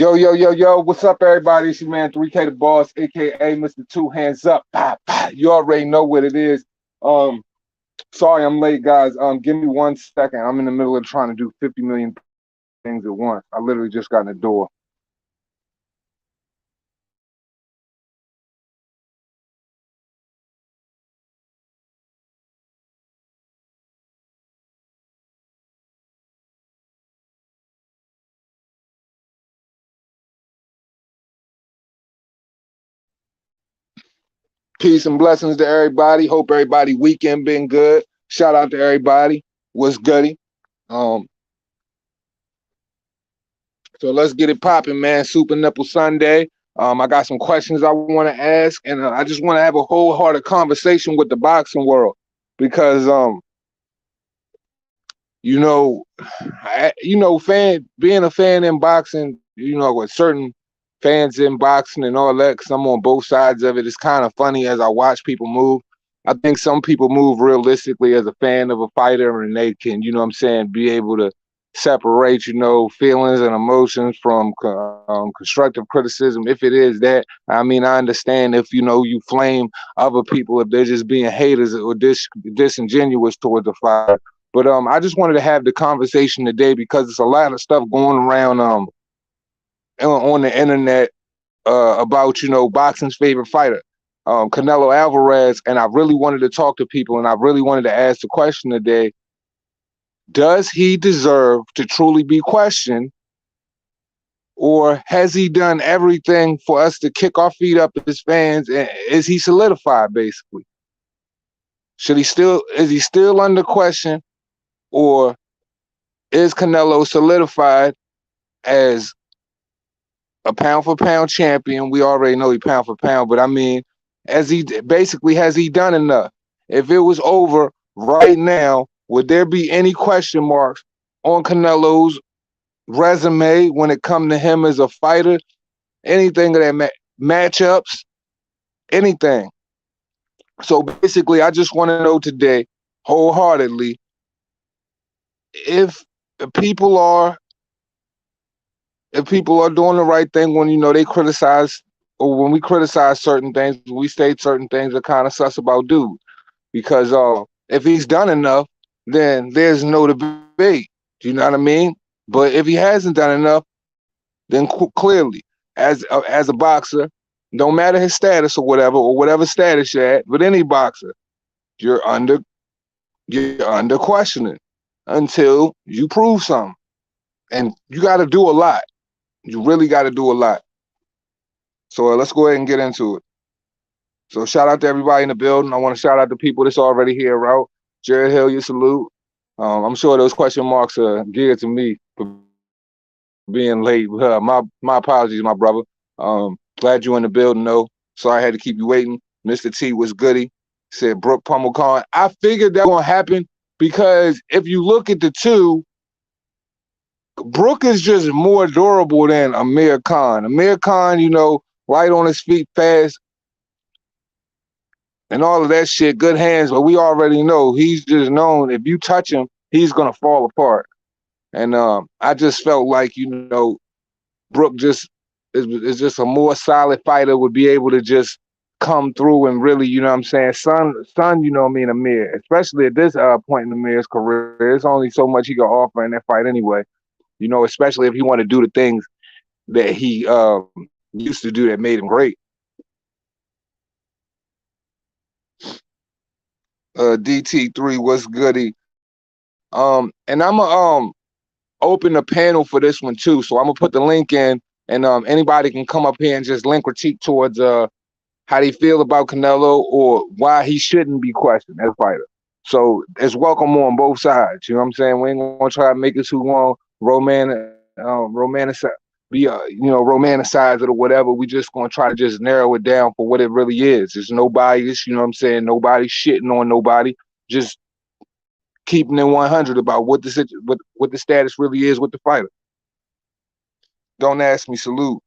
Yo, yo, yo, yo, what's up, everybody? It's your man 3K the Boss, aka Mr. Two Hands Up. Bah, bah. You already know what it is. Um, Sorry I'm late, guys. Give me 1 second. I'm in the middle of trying to do 50 million things at once. I literally just got in the door. Peace and blessings to everybody. Hope everybody weekend been good. Shout out to everybody. What's goody? Um, so let's get it popping, man. Supanipl Sunday. I got some questions I want to ask, and I just want to have a wholehearted conversation with the boxing world because you know, fan being a fan in boxing, with certain fans in boxing and all that, because I'm on both sides of it. It's kind of funny as I watch people move. I think some people move realistically as a fan of a fighter, and they can, what I'm saying, be able to separate, feelings and emotions from constructive criticism. If it is that, I mean, I understand if you flame other people if they're just being haters or disingenuous towards the fighter. But I just wanted to have the conversation today because there's a lot of stuff going around on the internet about boxing's favorite fighter, Canelo Alvarez, and I really wanted to talk to people and I really wanted to ask the question today: does he deserve to truly be questioned, or has he done everything for us to kick our feet up as fans? And is he solidified? Basically, is he still under question, or is Canelo solidified as a pound for pound champion? We already know he pound for pound, but I mean, has he done enough? If it was over right now, would there be any question marks on Canelo's resume when it come to him as a fighter? Anything of that matchups, anything. So basically, I just want to know today, wholeheartedly, if people are doing the right thing when they criticize, or when we criticize certain things, we state certain things that kind of sus about dude. Because if he's done enough, then there's no debate. Do you know what I mean? But if he hasn't done enough, then clearly, as a boxer, no matter his status or whatever status you're at, but any boxer, you're under questioning until you prove something, and you got to do a lot. You really got to do a lot. So let's go ahead and get into it. So shout out to everybody in the building. I want to shout out to people that's already here, Route. Jared Hill, you salute. I'm sure those question marks are geared to me for being late. My apologies, my brother. Glad you in the building, though. Sorry I had to keep you waiting. Mr. T was goody. Said Brooke Pummelcon. I figured that was going to happen because if you look at the two, Brooke is just more durable than Amir Khan. Amir Khan, light on his feet, fast, and all of that shit, good hands, but we already know he's just known if you touch him, he's gonna fall apart. And I just felt like, Brooke just is just a more solid fighter, would be able to just come through and really, what I'm saying, son, Amir, especially at this point in Amir's career, there's only so much he can offer in that fight anyway. Especially if he want to do the things that he used to do that made him great. DT3, what's goody? And I'm gonna open the panel for this one too. So I'm gonna put the link in, and anybody can come up here and just link critique towards how they feel about Canelo or why he shouldn't be questioned as a fighter. So it's welcome on both sides. You know what I'm saying? We ain't gonna try to make it too long, romanticize it or whatever. We just gonna try to just narrow it down for what it really is. There's no bias. You know what I'm saying? Nobody shitting on nobody. Just keeping it 100 about what the status really is with the fighter. Don't ask me, salute.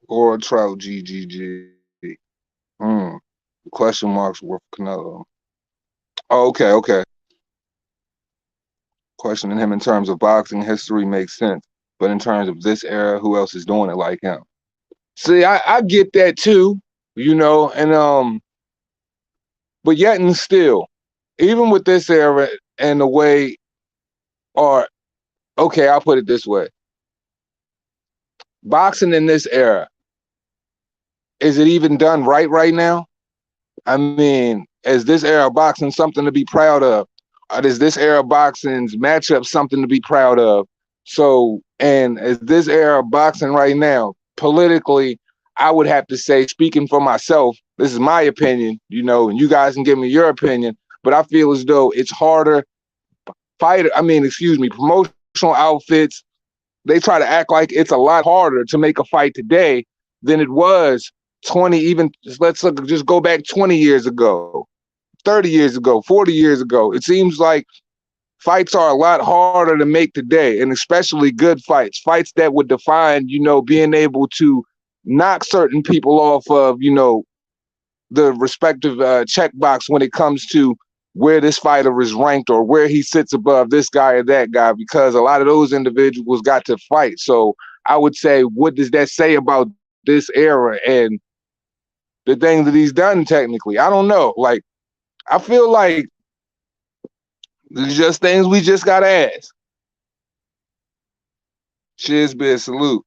Or Trout, GGG. Hmm. Question marks worth Canelo. Oh, okay. Questioning him in terms of boxing history makes sense, but in terms of this era, who else is doing it like him? See, I get that too, and but yet and still, even with this era and the way, or okay, I'll put it this way: boxing in this era, is it even done right now? I mean, is this era of boxing something to be proud of? Or is this era of boxing's matchup something to be proud of? So, and is this era of boxing right now, politically, I would have to say, speaking for myself, this is my opinion, and you guys can give me your opinion, but I feel as though it's harder, promotional outfits, they try to act like it's a lot harder to make a fight today than it was 20, even let's look, just go back 20 years ago, 30 years ago, 40 years ago. It seems like fights are a lot harder to make today, and especially good fights that would define, being able to knock certain people off of, the respective checkbox when it comes to where this fighter is ranked or where he sits above this guy or that guy, because a lot of those individuals got to fight. So I would say, what does that say about this era and the things that he's done technically? I don't know. Like, I feel like there's just things we just got to ask. Shiz be a salute.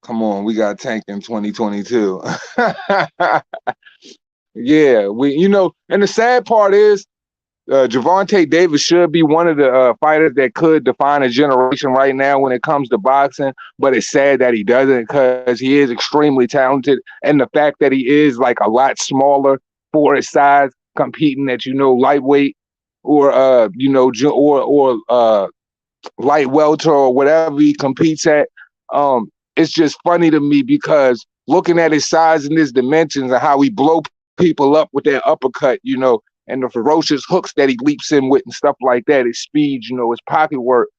Come on, we got Tank in 2022. Yeah, and the sad part is, Gervonta Davis should be one of the fighters that could define a generation right now when it comes to boxing, but it's sad that he doesn't, because he is extremely talented, and the fact that he is like a lot smaller for his size, competing at lightweight or light welter or whatever he competes at, it's just funny to me, because looking at his size and his dimensions and how he blow people up with that uppercut, and the ferocious hooks that he leaps in with and stuff like that, his speed, his pocket work,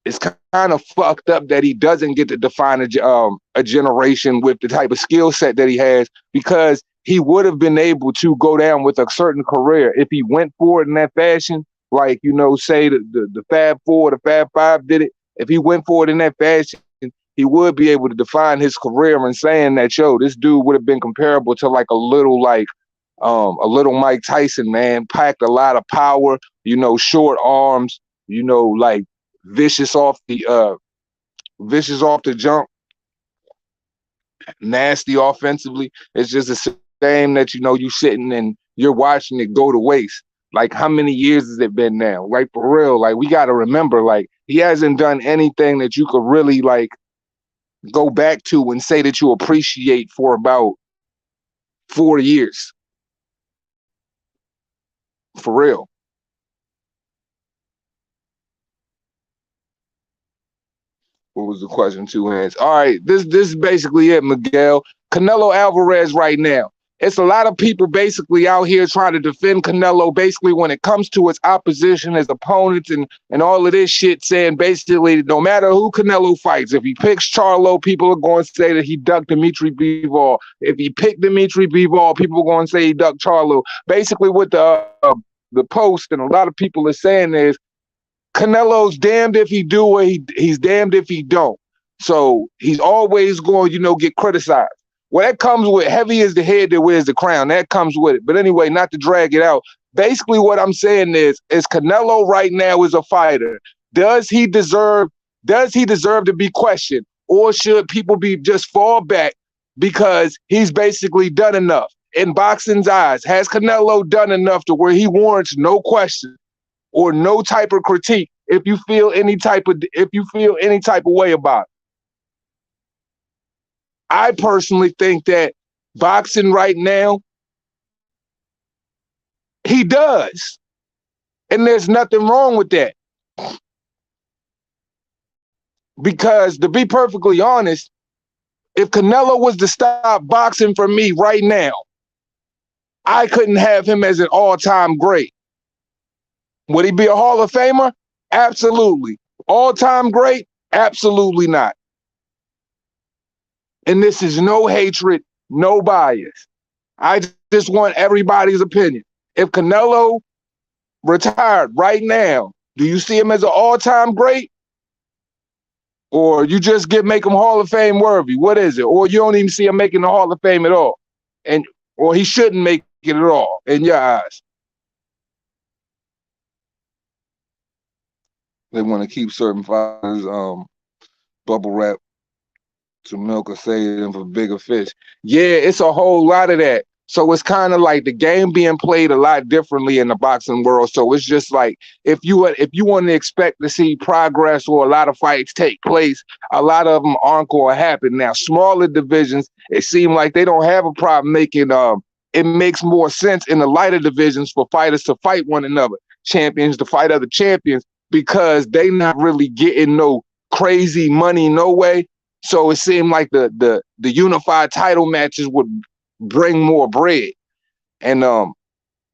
it's kind of fucked up that he doesn't get to define a generation with the type of skill set that he has, because he would have been able to go down with a certain career if he went for it in that fashion. Like, say the Fab Four, the Fab Five did it. If he went for it in that fashion, he would be able to define his career, and saying that, this dude would have been comparable to like a little Mike Tyson, man, packed a lot of power, short arms, like vicious off the jump, nasty offensively. It's just a shame that you sitting and you're watching it go to waste. Like, how many years has it been now? Like, for real, like, we got to remember, like, he hasn't done anything that you could really like go back to and say that you appreciate for about 4 years. For real. What was the question? 2 hands. All right, this is basically it, Miguel. Canelo Alvarez right now. It's a lot of people basically out here trying to defend Canelo, basically when it comes to his opposition, his opponents, and all of this shit, saying basically no matter who Canelo fights, if he picks Charlo, people are going to say that he ducked Dimitri Bivol. If he picked Dimitri Bivol, people are going to say he ducked Charlo. Basically what the post and a lot of people are saying is, Canelo's damned if he do or he's damned if he don't. So he's always going, get criticized. Well, that comes with, heavy is the head that wears the crown. That comes with it. But anyway, not to drag it out. Basically what I'm saying is Canelo right now is a fighter. Does he deserve to be questioned? Or should people just fall back because he's basically done enough? In boxing's eyes, has Canelo done enough to where he warrants no question or no type of critique if you feel any type of way about it? I personally think that boxing right now, he does. And there's nothing wrong with that. Because to be perfectly honest, if Canelo was to stop boxing for me right now, I couldn't have him as an all-time great. Would he be a Hall of Famer? Absolutely. All-time great? Absolutely not. And this is no hatred, no bias. I just want everybody's opinion. If Canelo retired right now, do you see him as an all-time great? Or you just make him Hall of Fame worthy? What is it? Or you don't even see him making the Hall of Fame at all? And or he shouldn't make it at all in your eyes? They want to keep certain fighters bubble wrap to milk or save them for bigger fish. Yeah, it's a whole lot of that. So it's kind of like the game being played a lot differently in the boxing world. So it's just like if you want to expect to see progress or a lot of fights take place, a lot of them aren't going to happen. Now, smaller divisions, it seems like they don't have a problem making. It makes more sense in the lighter divisions for fighters to fight one another, champions to fight other champions, because they not really getting no crazy money no way. So it seemed like the unified title matches would bring more bread, and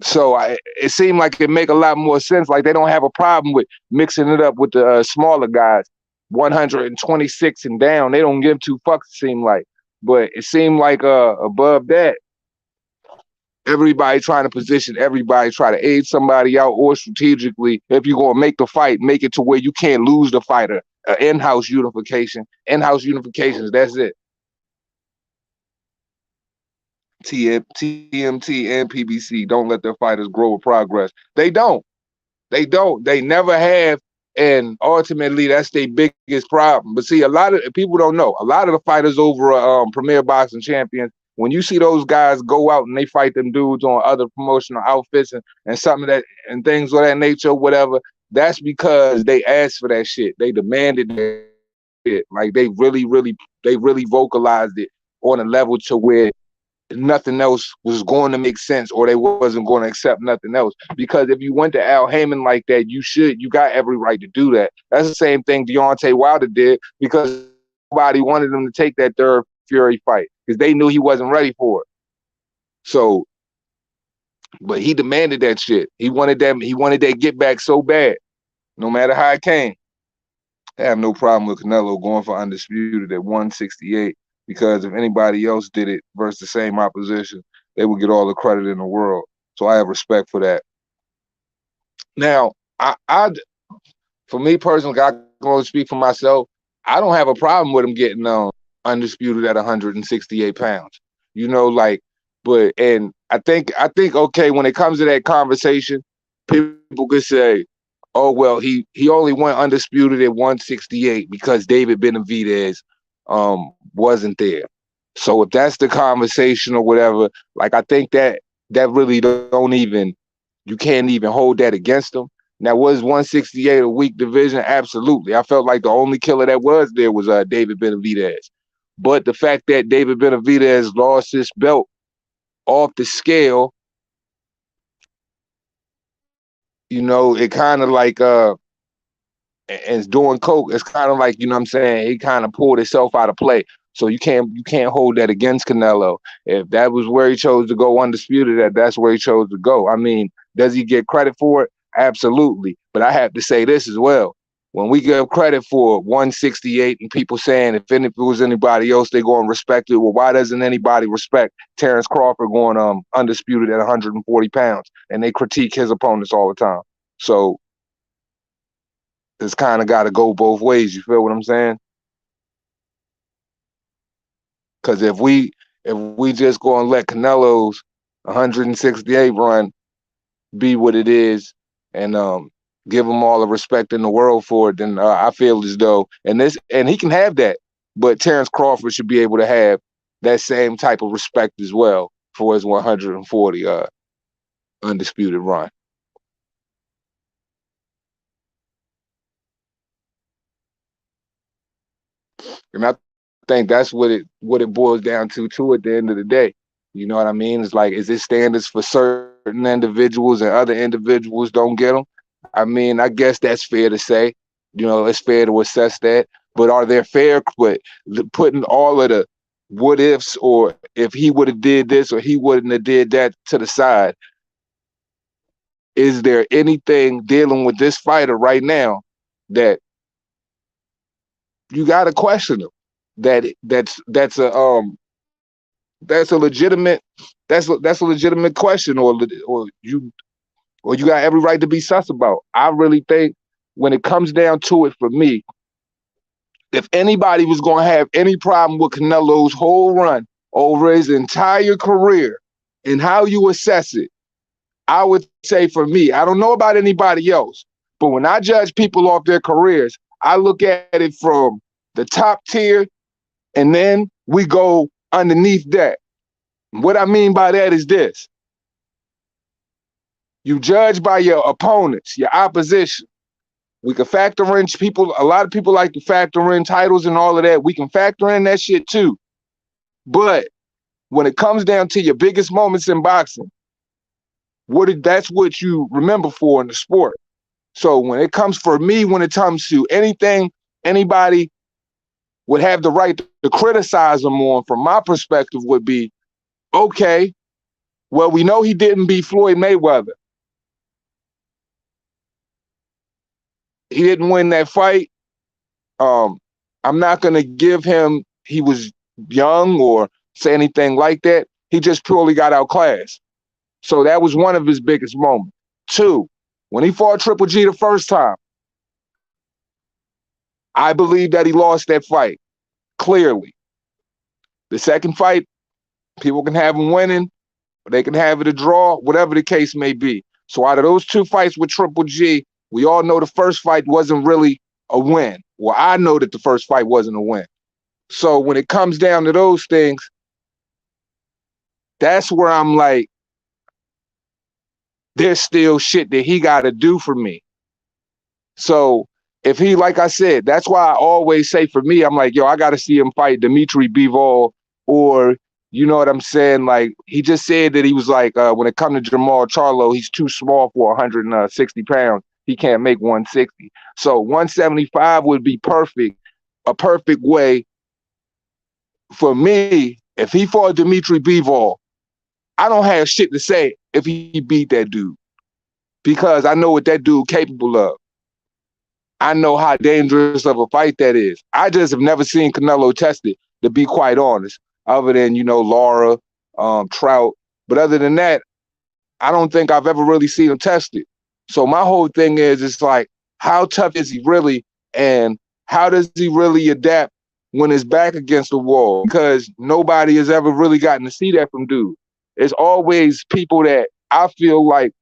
so it seemed like it make a lot more sense. Like they don't have a problem with mixing it up with the smaller guys, 126 and down. They don't give two fucks. It seemed like, but it seemed like above that, everybody trying to position everybody, try to aid somebody out, or strategically, if you're gonna make the fight, make it to where you can't lose the fighter. In-house unification, in-house unifications. That's it. TMT and PBC don't let their fighters grow or progress. They don't. They don't. They never have. And ultimately, that's their biggest problem. But see, a lot of people don't know. A lot of the fighters over Premier Boxing Champions, when you see those guys go out and they fight them dudes on other promotional outfits and something that and things of that nature, whatever, that's because they asked for that shit. They demanded that shit. Like they really vocalized it on a level to where nothing else was going to make sense, or they wasn't going to accept nothing else. Because if you went to Al Heyman like that, you got every right to do that. That's the same thing Deontay Wilder did, because nobody wanted him to take that third Fury fight because they knew he wasn't ready for it. So, but he demanded that shit. He wanted that get back so bad, no matter how it came. I have no problem with Canelo going for undisputed at 168, because if anybody else did it versus the same opposition, they would get all the credit in the world. So I have respect for that. Now, I for me personally, I can only speak for myself. I don't have a problem with him getting undisputed at 168 pounds. You know, like, but and I think okay, when it comes to that conversation, people could say, oh well, he only went undisputed at 168 because David Benavidez wasn't there. So if that's the conversation or whatever, like I think that really don't even, you can't even hold that against him. Now, was 168 a weak division? Absolutely. I felt like the only killer that was there was David Benavidez. But the fact that David Benavidez lost his belt off the scale, you know, it kind of like and doing coke, it's kind of like, you know what I'm saying, he kind of pulled himself out of play. So you can't hold that against Canelo. If that was where he chose to go undisputed, that's where he chose to go. I mean, does he get credit for it? Absolutely. But I have to say this as well. When we give credit for 168 and people saying if it was anybody else, they're going to respect it. Well, why doesn't anybody respect Terrence Crawford going undisputed at 140 pounds? And they critique his opponents all the time. So it's kind of got to go both ways. You feel what I'm saying? Because if we just go and let Canelo's 168 run be what it is, and give him all the respect in the world for it, then I feel as though, and he can have that, but Terrence Crawford should be able to have that same type of respect as well for his 140 undisputed run. And I think that's what it boils down to at the end of the day. You know what I mean? It's like, is it standards for certain individuals and other individuals don't get them? I mean, I guess that's fair to say. You know, it's fair to assess that. But are there fair, but putting all of the what ifs, or if he would have did this or he wouldn't have did that to the side, is there anything dealing with this fighter right now that you got to question him? That's a legitimate question, or or you got every right to be sus about. I really think when it comes down to it for me, if anybody was going to have any problem with Canelo's whole run over his entire career and how you assess it, I would say for me, I don't know about anybody else, but when I judge people off their careers, I look at it from the top tier and then we go underneath that. What I mean by that is this. You judge by your opponents, your opposition. We can factor in people. A lot of people like to factor in titles and all of that. We can factor in that shit too. But when it comes down to your biggest moments in boxing, that's what you remember for in the sport. So when it comes for me, when it comes to anything, anybody would have the right to criticize him on, from my perspective, would be, okay, well, we know he didn't beat Floyd Mayweather. He didn't win that fight. I'm not going to give him, he was young or say anything like that. He just purely got outclassed. So that was one of his biggest moments. 2, when he fought Triple G the first time, I believe that he lost that fight, clearly. The second fight, people can have him winning, or they can have it a draw, whatever the case may be. So out of those 2 fights with Triple G, we all know the first fight wasn't really a win. Well, I know that the first fight wasn't a win. So when it comes down to those things, that's where I'm like, there's still shit that he got to do for me. So if he, like I said, that's why I always say for me, I'm like, yo, I got to see him fight Dimitri Bivol, or, you know what I'm saying? Like, he just said that he was like, when it comes to Jamal Charlo, he's too small for 160 pounds. He can't make 160. So 175 would be perfect, a perfect way for me. If he fought Dimitri Bivol, I don't have shit to say if he beat that dude, because I know what that dude capable of. I know how dangerous of a fight that is. I just have never seen Canelo tested, to be quite honest, other than, you know, Lara, Trout. But other than that, I don't think I've ever really seen him tested. So my whole thing is, it's like, how tough is he really? And how does he really adapt when his back against the wall? Because nobody has ever really gotten to see that from dude. It's always people that I feel like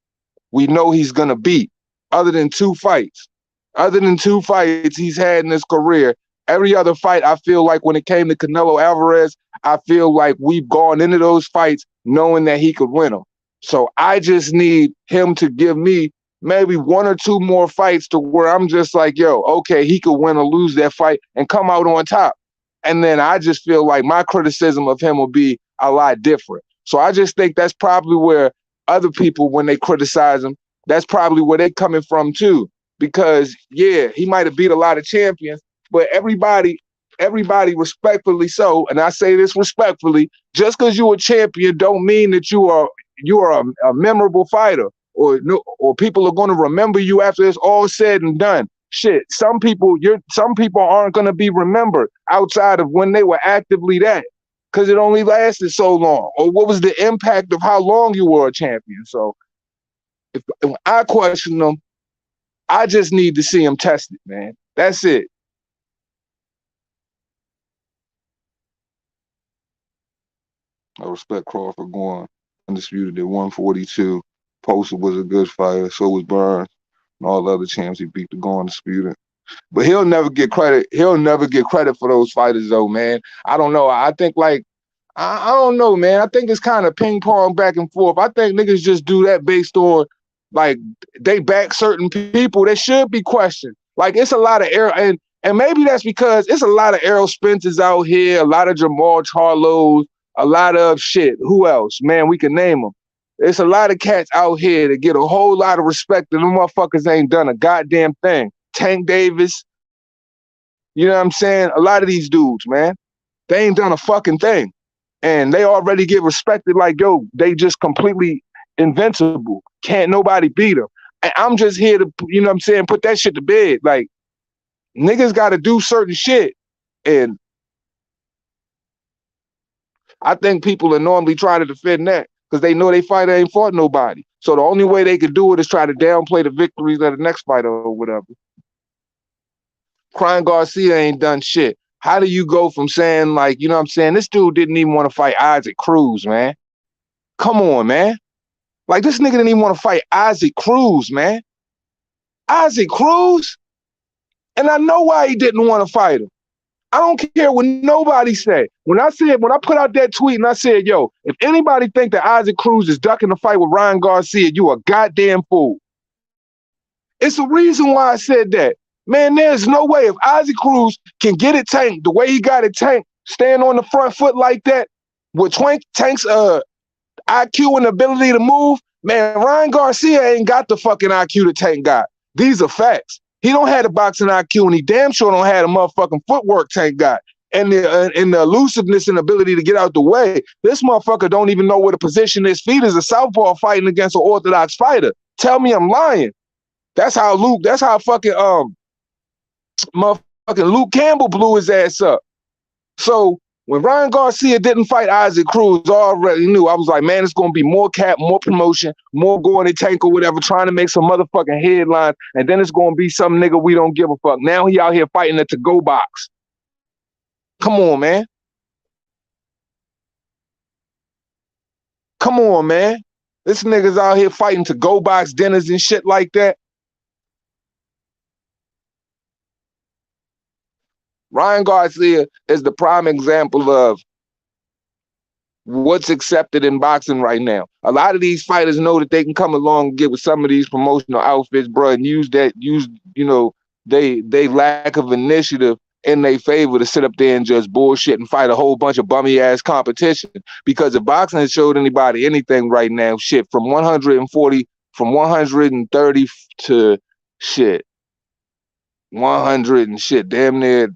we know he's going to beat, other than 2 fights. Other than 2 fights he's had in his career, every other fight, I feel like when it came to Canelo Alvarez, I feel like we've gone into those fights knowing that he could win them. So I just need him to give me maybe 1 or 2 more fights to where I'm just like, yo, okay, he could win or lose that fight and come out on top. And then I just feel like my criticism of him will be a lot different. So I just think that's probably where other people, when they criticize him, that's probably where they're coming from too. Because, yeah, he might have beat a lot of champions, but everybody respectfully so, and I say this respectfully, just because you're a champion don't mean that you are a memorable fighter, or people are going to remember you after it's all said and done. Shit, some people aren't going to be remembered outside of when they were actively that, because it only lasted so long, or what was the impact of how long you were a champion. So if I question them, I just need to see him tested, man. That's it. I respect Crawford going undisputed at 142. Poster was a good fighter. So was Burns and all the other champs he beat to go undisputed. But he'll never get credit. He'll never get credit for those fighters, though, man. I don't know. I think, like, I don't know, man. I think it's kind of ping pong back and forth. I think niggas just do that based on, like, they back certain people that should be questioned. Like, it's a lot of error, and maybe that's because it's a lot of Errol Spencers out here, a lot of Jamal Charlos, a lot of shit. Who else? Man, we can name them. There's a lot of cats out here that get a whole lot of respect, and them motherfuckers ain't done a goddamn thing. Tank Davis, you know what I'm saying? A lot of these dudes, man, they ain't done a fucking thing. And they already get respected like, yo, they just completely invincible. Can't nobody beat them. And I'm just here to, you know what I'm saying, put that shit to bed. Like, niggas got to do certain shit. And I think people are normally trying to defend that, because they know they fighter ain't fought nobody. So the only way they could do it is try to downplay the victories of the next fighter or whatever. Ryan Garcia ain't done shit. How do you go from saying, like, you know what I'm saying, this dude didn't even want to fight Isaac Cruz, man. Come on, man. Like, this nigga didn't even want to fight Isaac Cruz, man. Isaac Cruz? And I know why he didn't want to fight him. I don't care what nobody said. When I put out that tweet and I said, yo, if anybody think that Isaac Cruz is ducking the fight with Ryan Garcia, you a goddamn fool. It's the reason why I said that. Man, there's no way if Isaac Cruz can get it tanked the way he got it tanked, stand on the front foot like that, with Tank's IQ and ability to move, man, Ryan Garcia ain't got the fucking IQ that Tank got. These are facts. He don't have the boxing IQ, and he damn sure don't have the motherfucking footwork Tank got, and the elusiveness and ability to get out the way. This motherfucker don't even know where to position his feet as a southpaw fighting against an orthodox fighter. Tell me I'm lying. That's how fucking motherfucking Luke Campbell blew his ass up. So when Ryan Garcia didn't fight Isaac Cruz, I already knew. I was like, man, it's going to be more cap, more promotion, more going to Tank or whatever, trying to make some motherfucking headlines, and then it's going to be some nigga we don't give a fuck. Now he out here fighting a to-go box. Come on, man. Come on, man. This nigga's out here fighting to-go box dinners and shit like that. Ryan Garcia is the prime example of what's accepted in boxing right now. A lot of these fighters know that they can come along and get with some of these promotional outfits, bro, and use they lack of initiative in their favor to sit up there and just bullshit and fight a whole bunch of bummy ass competition. Because if boxing has showed anybody anything right now, shit, from 130 to shit 100 and shit, damn near,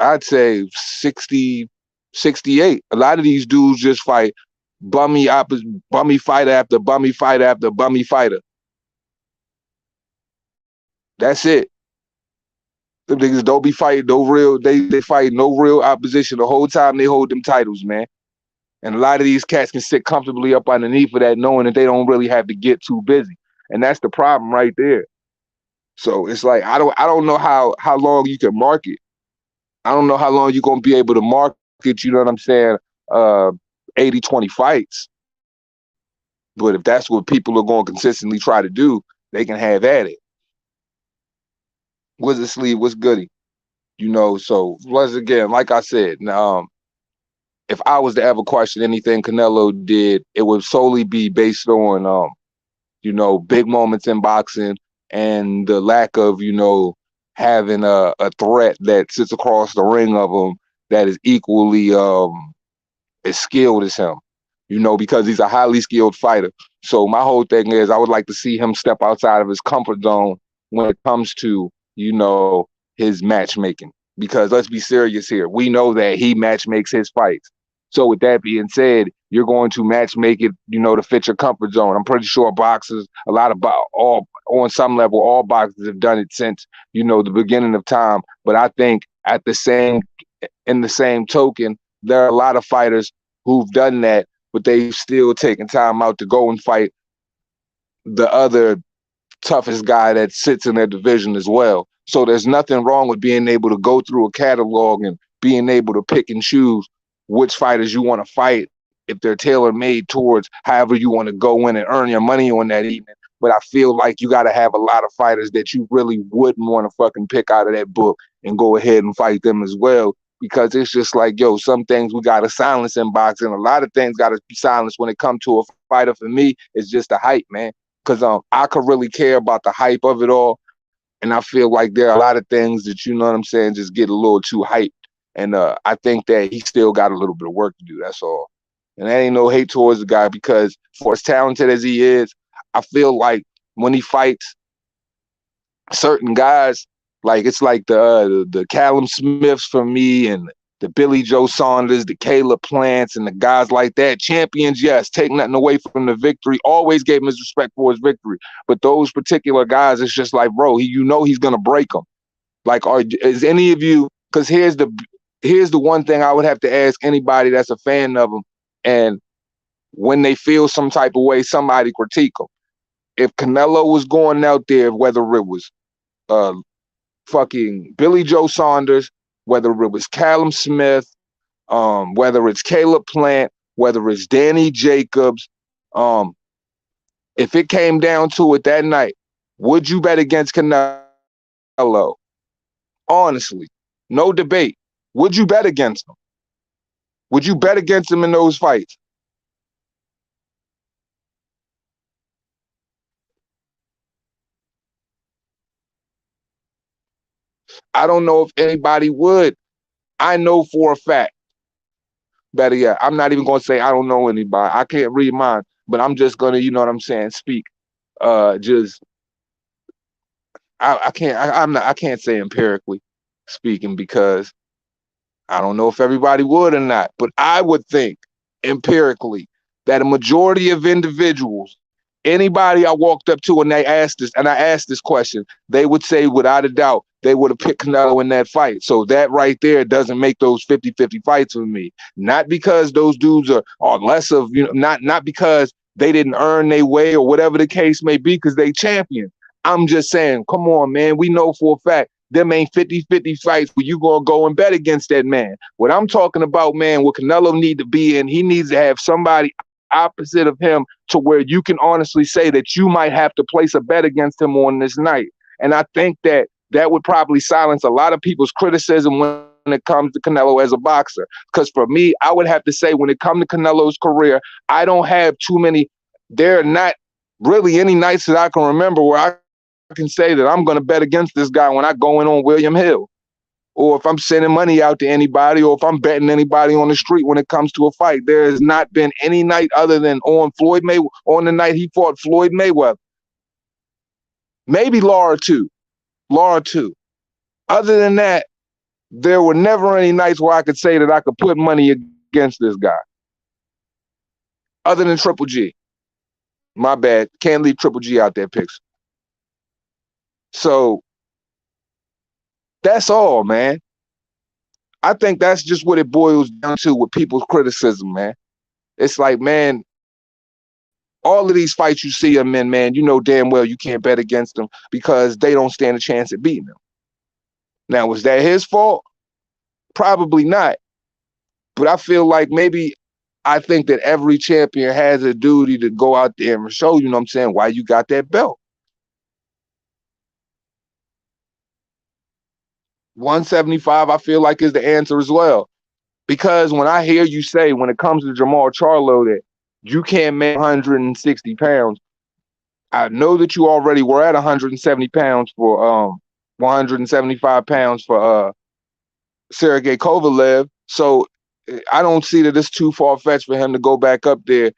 I'd say 60, 68. A lot of these dudes just fight bummy fighter after bummy fighter after bummy fighter. That's it. The niggas don't be fighting no real, they fight no real opposition the whole time they hold them titles, man. And a lot of these cats can sit comfortably up underneath of that, knowing that they don't really have to get too busy. And that's the problem right there. So it's like, I don't know how long you can market. I don't know how long you're going to be able to market, you know what I'm saying, 80-20 fights. But if that's what people are going to consistently try to do, they can have at it. What's the sleeve? What's goody? You know, so once again, like I said, if I was to ever question anything Canelo did, it would solely be based on, you know, big moments in boxing and the lack of, you know, having a threat that sits across the ring of him that is equally as skilled as him, you know, because he's a highly skilled fighter. So my whole thing is I would like to see him step outside of his comfort zone when it comes to, you know, his matchmaking. Because let's be serious here. We know that he matchmakes his fights. So with that being said, you're going to matchmake it, you know, to fit your comfort zone. I'm pretty sure boxers, on some level, all boxers have done it since, you know, the beginning of time. But I think in the same token, there are a lot of fighters who've done that, but they've still taken time out to go and fight the other toughest guy that sits in their division as well. So there's nothing wrong with being able to go through a catalog and being able to pick and choose which fighters you want to fight if they're tailor-made towards however you want to go in and earn your money on that evening. But I feel like you got to have a lot of fighters that you really wouldn't want to fucking pick out of that book and go ahead and fight them as well. Because it's just like, yo, some things we got to silence in boxing. A lot of things got to be silenced when it comes to a fighter. For me, it's just the hype, man. Because I could really care about the hype of it all. And I feel like there are a lot of things that, you know what I'm saying, just get a little too hyped. And I think that he still got a little bit of work to do. That's all. And that ain't no hate towards the guy, because for as talented as he is, I feel like when he fights certain guys, like it's like the Callum Smiths for me, and the Billy Joe Saunders, the Caleb Plants, and the guys like that. Champions, yes, take nothing away from the victory. Always gave him his respect for his victory. But those particular guys, it's just like, bro, you know he's gonna break them. Like, is any of you? Because here's the one thing I would have to ask anybody that's a fan of him, and when they feel some type of way, somebody critique them. If Canelo was going out there, whether it was fucking Billy Joe Saunders, whether it was Callum Smith, whether it's Caleb Plant, whether it's Danny Jacobs, if it came down to it that night, would you bet against Canelo? Honestly, no debate. Would you bet against him? Would you bet against him in those fights? I don't know if anybody would. I know for a fact. Better yet, I'm not even going to say I don't know anybody. I can't read mine, but I'm just going to, you know what I'm saying, speak. Just I can't I can't say empirically speaking because I don't know if everybody would or not, but I would think empirically that a majority of individuals, anybody I walked up to and they asked this, and I asked this question, they would say without a doubt they would have picked Canelo in that fight. So that right there doesn't make those 50-50 fights with me. Not because those dudes are less of, you know, not because they didn't earn their way or whatever the case may be, because they champion. I'm just saying, come on, man. We know for a fact them ain't 50-50 fights where you gonna go and bet against that man. What I'm talking about, man, what Canelo need to be in, he needs to have somebody opposite of him to where you can honestly say that you might have to place a bet against him on this night. And I think that that would probably silence a lot of people's criticism when it comes to Canelo as a boxer. Because for me, I would have to say when it comes to Canelo's career, I don't have too many, there are not really any nights that I can remember where I can say that I'm going to bet against this guy when I go in on William Hill, or if I'm sending money out to anybody, or if I'm betting anybody on the street when it comes to a fight. There has not been any night other than on the night he fought Floyd Mayweather. Maybe Laura too. Other than that, there were never any nights where I could say that I could put money against this guy. Other than Triple G. My bad. Can't leave Triple G out that picture. So that's all, man. I think that's just what it boils down to with people's criticism, man. It's like, man, all of these fights you see them in, man, you know damn well you can't bet against them because they don't stand a chance at beating them. Now, was that his fault? Probably not. But I feel like I think that every champion has a duty to go out there and show, you know what I'm saying, why you got that belt. 175, I feel like, is the answer as well. Because when I hear you say, when it comes to Jamal Charlo, that you can't make 160 pounds, I know that you already were at 170 pounds for 175 pounds for Sergey Kovalev. So I don't see that it's too far-fetched for him to go back up there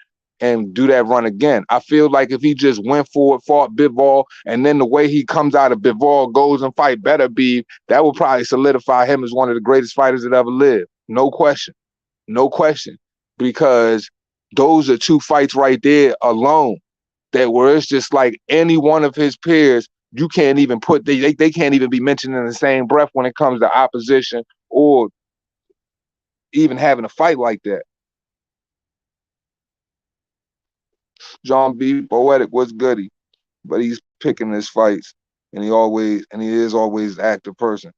and do that run again. I feel like if he just went forward, fought Bivol, and then the way he comes out of Bivol goes and fight better Beef, that will probably solidify him as one of the greatest fighters that ever lived. No question. No question. Because those are two fights right there alone that where it's just like any one of his peers, you can't even put, they can't even be mentioned in the same breath when it comes to opposition or even having a fight like that. John B. Poetic was goody, but he's picking his fights, and he is always an active person.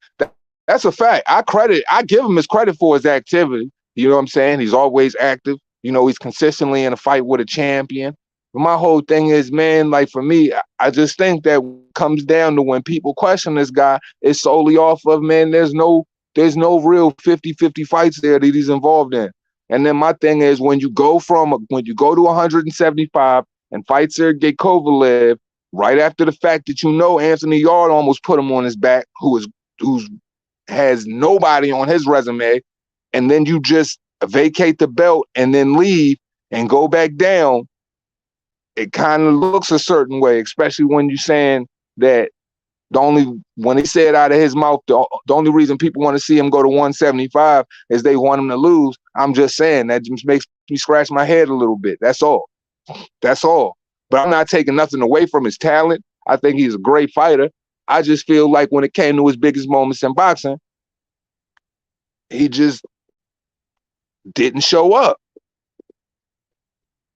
That's a fact. I give him his credit for his activity. You know what I'm saying? He's always active. You know, he's consistently in a fight with a champion. But my whole thing is, man, like for me, I just think that comes down to when people question this guy, it's solely off of, man, there's no real 50-50 fights there that he's involved in. And then my thing is when you go to 175 and fight Sergey Kovalev, right after the fact that you know Anthony Yard almost put him on his back, who's has nobody on his resume, and then you just vacate the belt and then leave and go back down, it kind of looks a certain way, especially when you're saying that when he said out of his mouth, the only reason people want to see him go to 175 is they want him to lose. I'm just saying that just makes me scratch my head a little bit. That's all. That's all. But I'm not taking nothing away from his talent. I think he's a great fighter. I just feel like when it came to his biggest moments in boxing, he just didn't show up.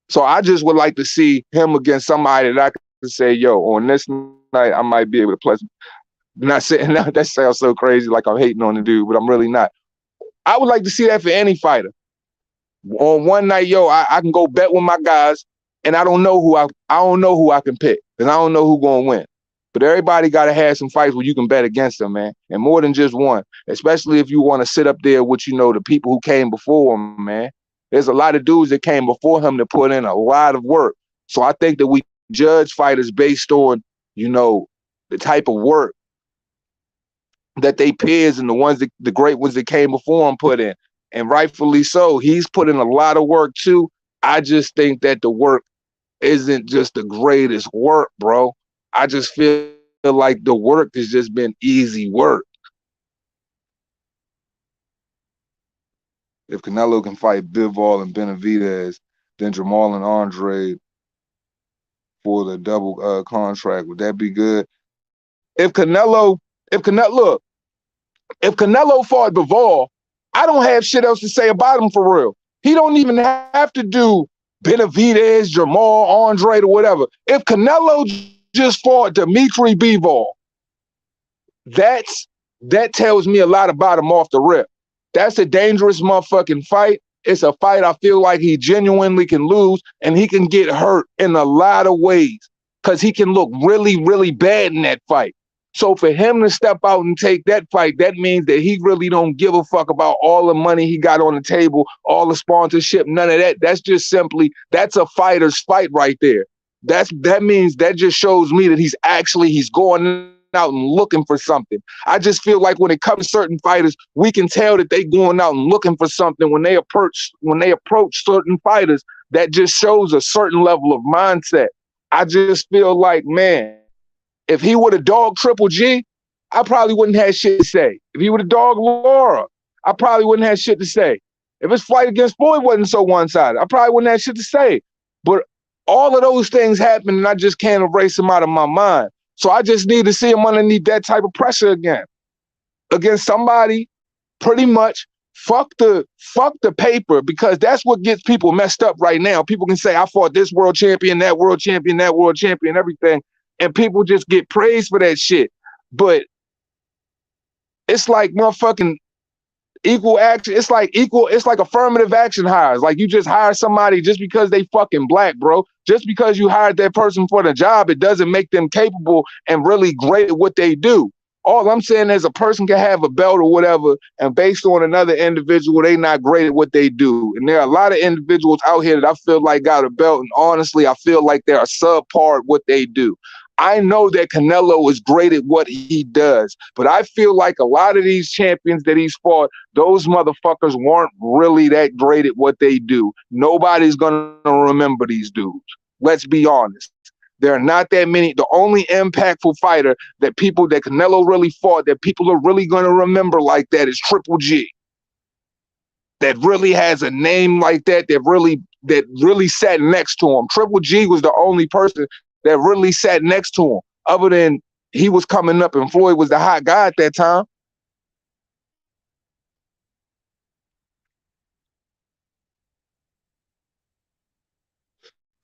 So I just would like to see him against somebody that I could say, yo, on this night, I might be able to plus. Not saying that sounds so crazy, like I'm hating on the dude, but I'm really not. I would like to see that for any fighter. On one night, yo, I can go bet with my guys, and I don't know who I can pick, because I don't know who gonna win. But everybody gotta have some fights where you can bet against them, man, and more than just one. Especially if you want to sit up there with the people who came before him, man. There's a lot of dudes that came before him that put in a lot of work. So I think that we judge fighters based on the type of work that they peers and the great ones that came before him put in. And rightfully so. He's put in a lot of work too. I just think that the work isn't just the greatest work, bro. I just feel like the work has just been easy work. If Canelo can fight Bivol and Benavidez, then Jamal and Andre for the double contract, would that be good? If Canelo fought Bivol, I don't have shit else to say about him for real. He don't even have to do Benavidez, Jamal, Andre, or whatever. If Canelo just fought Dimitri Bivol, that tells me a lot about him off the rip. That's a dangerous motherfucking fight. It's a fight I feel like he genuinely can lose, and he can get hurt in a lot of ways because he can look really, really bad in that fight. So for him to step out and take that fight, that means that he really don't give a fuck about all the money he got on the table, all the sponsorship, none of that. That's just simply, that's a fighter's fight right there. That means that just shows me that he's going out and looking for something. I just feel like when it comes to certain fighters, we can tell that they going out and looking for something when they approach certain fighters. That just shows a certain level of mindset. I just feel like, man, if he would have dogged Triple G, I probably wouldn't have shit to say. If he would have dogged Laura, I probably wouldn't have shit to say. If his fight against Floyd wasn't so one-sided, I probably wouldn't have shit to say. But all of those things happen, and I just can't erase them out of my mind. So I just need to see him underneath that type of pressure again. Against somebody, pretty much, fuck the paper, because that's what gets people messed up right now. People can say, I fought this world champion, that world champion, everything. And people just get praised for that shit. But it's like motherfucking equal action. It's like affirmative action hires. Like you just hire somebody just because they fucking black, bro. Just because you hired that person for the job, it doesn't make them capable and really great at what they do. All I'm saying is a person can have a belt or whatever, and based on another individual, they not great at what they do. And there are a lot of individuals out here that I feel like got a belt, and honestly, I feel like they are subpar at what they do. I know that Canelo is great at what he does, but I feel like a lot of these champions that he's fought, those motherfuckers weren't really that great at what they do. Nobody's going to remember these dudes. Let's be honest. There are not that many. The only impactful fighter that Canelo really fought, that people are really going to remember like that, is Triple G. That really has a name like that, that really sat next to him. Triple G was the only person that really sat next to him, other than he was coming up and Floyd was the hot guy at that time.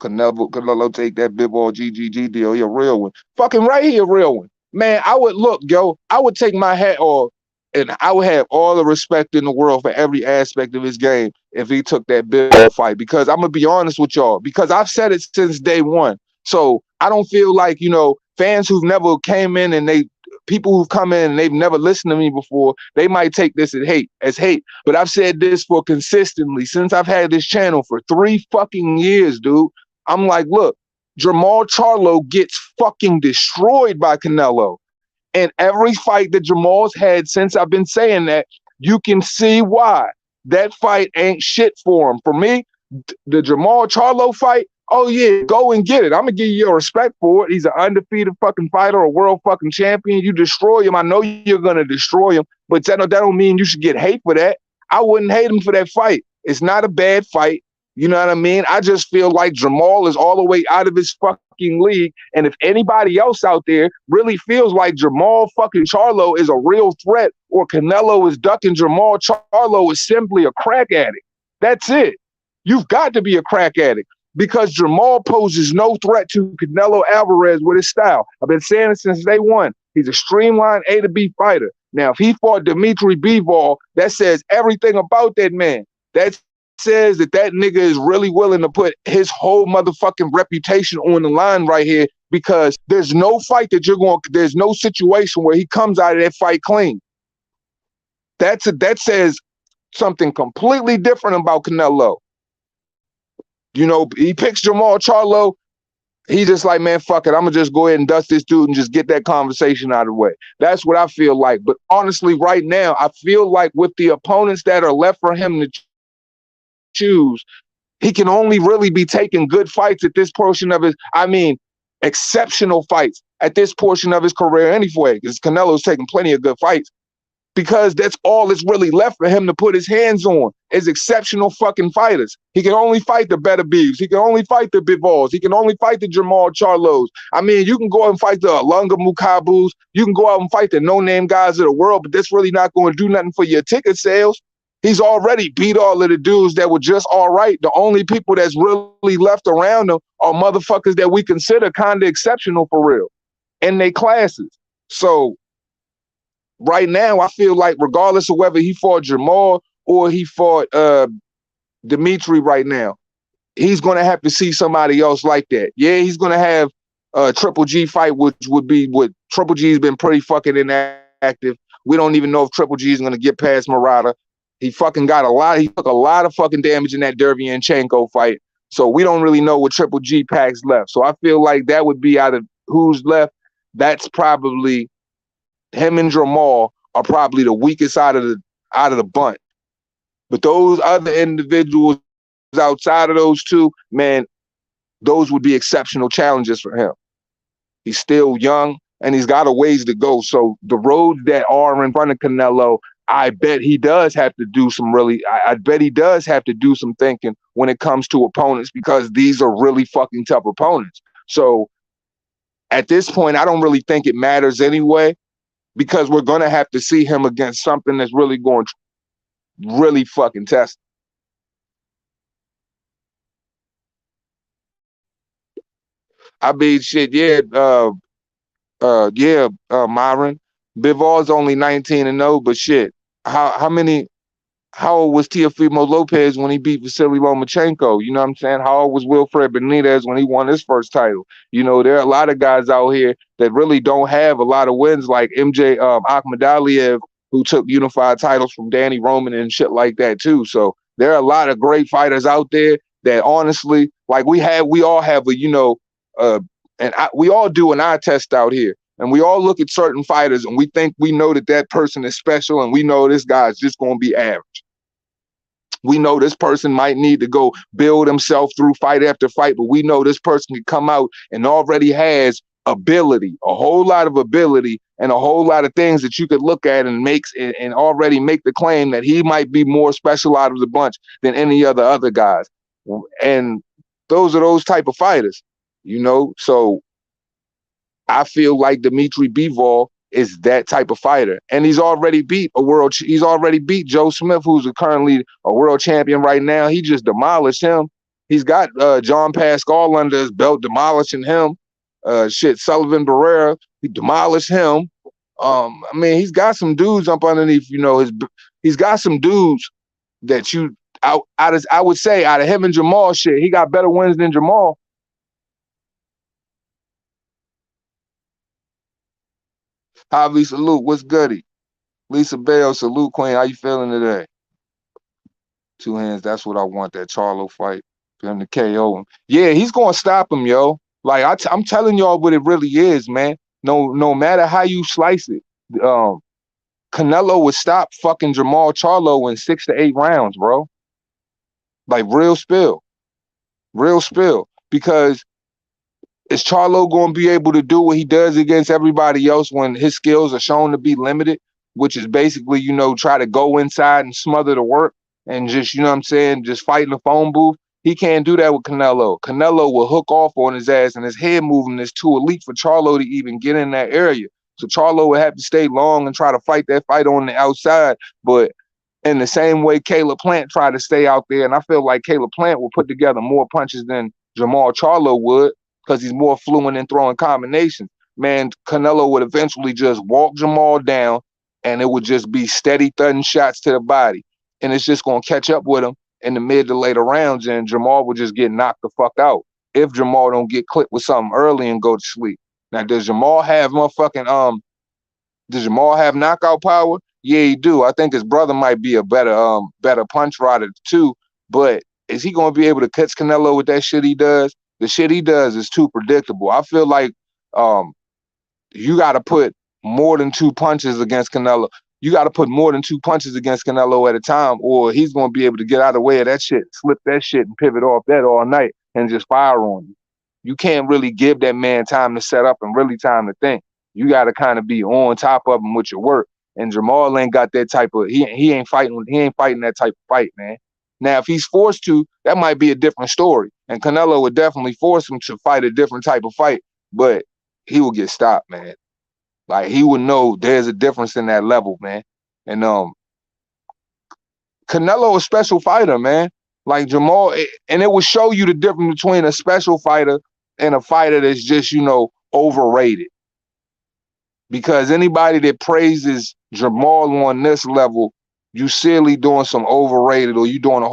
Canelo take that Bivol GGG deal. He a real one. Fucking right, he a real one. Man, I would take my hat off, and I would have all the respect in the world for every aspect of his game if he took that Bivol fight. Because I'm going to be honest with y'all, because I've said it since day one. So I don't feel like, fans who've never came in and people who've come in and they've never listened to me before, they might take this as hate. But I've said this for consistently since I've had this channel for 3 fucking years, dude. I'm like, look, Jamal Charlo gets fucking destroyed by Canelo. And every fight that Jamal's had since I've been saying that, you can see why. That fight ain't shit for him. For me, the Jamal Charlo fight, oh yeah, go and get it. I'm gonna give you your respect for it. He's an undefeated fucking fighter, a world fucking champion. You destroy him. I know you're gonna destroy him, but that don't mean you should get hate for that. I wouldn't hate him for that fight. It's not a bad fight. You know what I mean? I just feel like Jamal is all the way out of his fucking league. And if anybody else out there really feels like Jamal fucking Charlo is a real threat, or Canelo is ducking Jamal Charlo is simply a crack addict. That's it. You've got to be a crack addict. because Jamal poses no threat to Canelo Alvarez with his style. I've been saying it since day one. He's a streamlined A to B fighter. Now, if he fought Dimitri Bivol, that says everything about that man. That says that nigga is really willing to put his whole motherfucking reputation on the line right here, because there's no fight that there's no situation where he comes out of that fight clean. That says something completely different about Canelo. You know, he picks Jamal Charlo. He just like, man, fuck it. I'm going to just go ahead and dust this dude and just get that conversation out of the way. That's what I feel like. But honestly, right now, I feel like with the opponents that are left for him to choose, he can only really be taking good fights at this portion of his, exceptional fights at this portion of his career anyway, because Canelo's taking plenty of good fights. Because that's all that's really left for him to put his hands on is exceptional fucking fighters. He can only fight the better Beeves. He can only fight the Bivols. He can only fight the Jamal Charlos. I mean, you can go out and fight the Lunga Mukabus. You can go out and fight the no-name guys of the world, but that's really not going to do nothing for your ticket sales. He's already beat all of the dudes that were just all right. The only people that's really left around him are motherfuckers that we consider kind of exceptional for real in their classes. So right now, I feel like regardless of whether he fought Jamal or he fought Dimitri right now, he's going to have to see somebody else like that. Yeah, he's going to have a Triple G fight, which would be what Triple G's been pretty fucking inactive. We don't even know if Triple G is going to get past Murata. He fucking got he took a lot of fucking damage in that Derevyanchenko fight. So we don't really know what Triple G packs left. So I feel like that would be out of who's left. That's probably him and Jamal are probably the weakest out of the bunch. But those other individuals outside of those two, man, those would be exceptional challenges for him. He's still young and he's got a ways to go. So the roads that are in front of Canelo, I bet he does have to do I bet he does have to do some thinking when it comes to opponents, because these are really fucking tough opponents. So at this point, I don't really think it matters anyway, because we're going to have to see him against something that's really going to really fucking test him. I mean, shit, Myron. Bivol's only 19-0, but shit, how old was Teofimo Lopez when he beat Vasily Lomachenko? You know what I'm saying? How old was Wilfred Benitez when he won his first title? You know, there are a lot of guys out here that really don't have a lot of wins, like MJ Akhmadaliev, who took unified titles from Danny Roman and shit like that too. So there are a lot of great fighters out there that honestly, like we all have a, we all do an eye test out here. And we all look at certain fighters and we think we know that person is special, and we know this guy's just going to be average. We know this person might need to go build himself through fight after fight, but we know this person can come out and already has ability, a whole lot of ability, and a whole lot of things that you could look at and already make the claim that he might be more special out of the bunch than any other guys. And those are those type of fighters, you know? So I feel like Dimitri Bivol is that type of fighter, and he's already beat Joe Smith, who's currently a world champion right now. He just demolished him. He's got John Pascal under his belt, demolishing him. Sullivan Barrera, he demolished him. I mean, he's got some dudes up underneath. You know, he's got some dudes that I would say out of him and Jamal, shit, he got better wins than Jamal. Javi, salute. What's goody? Lisa Bell, salute, Queen. How you feeling today? Two hands. That's what I want. That Charlo fight for him to KO him. Yeah, he's gonna stop him, yo. Like I'm telling y'all what it really is, man. No matter how you slice it, Canelo would stop fucking Jamal Charlo in 6 to 8 rounds, bro. Like real spill, because is Charlo going to be able to do what he does against everybody else when his skills are shown to be limited, which is basically, you know, try to go inside and smother the work and just, you know what I'm saying, just fight in the phone booth? He can't do that with Canelo. Canelo will hook off on his ass, and his head movement is too elite for Charlo to even get in that area. So Charlo would have to stay long and try to fight that fight on the outside. But in the same way Caleb Plant tried to stay out there, and I feel like Caleb Plant will put together more punches than Jamal Charlo would, because he's more fluent in throwing combinations. Man, Canelo would eventually just walk Jamal down, and it would just be steady thudding shots to the body. And it's just going to catch up with him in the mid to later rounds, and Jamal would just get knocked the fuck out if Jamal don't get clipped with something early and go to sleep. Now, does Jamal have does Jamal have knockout power? Yeah, he do. I think his brother might be a better punch rider too, but is he going to be able to catch Canelo with that shit he does? The shit he does is too predictable. I feel like um, you got to put more than two punches against Canelo. You got to put more than two punches against Canelo at a time, or he's going to be able to get out of the way of that shit, slip that shit, and pivot off that all night and just fire on you. You can't really give that man time to set up and really time to think. You got to kind of be on top of him with your work. And Jamal ain't got that type of he ain't fighting that type of fight, man. Now, if he's forced to, that might be a different story. And Canelo would definitely force him to fight a different type of fight, but he will get stopped, man. Like, he would know there's a difference in that level, man. And Canelo a special fighter, man. Like Jamal, and it will show you the difference between a special fighter and a fighter that's just, overrated. Because anybody that praises Jamal on this level, you silly doing some overrated, or you doing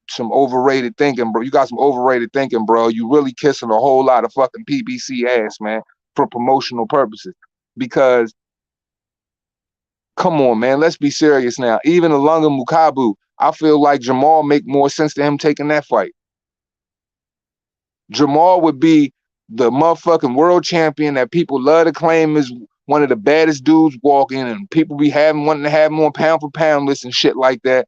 some overrated thinking, bro. You got some overrated thinking, bro. You really kissing a whole lot of fucking PBC ass, man, for promotional purposes. Because, come on, man, let's be serious now. Even Alunga Mukabu, I feel like Jamal make more sense to him taking that fight. Jamal would be the motherfucking world champion that people love to claim is one of the baddest dudes walking, and people be wanting to have him on pound for pound list and shit like that.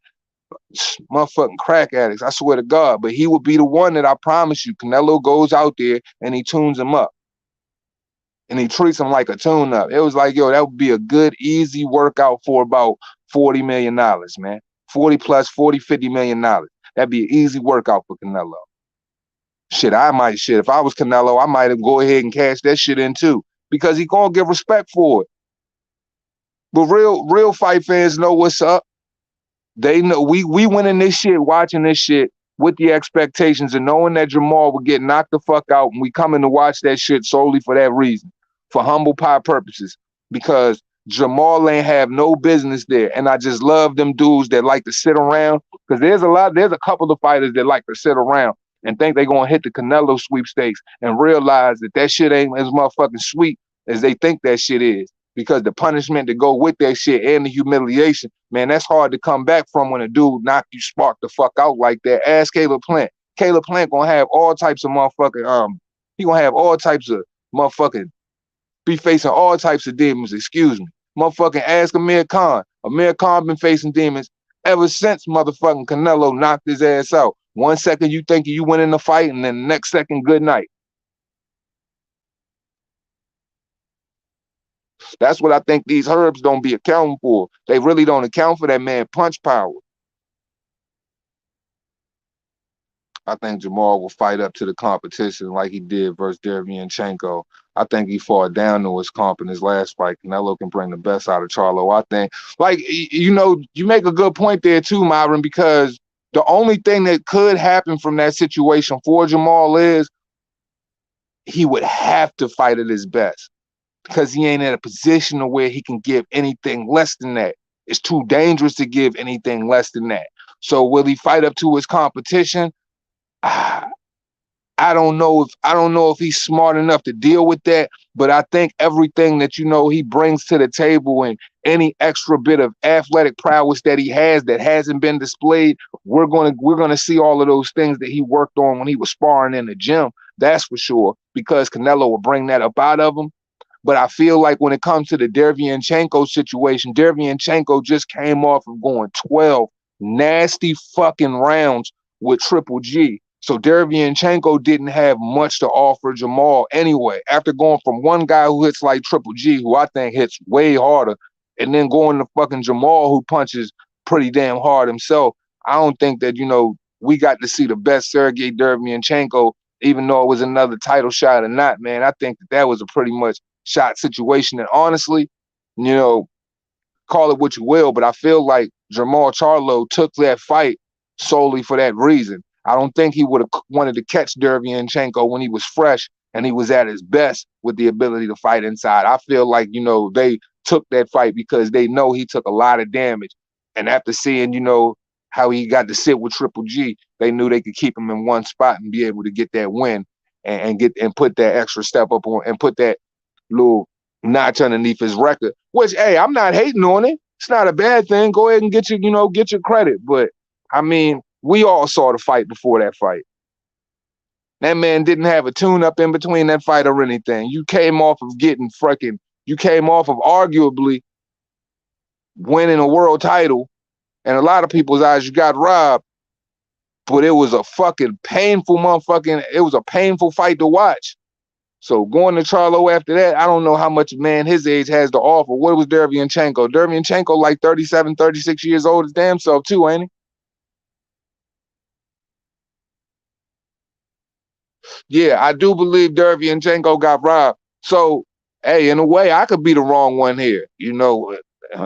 Motherfucking crack addicts, I swear to God. But he would be the one that I promise you, Canelo goes out there and he tunes him up. And he treats him like a tune-up. It was like, yo, that would be a good, easy workout for about $40 million, man. 40 plus, 40, $50 million. That'd be an easy workout for Canelo. Shit, if I was Canelo, I might have go ahead and cash that shit in too, because he gonna get respect for it. But real fight fans know what's up. They know we went in this shit, watching this shit with the expectations and knowing that Jamal would get knocked the fuck out, and we coming to watch that shit solely for that reason, for humble pie purposes, because Jamal ain't have no business there. And I just love them dudes that like to sit around, because there's a couple of fighters that like to sit around and think they're going to hit the Canelo sweepstakes and realize that shit ain't as motherfucking sweet as they think that shit is. Because the punishment to go with that shit and the humiliation, man, that's hard to come back from when a dude knock you spark the fuck out like that. Ask Caleb Plant. Caleb Plant gonna have all types of motherfucking, he gonna have all types of motherfucking, be facing all types of demons, excuse me. Motherfucking ask Amir Khan. Amir Khan been facing demons ever since motherfucking Canelo knocked his ass out. 1 second you think you winning the fight, and then the next second, good night. That's what I think these herbs don't be accounting for. They really don't account for that man punch power. I think Jamal will fight up to the competition like he did versus Derevyanchenko. I think he fought down to his comp in his last fight. Canelo can bring the best out of Charlo. I think, you make a good point there too, Myron, because the only thing that could happen from that situation for Jamal is he would have to fight at his best, because he ain't in a position to where he can give anything less than that. It's too dangerous to give anything less than that. So will he fight up to his competition? I don't know if he's smart enough to deal with that, but I think everything that he brings to the table, and any extra bit of athletic prowess that he has that hasn't been displayed, we're gonna see all of those things that he worked on when he was sparring in the gym. That's for sure, because Canelo will bring that up out of him. But I feel like when it comes to the Derevyanchenko situation, Derevyanchenko just came off of going 12 nasty fucking rounds with Triple G. So Derevyanchenko didn't have much to offer Jamal anyway. After going from one guy who hits like Triple G, who I think hits way harder, and then going to fucking Jamal, who punches pretty damn hard himself, I don't think that, we got to see the best Sergey Derevyanchenko, even though it was another title shot or not, man. I think that was a pretty much shot situation. And honestly, call it what you will, but I feel like Jamal Charlo took that fight solely for that reason. I don't think he would have wanted to catch Derevyanchenko when he was fresh and he was at his best with the ability to fight inside. I feel like, you know, they took that fight because they know he took a lot of damage. And after seeing, you know, how he got to sit with Triple G, they knew they could keep him in one spot and be able to get that win and put that extra step up on and put that little notch underneath his record. Which, hey, I'm not hating on it. It's not a bad thing. Go ahead and get your, you know, get your credit. But I mean, we all saw the fight before that fight. That man didn't have a tune-up in between that fight or anything. You came off of arguably winning a world title, and a lot of people's eyes, you got robbed, but it was a fucking painful it was a painful fight to watch. So going to Charlo after that, I don't know how much man his age has to offer. What was Derevyanchenko? Derevyanchenko like 37, 36 years old his damn self too, ain't he? Yeah, I do believe Derevyanchenko got robbed. So, hey, in a way, I could be the wrong one here, you know,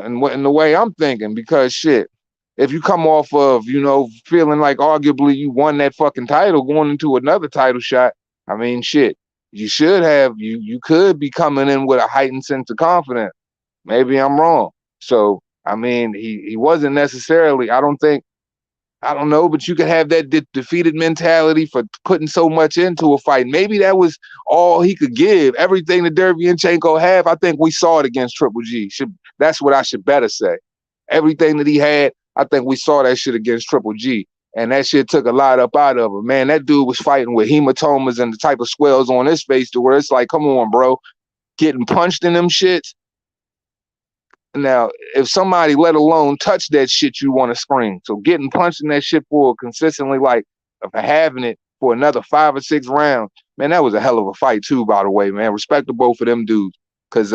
in the way I'm thinking, because shit, if you come off of, you know, feeling like arguably you won that fucking title going into another title shot, I mean, shit, you should have, you could be coming in with a heightened sense of confidence. Maybe I'm wrong. So, I mean, he wasn't necessarily, I don't know, but you could have that defeated mentality for putting so much into a fight. Maybe that was all he could give. Everything that Derevyanchenko have, I think we saw it against Triple G. That's what I should better say. Everything that he had, I think we saw that shit against Triple G. And that shit took a lot up out of him. Man, that dude was fighting with hematomas and the type of swells on his face to where it's like, come on, bro. Getting punched in them shits. Now, if somebody let alone touch that shit, you want to scream. So getting punched in that shit for consistently, like for having it for another 5 or 6 rounds, man, that was a hell of a fight too, by the way, man. Respect to both of them dudes. Cause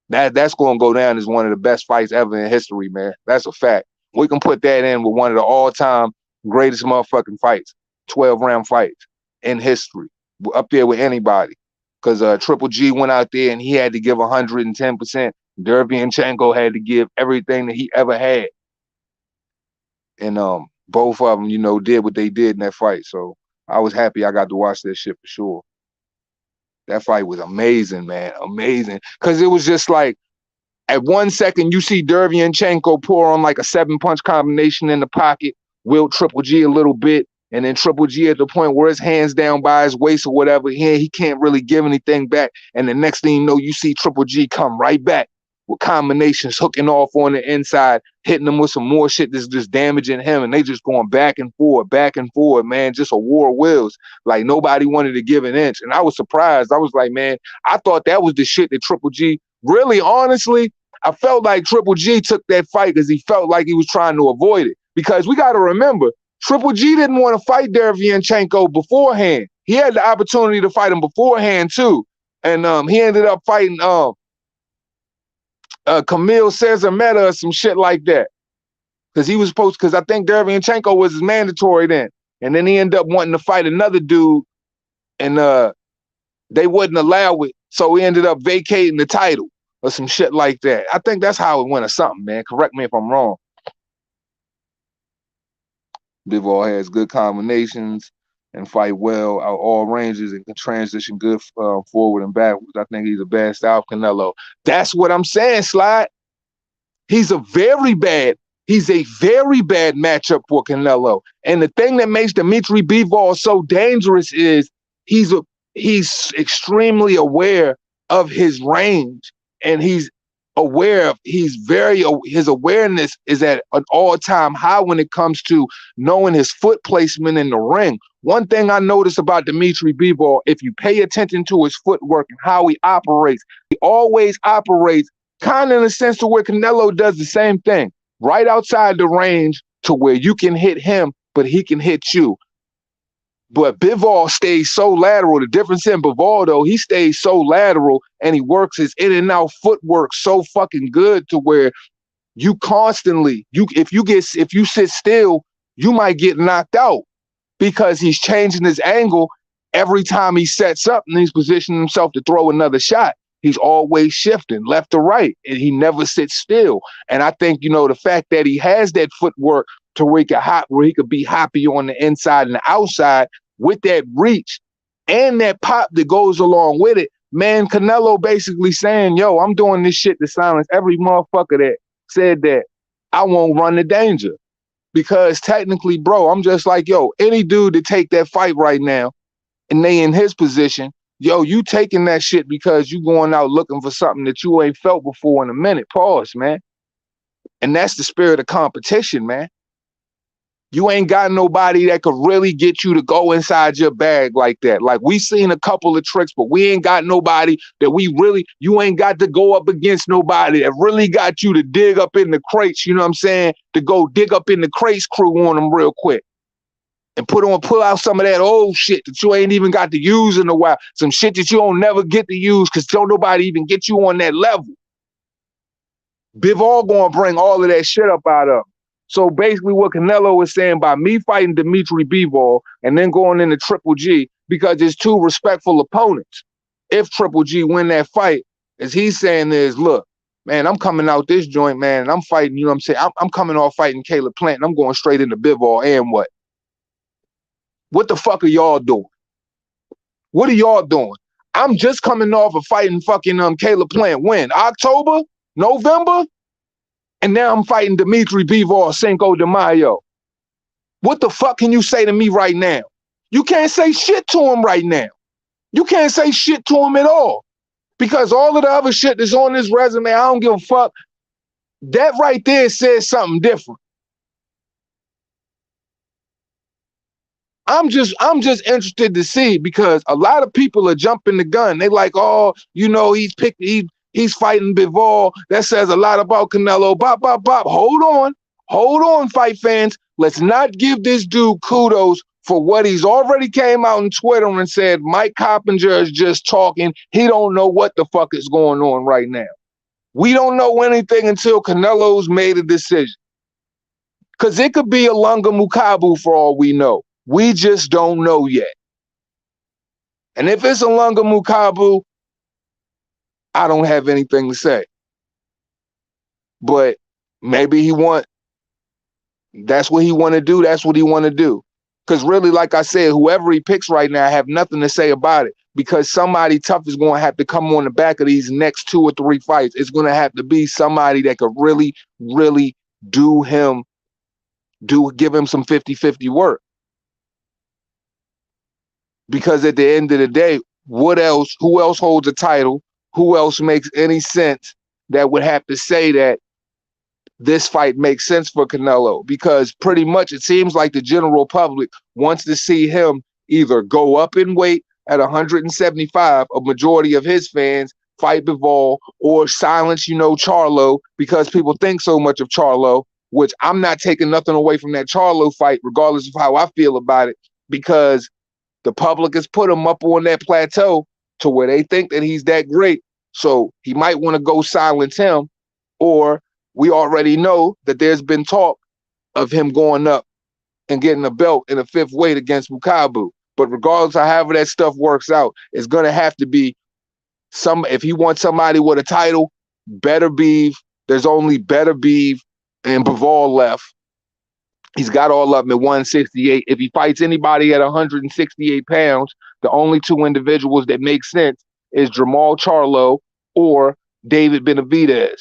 that's gonna go down as one of the best fights ever in history, man. That's a fact. We can put that in with one of the all-time greatest motherfucking fights, 12-round fights in history. Up there with anybody. Cause Triple G went out there and he had to give 110%. Derevyanchenko had to give everything that he ever had. And both of them, you know, did what they did in that fight. So I was happy I got to watch that shit for sure. That fight was amazing, man. Amazing. Because it was just like, at 1 second, you see Derevyanchenko pour on like a 7-punch combination in the pocket, wilt Triple G a little bit, and then Triple G at the point where his hand's down by his waist or whatever, he can't really give anything back. And the next thing you know, you see Triple G come right back with combinations hooking off on the inside, hitting him with some more shit that's just damaging him, and they just going back and forth, man, just a war of wills. Like nobody wanted to give an inch. And I was surprised. I was like, man, I thought that was the shit that Triple G, really, honestly, I felt like Triple G took that fight because he felt like he was trying to avoid it. Because we got to remember, Triple G didn't want to fight Derevyanchenko beforehand. He had the opportunity to fight him beforehand too. And he ended up fighting Camille Cesar Meta or some shit like that. Because he was supposed, because I think Derevyanchenko was his mandatory then. And then he ended up wanting to fight another dude, and they wouldn't allow it. So he ended up vacating the title or some shit like that. I think that's how it went or something, man. Correct me if I'm wrong. Bivol has good combinations and fight well out all ranges and can transition good forward and backwards. I think he's a bad style Canelo. That's what I'm saying, Slide. He's a very bad matchup for Canelo. And the thing that makes Dimitri Bivol so dangerous is he's extremely aware of his range, and he's aware of, his awareness is at an all-time high when it comes to knowing his foot placement in the ring. One thing I noticed about Dimitri Bivol, if you pay attention to his footwork and how he always operates kind of in a sense to where Canelo does the same thing, right outside the range to where you can hit him, but he can hit you. But Bivol stays so lateral. The difference in Bivol, though, he stays so lateral and he works his in and out footwork so fucking good to where you constantly, if you sit still, you might get knocked out because he's changing his angle every time he sets up and he's positioning himself to throw another shot. He's always shifting left to right and he never sits still. And I think, you know, the fact that he has that footwork to where he could be hoppy on the inside and the outside with that reach and that pop that goes along with it. Man, Canelo basically saying, yo, I'm doing this shit to silence every motherfucker that said that I won't run the danger. Because technically, bro, I'm just like, yo, any dude to take that fight right now and they in his position, yo, you taking that shit because you going out looking for something that you ain't felt before in a minute. Pause, man. And that's the spirit of competition, man. You ain't got nobody that could really get you to go inside your bag like that. Like, we seen a couple of tricks, but we ain't got nobody that you ain't got to go up against nobody that really got you to dig up in the crates, you know what I'm saying? To go dig up in the crates crew on them real quick. And pull out some of that old shit that you ain't even got to use in a while. Some shit that you don't never get to use because don't nobody even get you on that level. Bivol gonna bring all of that shit up out of him. So basically what Canelo was saying, by me fighting Dimitri Bivol and then going into Triple G, because it's two respectful opponents. If Triple G win that fight, as he's saying is, look, man, I'm coming out this joint, man, and I'm fighting, you know what I'm saying? I'm coming off fighting Caleb Plant, and I'm going straight into Bivol, and what? What the fuck are y'all doing? What are y'all doing? I'm just coming off of fighting fucking Caleb Plant. When? October? November? And now I'm fighting Dimitri Bivol Cinco de Mayo. What the fuck can you say to me right now? You can't say shit to him right now. You can't say shit to him at all. Because all of the other shit that's on this resume, I don't give a fuck. That right there says something different. I'm just interested to see, because a lot of people are jumping the gun. They like, oh, you know, he's fighting Bivol. That says a lot about Canelo. Bop, bop, bop. Hold on, fight fans. Let's not give this dude kudos for what he's already came out on Twitter and said. Mike Coppinger is just talking. He don't know what the fuck is going on right now. We don't know anything until Canelo's made a decision. Because it could be a Lunga Mukabu for all we know. We just don't know yet. And if it's a Lunga Mukabu, I don't have anything to say. But maybe that's what he want to do. That's what he want to do. Because really, like I said, whoever he picks right now, I have nothing to say about it. Because somebody tough is going to have to come on the back of these next 2 or 3 fights. It's going to have to be somebody that could really, really give him some 50-50 work. Because at the end of the day, who else holds a title? Who else makes any sense that would have to say that this fight makes sense for Canelo? Because pretty much it seems like the general public wants to see him either go up in weight at 175, a majority of his fans, fight Bivol, or silence, Charlo, because people think so much of Charlo, which I'm not taking nothing away from that Charlo fight, regardless of how I feel about it, because the public has put him up on that plateau to where they think that he's that great. So he might want to go silence him, or we already know that there's been talk of him going up and getting a belt in a 5th weight against Mukabu. But regardless of however that stuff works out, it's going to have to be if he wants somebody with a title, Better Beef. There's only Better Beef and Bivol left. He's got all of them at 168. If he fights anybody at 168 pounds, the only 2 individuals that make sense is Jamal Charlo or David Benavidez,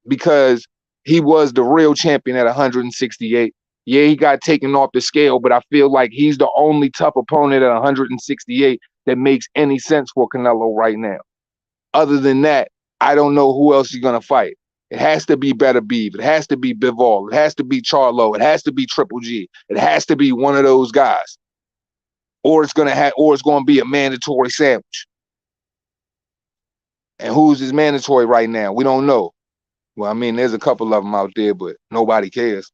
because he was the real champion at 168. Yeah, he got taken off the scale, but I feel like he's the only tough opponent at 168 that makes any sense for Canelo right now. Other than that, I don't know who else he's going to fight. It has to be Better Beef. It has to be Bivol. It has to be Charlo. It has to be Triple G. It has to be one of those guys. Or it's going to be a mandatory sandwich. And who's his mandatory right now? We don't know. Well, I mean, there's a couple of them out there, but nobody cares.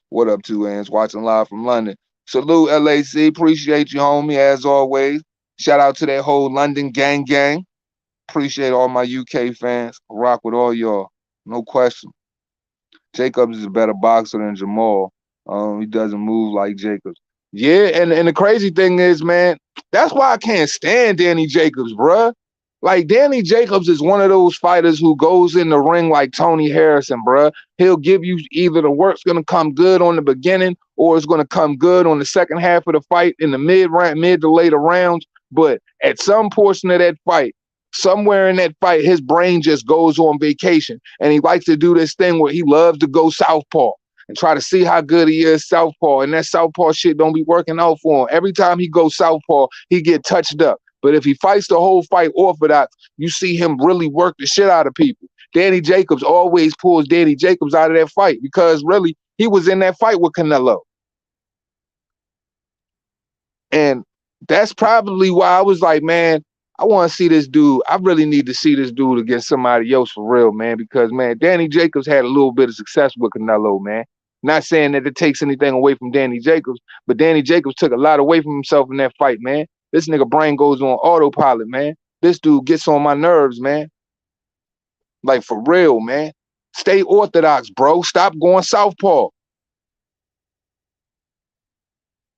What up, 2 Ants? Watching live from London. Salute, LAC. Appreciate you, homie, as always. Shout out to that whole London gang. Appreciate all my UK fans. Rock with all y'all. No question. Jacobs is a better boxer than Jamal. He doesn't move like Jacobs. Yeah, and the crazy thing is, man, that's why I can't stand Danny Jacobs, bruh. Like Danny Jacobs is one of those fighters who goes in the ring like Tony Harrison, bruh. He'll give you either the work's gonna come good on the beginning or it's gonna come good on the second half of the fight in the mid to later rounds. But at some portion of that fight, somewhere in that fight, his brain just goes on vacation. And he likes to do this thing where he loves to go southpaw and try to see how good he is southpaw. And that southpaw shit don't be working out for him. Every time he goes southpaw, he get touched up. But if he fights the whole fight orthodox, you see him really work the shit out of people. Danny Jacobs always pulls Danny Jacobs out of that fight because really he was in that fight with Canelo. And that's probably why I was like, man, I want to see this dude. I really need to see this dude against somebody else for real, man, because, man, Danny Jacobs had a little bit of success with Canelo, man. Not saying that it takes anything away from Danny Jacobs, but Danny Jacobs took a lot away from himself in that fight, man. This nigga brain goes on autopilot, man. This dude gets on my nerves, man. Like, for real, man. Stay orthodox, bro. Stop going southpaw.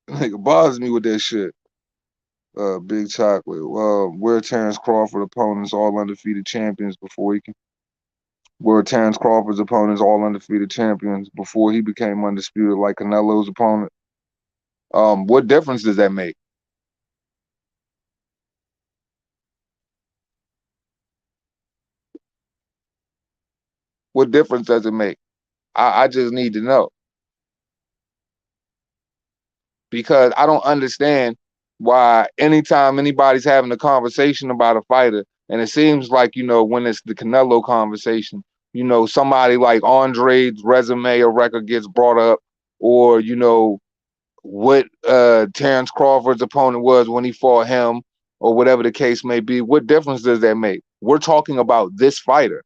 Nigga bothers me with that shit. Big Chocolate. Where Terrence Crawford opponents all undefeated champions before he can. Were Terrence Crawford's opponents all undefeated champions before he became undisputed like Canelo's opponent? What difference does that make? What difference does it make? I just need to know. Because I don't understand why anytime anybody's having a conversation about a fighter, and it seems like, you know, when it's the Canelo conversation, you know, somebody like Andre's resume or record gets brought up, or, you know, what Terrence Crawford's opponent was when he fought him, or whatever the case may be. What difference does that make? We're talking about this fighter.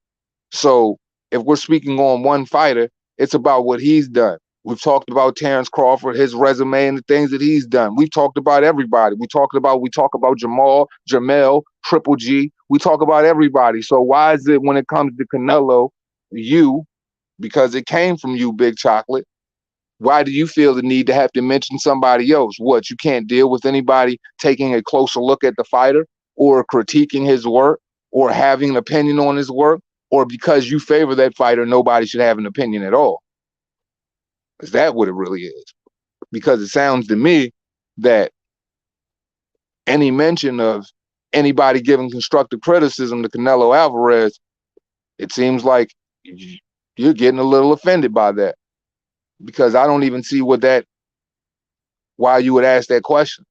So if we're speaking on one fighter, it's about what he's done. We've talked about Terrence Crawford, his resume, and the things that he's done. We've talked about everybody. We talk about Jamal, Jamel, Triple G. We talk about everybody. So why is it when it comes to Canelo, you, because it came from you, Big Chocolate, why do you feel the need to have to mention somebody else? What, you can't deal with anybody taking a closer look at the fighter or critiquing his work or having an opinion on his work? Or because you favor that fighter, nobody should have an opinion at all? Is that what it really is? Because it sounds to me that any mention of anybody giving constructive criticism to Canelo Alvarez, it seems like you're getting a little offended by that. Because I don't even see why you would ask that question.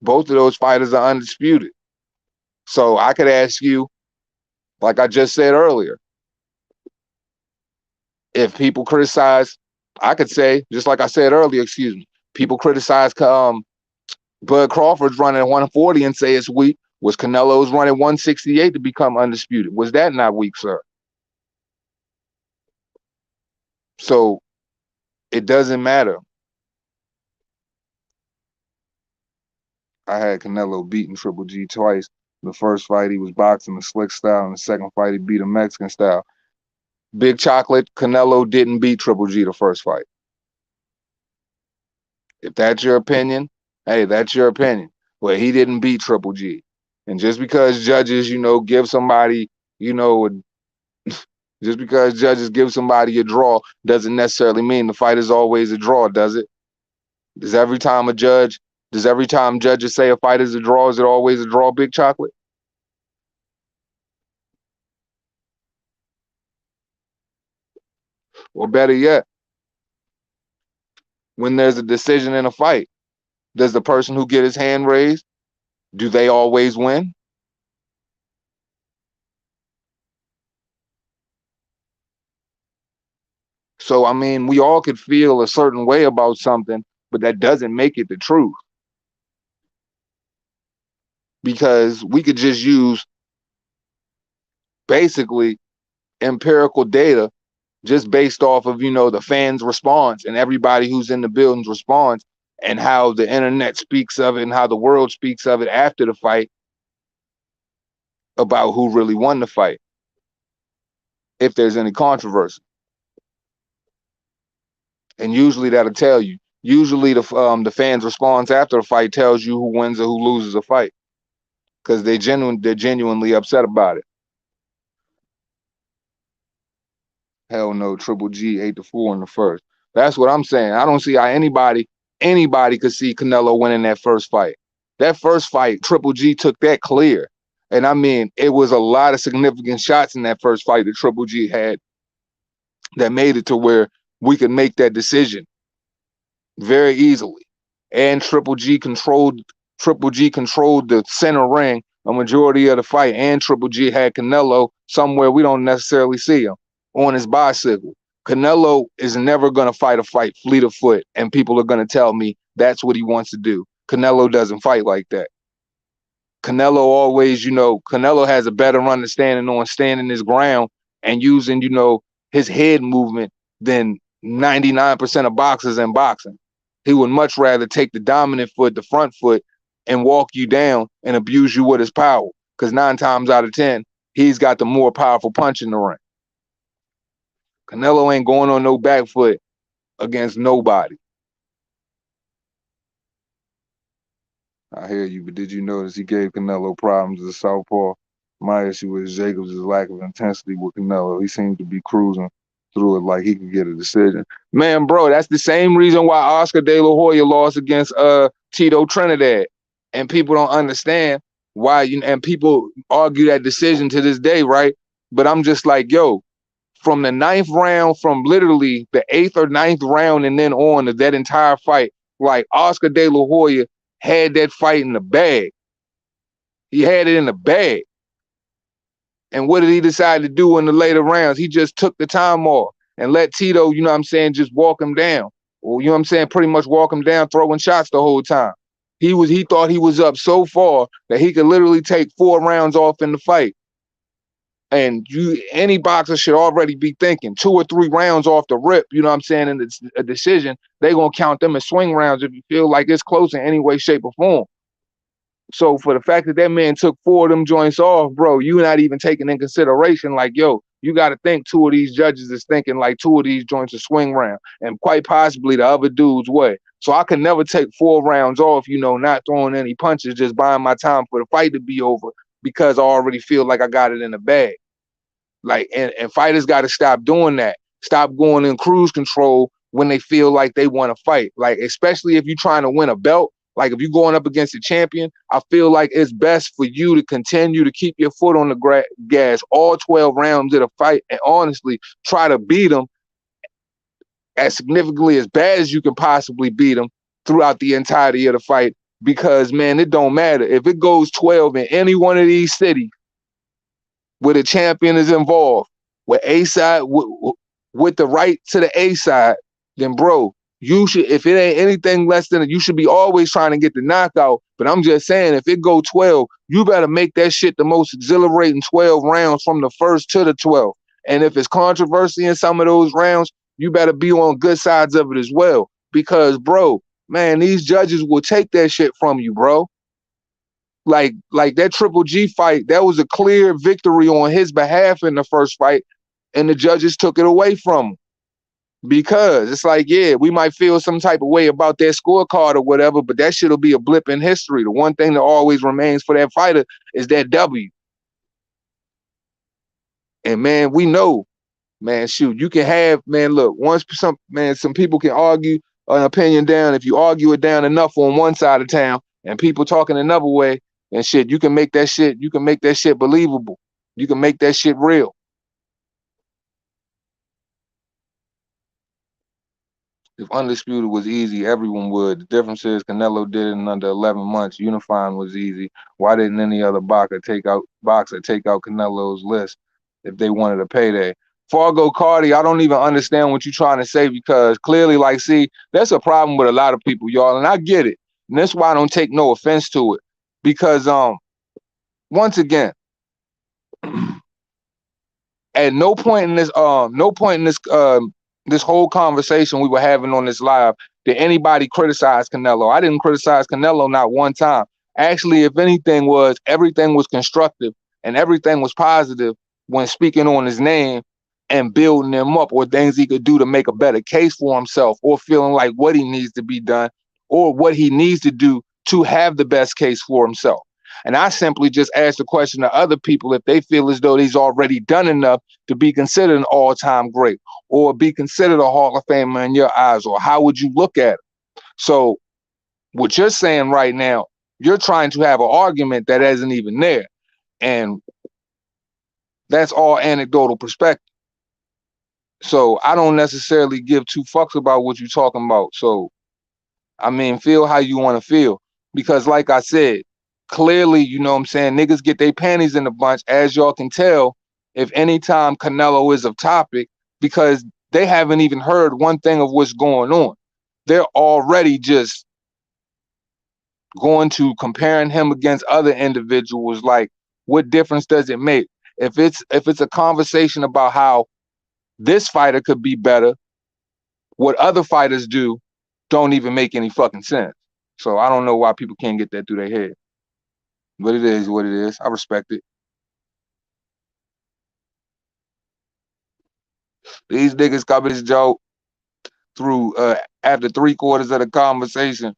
Both of those fighters are undisputed. So I could ask you, like I just said earlier, if people criticize, I could say, just like I said earlier, excuse me, people criticize Bud Crawford's running 140 and say it's weak. Was Canelo's running 168 to become undisputed? Was that not weak, sir? So it doesn't matter. I had Canelo beating Triple G twice. The first fight, he was boxing the slick style, and the second fight, he beat him Mexican style. Big Chocolate, Canelo didn't beat Triple G the first fight. If that's your opinion, hey, that's your opinion. But he didn't beat Triple G. And just because judges, you know, give somebody, you know, just because judges give somebody a draw doesn't necessarily mean the fight is always a draw, does it? Does every time judges say a fight is a draw, is it always a draw, Big Chocolate? Or better yet, when there's a decision in a fight, does the person who get his hand raised, do they always win? So, I mean, we all could feel a certain way about something, but that doesn't make it the truth. Because we could just use basically empirical data just based off of, you know, the fans' response and everybody who's in the building's response and how the internet speaks of it and how the world speaks of it after the fight about who really won the fight, if there's any controversy. And usually that'll tell you. Usually the fans' response after a fight tells you who wins or who loses a fight. because they're genuinely upset about it. Hell no, Triple G 8-4 in the first. That's what I'm saying. I don't see how anybody could see Canelo winning that first fight. That first fight, Triple G took that clear. And I mean, it was a lot of significant shots in that first fight that Triple G had that made it to where we could make that decision very easily. And Triple G controlled the center ring a majority of the fight, and Triple G had Canelo somewhere we don't necessarily see him, on his bicycle. Canelo is never going to fight a fight fleet of foot, and people are going to tell me that's what he wants to do. Canelo doesn't fight like that. Canelo always, Canelo has a better understanding on standing his ground and using, his head movement than 99% of boxers in boxing. He would much rather take the dominant foot, the front foot, and walk you down and abuse you with his power. Because 9 times out of 10, he's got the more powerful punch in the ring. Canelo ain't going on no back foot against nobody. I hear you, but did you notice he gave Canelo problems as a southpaw? My issue with Jacobs' lack of intensity with Canelo. He seemed to be cruising through it like he could get a decision. Man, bro, that's the same reason why Oscar De La Hoya lost against Tito Trinidad. And people don't understand why, and people argue that decision to this day, right? But I'm just like, yo, from the 9th round, from literally the 8th or 9th round and then on to that entire fight, like Oscar De La Hoya had that fight in the bag. He had it in the bag. And what did he decide to do in the later rounds? He just took the time off and let Tito, just walk him down. Or, pretty much walk him down, throwing shots the whole time. He thought he was up so far that he could literally take 4 rounds off in the fight. And any boxer should already be thinking 2 or 3 rounds off the rip, in a decision, they're going to count them as swing rounds if you feel like it's close in any way, shape, or form. So for the fact that that man took 4 of them joints off, bro, you're not even taking in consideration, like, yo, you got to think 2 of these judges is thinking like 2 of these joints are swing round, and quite possibly the other dude's way. So I can never take 4 rounds off, not throwing any punches, just buying my time for the fight to be over because I already feel like I got it in the bag. Like, and fighters got to stop doing that. Stop going in cruise control when they feel like they want to fight. Like, especially if you're trying to win a belt, like if you're going up against a champion, I feel like it's best for you to continue to keep your foot on the gas all 12 rounds of the fight and honestly try to beat them as significantly as bad as you can possibly beat them throughout the entirety of the fight. Because, man, it don't matter. If it goes 12 in any one of these cities where the champion is involved, with A side, with the right to the A side, then, bro, you should, if it ain't anything less than it, you should be always trying to get the knockout. But I'm just saying, if it go 12, you better make that shit the most exhilarating 12 rounds from the first to the 12th. And if it's controversy in some of those rounds, you better be on good sides of it as well. Because, bro, man, these judges will take that shit from you, bro. Like that Triple G fight, that was a clear victory on his behalf in the first fight, and the judges took it away from him. Because it's like, yeah, we might feel some type of way about their scorecard or whatever, but that shit'll be a blip in history. The one thing that always remains for that fighter is that W. And man, we know, man, shoot, you can have, man, look, some people can argue an opinion down. If you argue it down enough on one side of town and people talking another way and shit, you can make that shit believable. You can make that shit real. If Undisputed was easy, everyone would. The difference is Canelo did it in under 11 months. Unifying was easy. Why didn't any other boxer take out Canelo's list if they wanted a payday? Fargo Cardi, I don't even understand what you're trying to say, because clearly, like, see, that's a problem with a lot of people, y'all, and I get it. And that's why I don't take no offense to it. Because once again, at no point in this this whole conversation we were having on this live did anybody criticize Canelo. I didn't criticize Canelo not one time. Actually, if anything, everything was constructive and everything was positive when speaking on his name and building him up, or things he could do to make a better case for himself, or feeling like what he needs to be done or what he needs to do to have the best case for himself. And I simply just asked the question to other people if they feel as though he's already done enough to be considered an all-time great or be considered a Hall of Famer in your eyes, or how would you look at it? So what you're saying right now, you're trying to have an argument that isn't even there. And that's all anecdotal perspective. So I don't necessarily give two fucks about what you're talking about. So, I mean, feel how you want to feel. Because like I said, clearly, you know what I'm saying, niggas get their panties in a bunch, as y'all can tell, if anytime Canelo is a topic, because they haven't even heard one thing of what's going on. They're already just going to comparing him against other individuals. Like, what difference does it make? If it's a conversation about how this fighter could be better, what other fighters do don't even make any fucking sense. So I don't know why people can't get that through their head. But it is what it is. I respect it. These niggas cover this joke through after 3/4 of the conversation,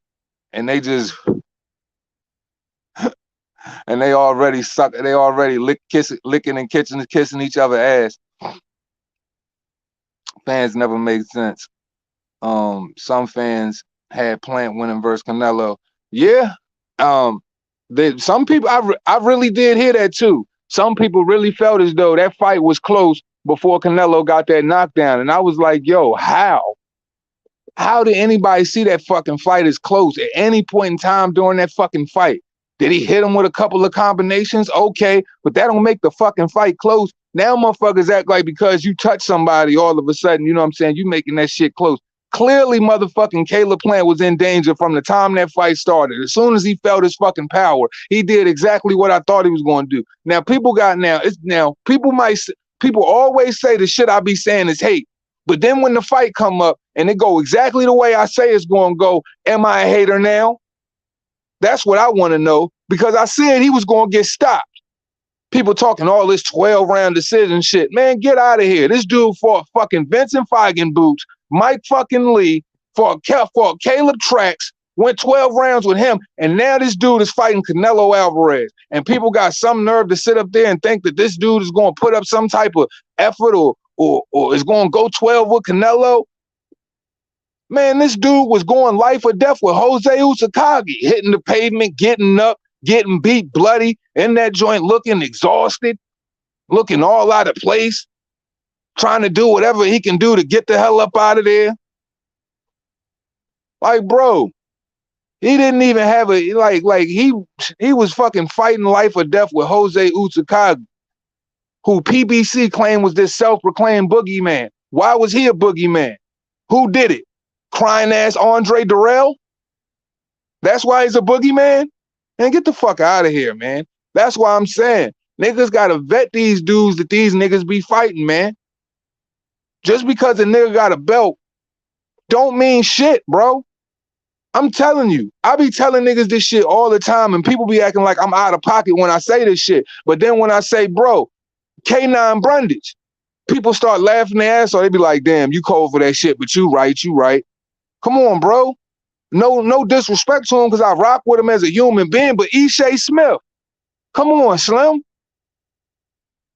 and they just and they already suck. They already licking and kissing each other ass. Fans never make sense. Some fans had Plant winning versus Canelo. Yeah. Some people, I really did hear that too. Some people really felt as though that fight was close before Canelo got that knockdown. And I was like, yo, how? How did anybody see that fucking fight as close at any point in time during that fucking fight? Did he hit him with a couple of combinations? Okay, but that don't make the fucking fight close. Now motherfuckers act like because you touch somebody, all of a sudden, you know what I'm saying, you making that shit close. Clearly, motherfucking Caleb Plant was in danger from the time that fight started. As soon as he felt his fucking power, he did exactly what I thought he was going to do. Now, people always say the shit I be saying is hate. But then when the fight come up and it go exactly the way I say it's going to go, am I a hater now? That's what I want to know, because I said he was going to get stopped. People talking all this 12-round decision shit. Man, get out of here. This dude fought fucking Vincent Feigenboots, Mike fucking Lee, for Caleb Trax, went 12 rounds with him, and now this dude is fighting Canelo Alvarez. And people got some nerve to sit up there and think that this dude is going to put up some type of effort or is going to go 12 with Canelo. Man, this dude was going life or death with Jose Usakagi, hitting the pavement, getting up, getting beat bloody, in that joint looking exhausted, looking all out of place, trying to do whatever he can do to get the hell up out of there. Like, bro, he didn't even have he was fucking fighting life or death with Jose Usakagi, who PBC claimed was this self-proclaimed boogeyman. Why was he a boogeyman? Who did it? Crying ass Andre Durrell? That's why he's a boogeyman? Man, get the fuck out of here, man. That's why I'm saying niggas gotta vet these dudes that these niggas be fighting, man. Just because a nigga got a belt don't mean shit, bro. I'm telling you, I be telling niggas this shit all the time, and people be acting like I'm out of pocket when I say this shit. But then when I say, bro, K9 Brundage, people start laughing their ass off. They be like, damn, you cold for that shit, but you right. Come on, bro. No disrespect to him, because I rock with him as a human being, but Ishe Smith, come on, Slim.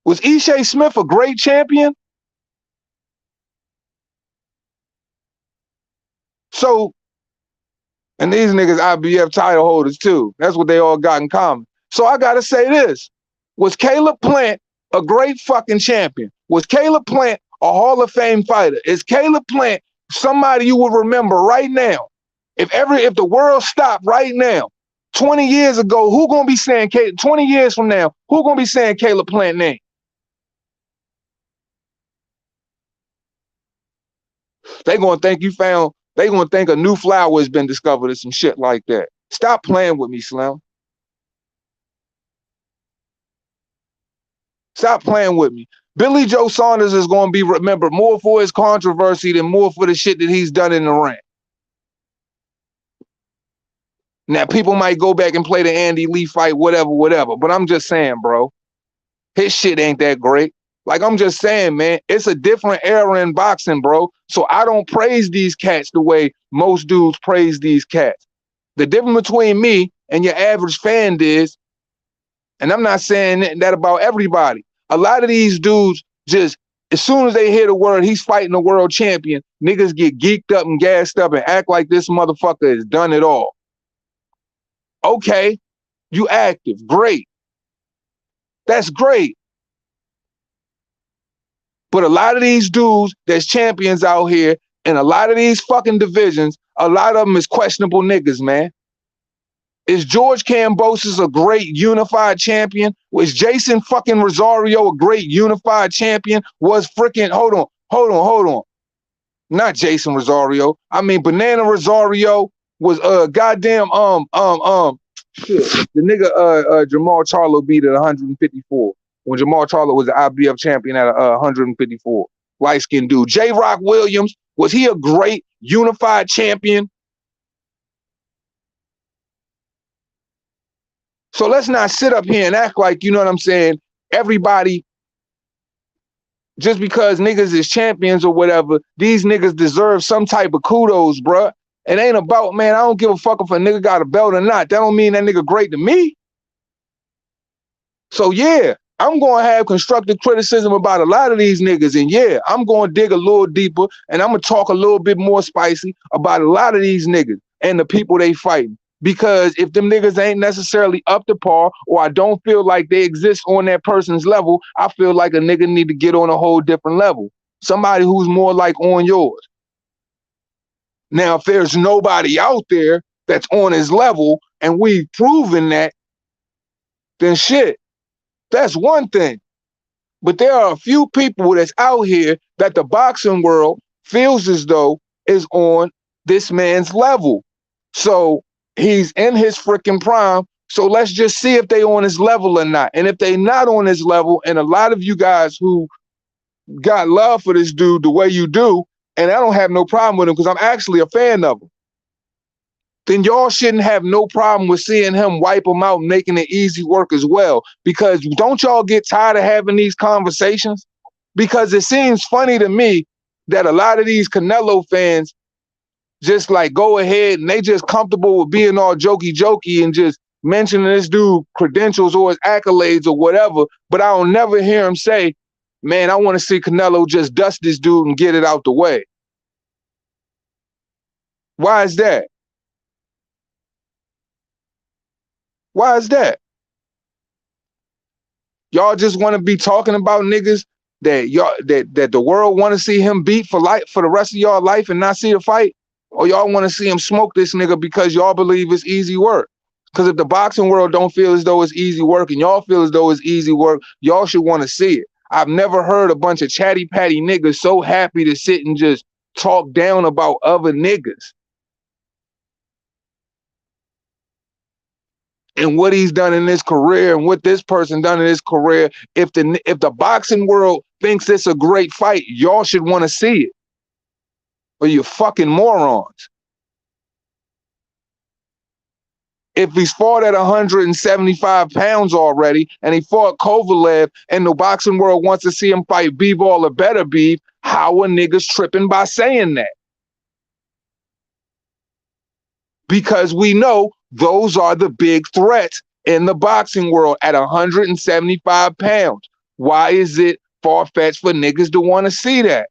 Was Ishe Smith a great champion? So, and these niggas IBF title holders too. That's what they all got in common. So I gotta say this. Was Caleb Plant a great fucking champion? Was Caleb Plant a Hall of Fame fighter? Is Caleb Plant somebody you will remember right now? If the world stopped right now, 20 years ago, who gonna be saying 20 years from now, who gonna be saying Caleb Plant name? They gonna think a new flower has been discovered or some shit like that. Stop playing with me, Slim. Stop playing with me. Billy Joe Saunders is gonna be remembered more for his controversy than more for the shit that he's done in the ring. Now, people might go back and play the Andy Lee fight, whatever. But I'm just saying, bro, his shit ain't that great. Like, I'm just saying, man, it's a different era in boxing, bro. So I don't praise these cats the way most dudes praise these cats. The difference between me and your average fan is And I'm not saying that about everybody. A lot of these dudes just, as soon as they hear the word he's fighting a world champion, niggas get geeked up and gassed up and act like this motherfucker has done it all. Okay, you active, great. That's great. But a lot of these dudes that's champions out here in a lot of these fucking divisions, a lot of them is questionable niggas, man. Is George Kambosos a great unified champion? Was Jason fucking Rosario a great unified champion? Was freaking, hold on. Not Jason Rosario. I mean, Banana Rosario was goddamn shit. The nigga Jamal Charlo beat at 154 when Jamal Charlo was the IBF champion at 154. Light skinned dude. J. Rock Williams, was he a great unified champion? So let's not sit up here and act like, you know what I'm saying, everybody, just because niggas is champions or whatever, these niggas deserve some type of kudos, bruh. It ain't about, man, I don't give a fuck if a nigga got a belt or not. That don't mean that nigga great to me. So yeah, I'm going to have constructive criticism about a lot of these niggas. And yeah, I'm going to dig a little deeper and I'm going to talk a little bit more spicy about a lot of these niggas and the people they fighting. Because if them niggas ain't necessarily up to par, or I don't feel like they exist on that person's level, I feel like a nigga need to get on a whole different level. Somebody who's more like on yours. Now, if there's nobody out there that's on his level and we've proven that, then shit, that's one thing. But there are a few people that's out here that the boxing world feels as though is on this man's level. So he's in his freaking prime. So let's just see if they on his level or not. And if they not on his level, and a lot of you guys who got love for this dude the way you do, and I don't have no problem with him because I'm actually a fan of him, then y'all shouldn't have no problem with seeing him wipe him out and making it easy work as well. Because don't y'all get tired of having these conversations? Because it seems funny to me that a lot of these Canelo fans just like go ahead and they just comfortable with being all jokey and just mentioning this dude credentials or his accolades or whatever, but I don't never hear him say, man, I want to see Canelo just dust this dude and get it out the way. Why is that? Why is that? Y'all just want to be talking about niggas that y'all that the world want to see him beat for life for the rest of y'all life and not see a fight? Or y'all want to see him smoke this nigga because y'all believe it's easy work? Because if the boxing world don't feel as though it's easy work and y'all feel as though it's easy work, y'all should want to see it. I've never heard a bunch of chatty patty niggas so happy to sit and just talk down about other niggas and what he's done in his career and what this person done in his career. If the boxing world thinks it's a great fight, y'all should want to see it. Or you fucking morons. If he's fought at 175 pounds already and he fought Kovalev and the boxing world wants to see him fight B-Ball or better beef, how are niggas tripping by saying that? Because we know those are the big threats in the boxing world at 175 pounds. Why is it far-fetched for niggas to want to see that?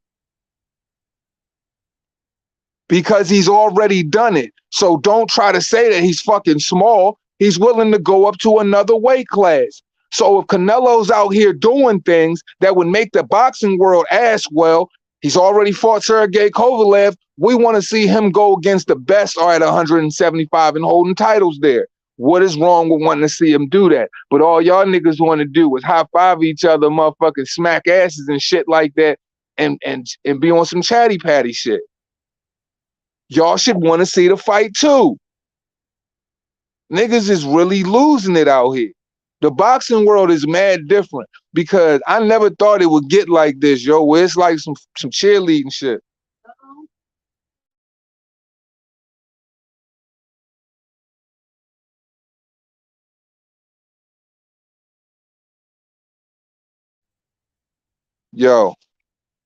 Because he's already done it. So don't try to say that he's fucking small. He's willing to go up to another weight class. So if Canelo's out here doing things that would make the boxing world ask, well, he's already fought Sergey Kovalev. We want to see him go against the best are at 175 and holding titles there. What is wrong with wanting to see him do that? But all y'all niggas want to do is high five each other, motherfucking smack asses and shit like that, and be on some chatty patty shit. Y'all should want to see the fight too. Niggas is really losing it out here. The boxing world is mad different because I never thought it would get like this, yo, where it's like some cheerleading shit. Yo.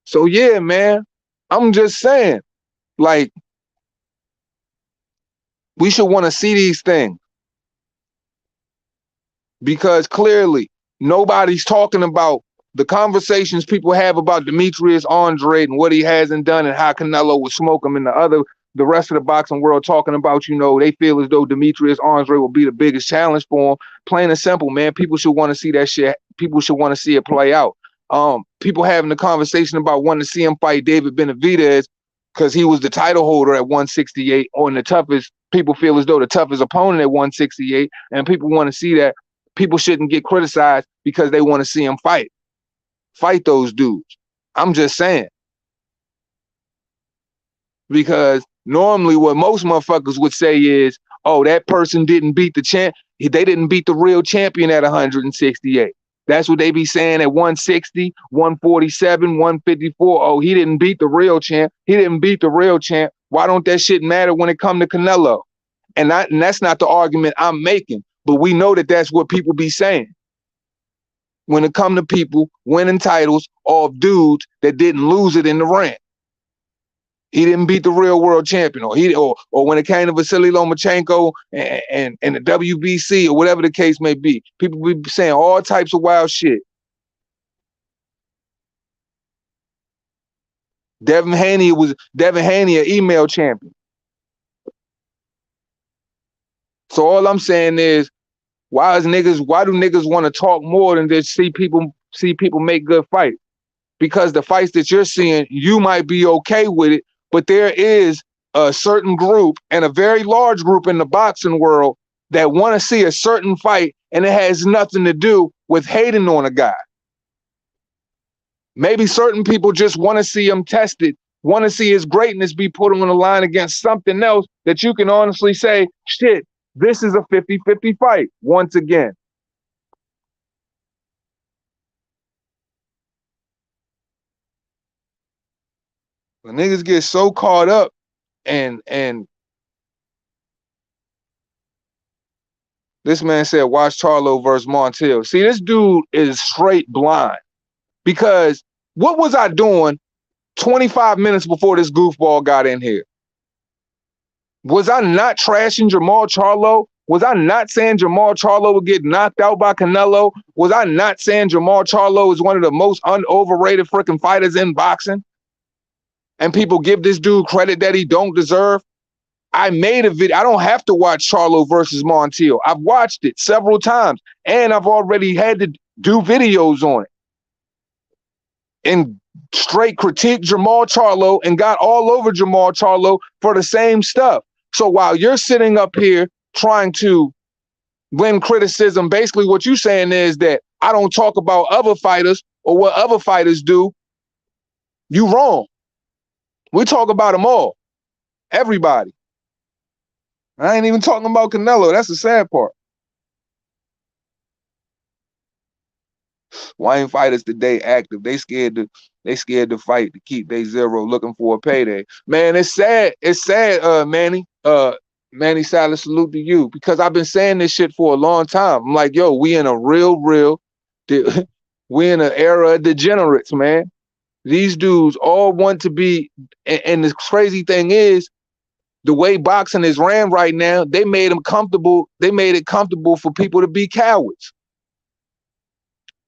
So yeah, man, I'm just saying, like, we should want to see these things. because clearly nobody's talking about the conversations people have about Demetrius Andrade and what he hasn't done and how Canelo would smoke him, and the rest of the boxing world talking about, they feel as though Demetrius Andrade will be the biggest challenge for him. Plain and simple, man. People should want to see that shit. People should want to see it play out. People having the conversation about wanting to see him fight David Benavidez because he was the title holder at 168 on the toughest. People feel as though the toughest opponent at 168, and people want to see that. People shouldn't get criticized because they want to see him fight those dudes. I'm just saying. Because normally what most motherfuckers would say is, oh, that person didn't beat the champ. They didn't beat the real champion at 168. That's what they be saying at 160, 147, 154. Oh, he didn't beat the real champ. He didn't beat the real champ. Why don't that shit matter when it come to Canelo? And that's not the argument I'm making. But we know that that's what people be saying. When it come to people winning titles off dudes that didn't lose it in the ring. He didn't beat the real world champion, or when it came to Vasily Lomachenko and the WBC or whatever the case may be. People be saying all types of wild shit. Devin Haney, an email champion. So all I'm saying is, why do niggas want to talk more than just see people make good fights? Because the fights that you're seeing, you might be okay with it, but there is a certain group, and a very large group in the boxing world, that want to see a certain fight, and it has nothing to do with hating on a guy. Maybe certain people just want to see him tested, want to see his greatness be put on the line against something else that you can honestly say, shit, this is a 50-50 fight once again. When niggas get so caught up and this man said, watch Charlo versus Montiel. See, this dude is straight blind. Because what was I doing 25 minutes before this goofball got in here? Was I not trashing Jamal Charlo? Was I not saying Jamal Charlo would get knocked out by Canelo? Was I not saying Jamal Charlo is one of the most overrated freaking fighters in boxing? And people give this dude credit that he don't deserve. I made a video. I don't have to watch Charlo versus Montiel. I've watched it several times, and I've already had to do videos on it. And straight critique Jamal Charlo and got all over Jamal Charlo for the same stuff. So while you're sitting up here trying to win criticism, basically what you're saying is that I don't talk about other fighters or what other fighters do. You wrong. We talk about them all. Everybody. I ain't even talking about Canelo. That's the sad part. Why ain't fighters today active? They scared to fight to keep their zero, looking for a payday. Man, it's sad. It's sad, Manny. Manny Salas, salute to you, because I've been saying this shit for a long time. I'm like, yo, we in a we in an era of degenerates, man. These dudes all want to be, and the crazy thing is, the way boxing is ran right now, they made them comfortable. They made it comfortable for people to be cowards.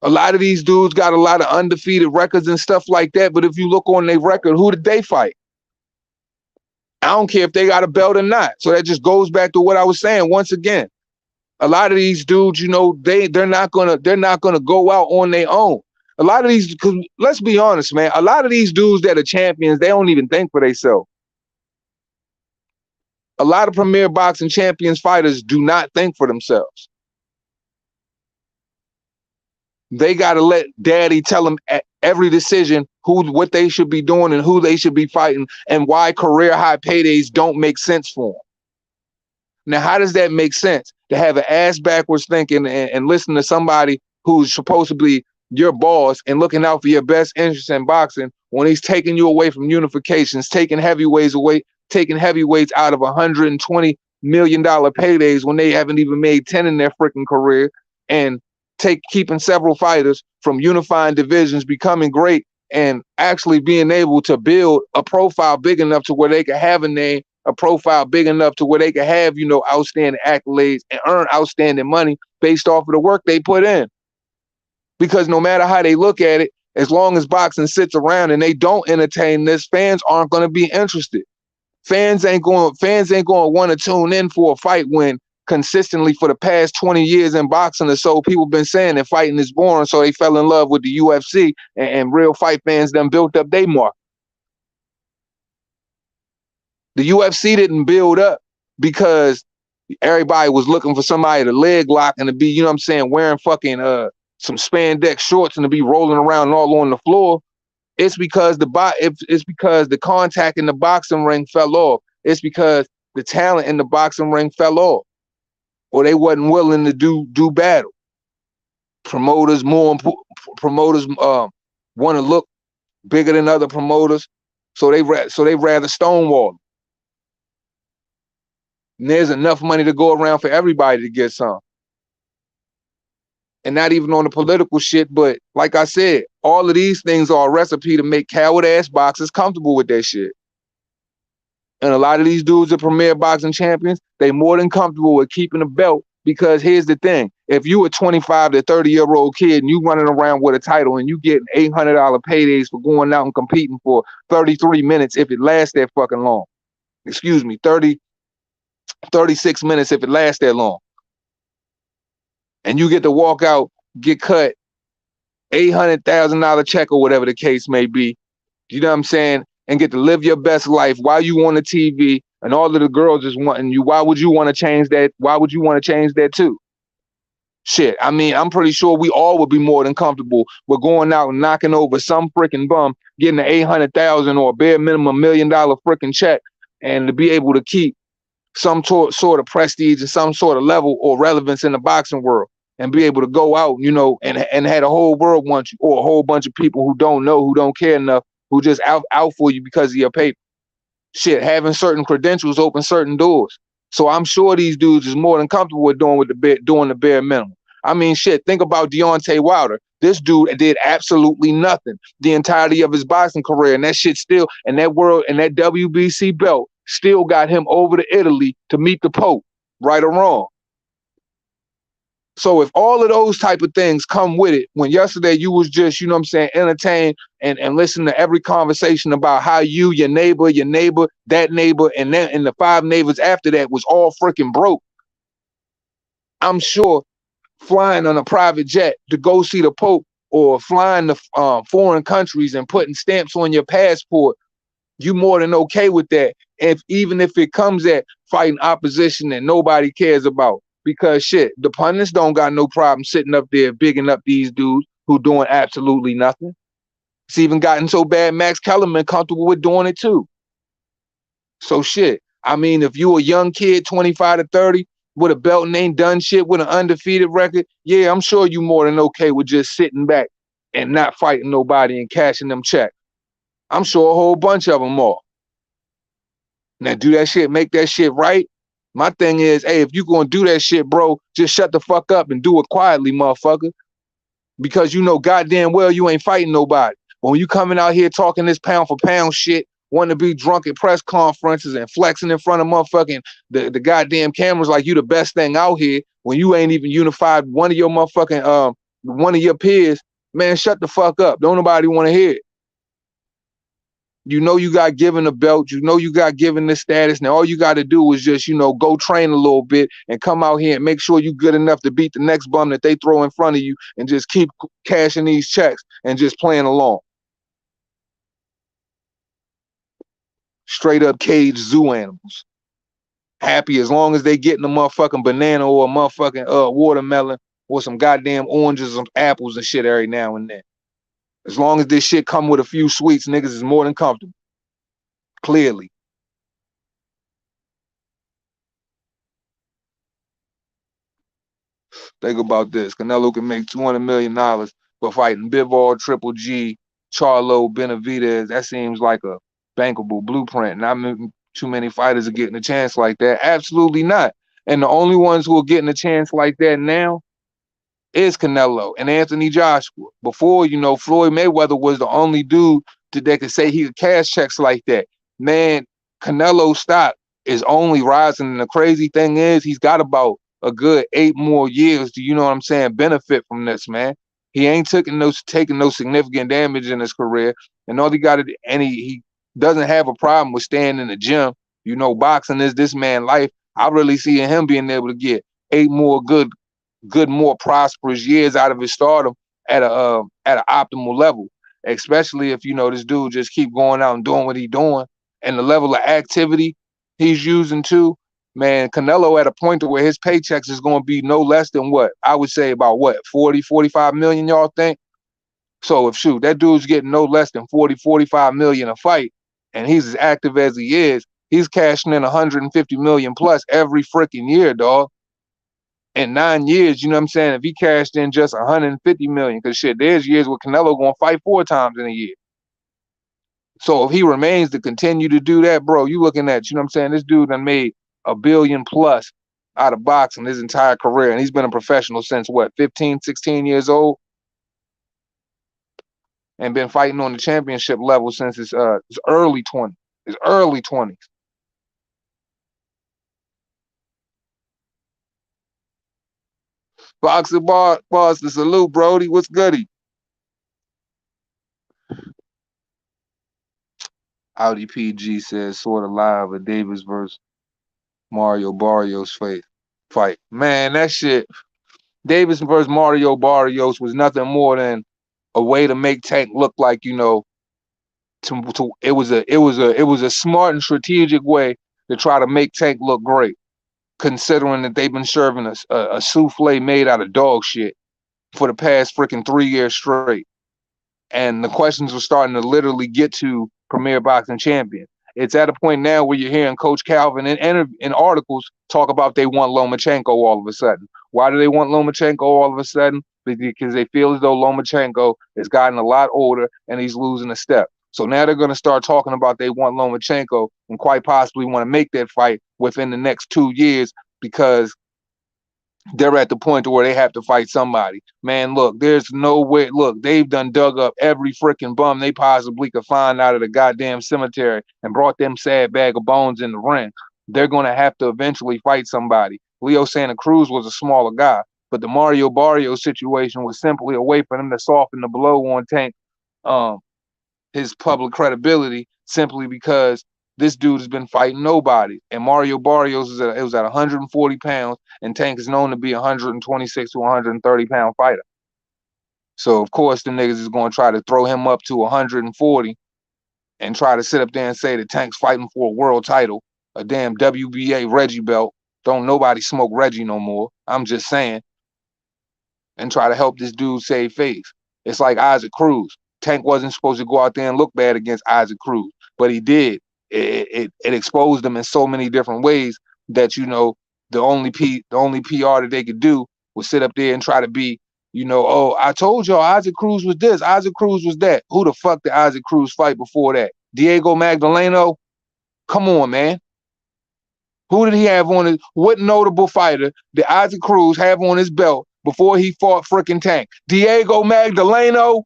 A lot of these dudes got a lot of undefeated records and stuff like that, but if you look on their record, who did they fight? I don't care if they got a belt or not. So that just goes back to what I was saying once again. A lot of these dudes, they're not gonna go out on their own. A lot of these, because let's be honest, man, a lot of these dudes that are champions, they don't even think for themselves. A lot of premier boxing champions fighters do not think for themselves. They got to let daddy tell them at every decision what they should be doing and who they should be fighting and why career high paydays don't make sense for them. Now, how does that make sense? To have an ass backwards thinking and listen to somebody who's supposed to be your boss and looking out for your best interest in boxing when he's taking you away from unifications, taking heavyweights out of $120 million paydays when they haven't even made 10 in their freaking career, and keeping several fighters from unifying divisions, becoming great, and actually being able to build a profile big enough to where they can have a name a profile big enough to where they can have, you know, outstanding accolades and earn outstanding money based off of the work they put in. Because no matter how they look at it, as long as boxing sits around and they don't entertain this, fans aren't going to be interested. Fans ain't going to want to tune in for a fight when consistently for the past 20 years in boxing or so, people been saying that fighting is boring, so they fell in love with the UFC, and real fight fans done built up their market. The UFC didn't build up because everybody was looking for somebody to leg lock and to be, you know what I'm saying, wearing fucking some spandex shorts and to be rolling around all on the floor. It's because it's because the contact in the boxing ring fell off. It's because the talent in the boxing ring fell off, or they wasn't willing to do battle. Promoters want to look bigger than other promoters, so they rather stonewall. And there's enough money to go around for everybody to get some. And not even on the political shit, but like I said, all of these things are a recipe to make coward-ass boxers comfortable with that shit. And a lot of these dudes are premier boxing champions, they more than comfortable with keeping a belt, because here's the thing. If you a 25 to 30-year-old kid and you running around with a title and you getting $800 paydays for going out and competing for 33 minutes if it lasts that fucking long. Excuse me, 36 minutes if it lasts that long. And you get to walk out, get cut, $800,000 check or whatever the case may be, you know what I'm saying, and get to live your best life while you on the TV and all of the girls is wanting you. Why would you want to change that? Why would you want to change that too? Shit, I mean, I'm pretty sure we all would be more than comfortable with going out and knocking over some freaking bum, getting an $800,000 or a bare minimum $1 million freaking check, and to be able to keep some sort of prestige and some sort of level or relevance in the boxing world, and be able to go out, you know, and have the whole world want you, or a whole bunch of people who don't know, who don't care enough, who just out for you because of your paper. Shit, having certain credentials open certain doors. So I'm sure these dudes is more than comfortable with doing the bare minimum. I mean, shit, think about Deontay Wilder. This dude did absolutely nothing the entirety of his boxing career, and that shit still, and that WBC belt still got him over to Italy to meet the Pope, right or wrong. So if all of those type of things come with it, when yesterday you was just, you know what I'm saying, entertained and listen to every conversation about how you, your neighbor, that neighbor, and the 5 neighbors after that was all freaking broke. I'm sure flying on a private jet to go see the Pope, or flying to foreign countries and putting stamps on your passport, you more than okay with that. Even if it comes at fighting opposition that nobody cares about. Because shit, the pundits don't got no problem sitting up there bigging up these dudes who doing absolutely nothing. It's even gotten so bad Max Kellerman comfortable with doing it too. So shit, I mean, if you a young kid, 25 to 30, with a belt and ain't done shit, with an undefeated record, yeah, I'm sure you more than okay with just sitting back and not fighting nobody and cashing them checks. I'm sure a whole bunch of them are. Now do that shit, make that shit right. My thing is, hey, if you gonna do that shit, bro, just shut the fuck up and do it quietly, motherfucker. Because you know goddamn well you ain't fighting nobody. But when you coming out here talking this pound for pound shit, wanting to be drunk at press conferences and flexing in front of motherfucking the goddamn cameras like you the best thing out here, when you ain't even unified one of your motherfucking one of your peers, man, shut the fuck up. Don't nobody want to hear it. You know you got given a belt. You know you got given this status. Now all you got to do is just, you know, go train a little bit and come out here and make sure you good enough to beat the next bum that they throw in front of you, and just keep cashing these checks and just playing along. Straight up caged zoo animals. Happy as long as they getting a motherfucking banana or a motherfucking watermelon or some goddamn oranges, some apples and shit every now and then. As long as this shit come with a few sweets, niggas is more than comfortable. Clearly. Think about this. Canelo can make $200 million for fighting Bivol, Triple G, Charlo, Benavidez. That seems like a bankable blueprint. Not too many fighters are getting a chance like that. Absolutely not. And the only ones who are getting a chance like that now is Canelo and Anthony Joshua. Before, you know, Floyd Mayweather was the only dude that could say he could cash checks like that. Man, Canelo stopped is only rising. And the crazy thing is, he's got about a good 8 more years to, you know what I'm saying, benefit from this, man. He ain't taking no significant damage in his career, and all he got to, and he doesn't have a problem with staying in the gym. You know, boxing is this man's life. I really see him being able to get 8 more more prosperous years out of his stardom at an optimal level. Especially if, you know, this dude just keep going out and doing what he's doing, and the level of activity he's using too. Man, Canelo at a point to where his paychecks is going to be no less than what I would say about what 40, 45 million. Y'all think? So if shoot that dude's getting no less than 40, 45 million a fight, and he's as active as he is, he's cashing in 150 million plus every freaking year, dog. In 9 years, you know what I'm saying? If he cashed in just 150 million, because shit, there's years where Canelo going to fight 4 times in a year. So if he remains to continue to do that, bro, you looking at, you know what I'm saying? This dude done made a billion plus out of boxing his entire career. And he's been a professional since what, 15, 16 years old? And been fighting on the championship level since his early 20s. His early 20s. Boxing boss, the salute, Brody. What's goody? Audi PG says sort of live a Davis versus Mario Barrios fight. Man, that shit. Davis versus Mario Barrios was nothing more than a way to make Tank look like, you know, it was a smart and strategic way to try to make Tank look great, considering that they've been serving a souffle made out of dog shit for the past freaking 3 years straight. And the questions were starting to literally get to Premier Boxing Champion. It's at a point now where you're hearing Coach Calvin in articles talk about they want Lomachenko all of a sudden. Why do they want Lomachenko all of a sudden? Because they feel as though Lomachenko has gotten a lot older and he's losing a step. So now they're going to start talking about they want Lomachenko and quite possibly want to make that fight within the next 2 years, because they're at the point where they have to fight somebody. Man, look, there's no way. Look, they've done dug up every freaking bum they possibly could find out of the goddamn cemetery and brought them sad bag of bones in the ring. They're going to have to eventually fight somebody. Leo Santa Cruz was a smaller guy, but the Mario Barrios situation was simply a way for them to soften the blow on Tank, um, his public credibility, simply because this dude has been fighting nobody. And Mario Barrios was at 140 pounds, and Tank is known to be 126 to 130-pound fighter. So of course the niggas is going to try to throw him up to 140 and try to sit up there and say that Tank's fighting for a world title, a damn WBA Reggie belt. Don't nobody smoke Reggie no more. I'm just saying. And try to help this dude save face. It's like Isaac Cruz. Tank wasn't supposed to go out there and look bad against Isaac Cruz, but he did. It exposed him in so many different ways that, you know, the only PR that they could do was sit up there and try to be, you know, oh, I told y'all Isaac Cruz was this, Isaac Cruz was that. Who the fuck did Isaac Cruz fight before that? Diego Magdaleno? Come on, man. Who did he have on his, what notable fighter did Isaac Cruz have on his belt before he fought frickin' Tank? Diego Magdaleno?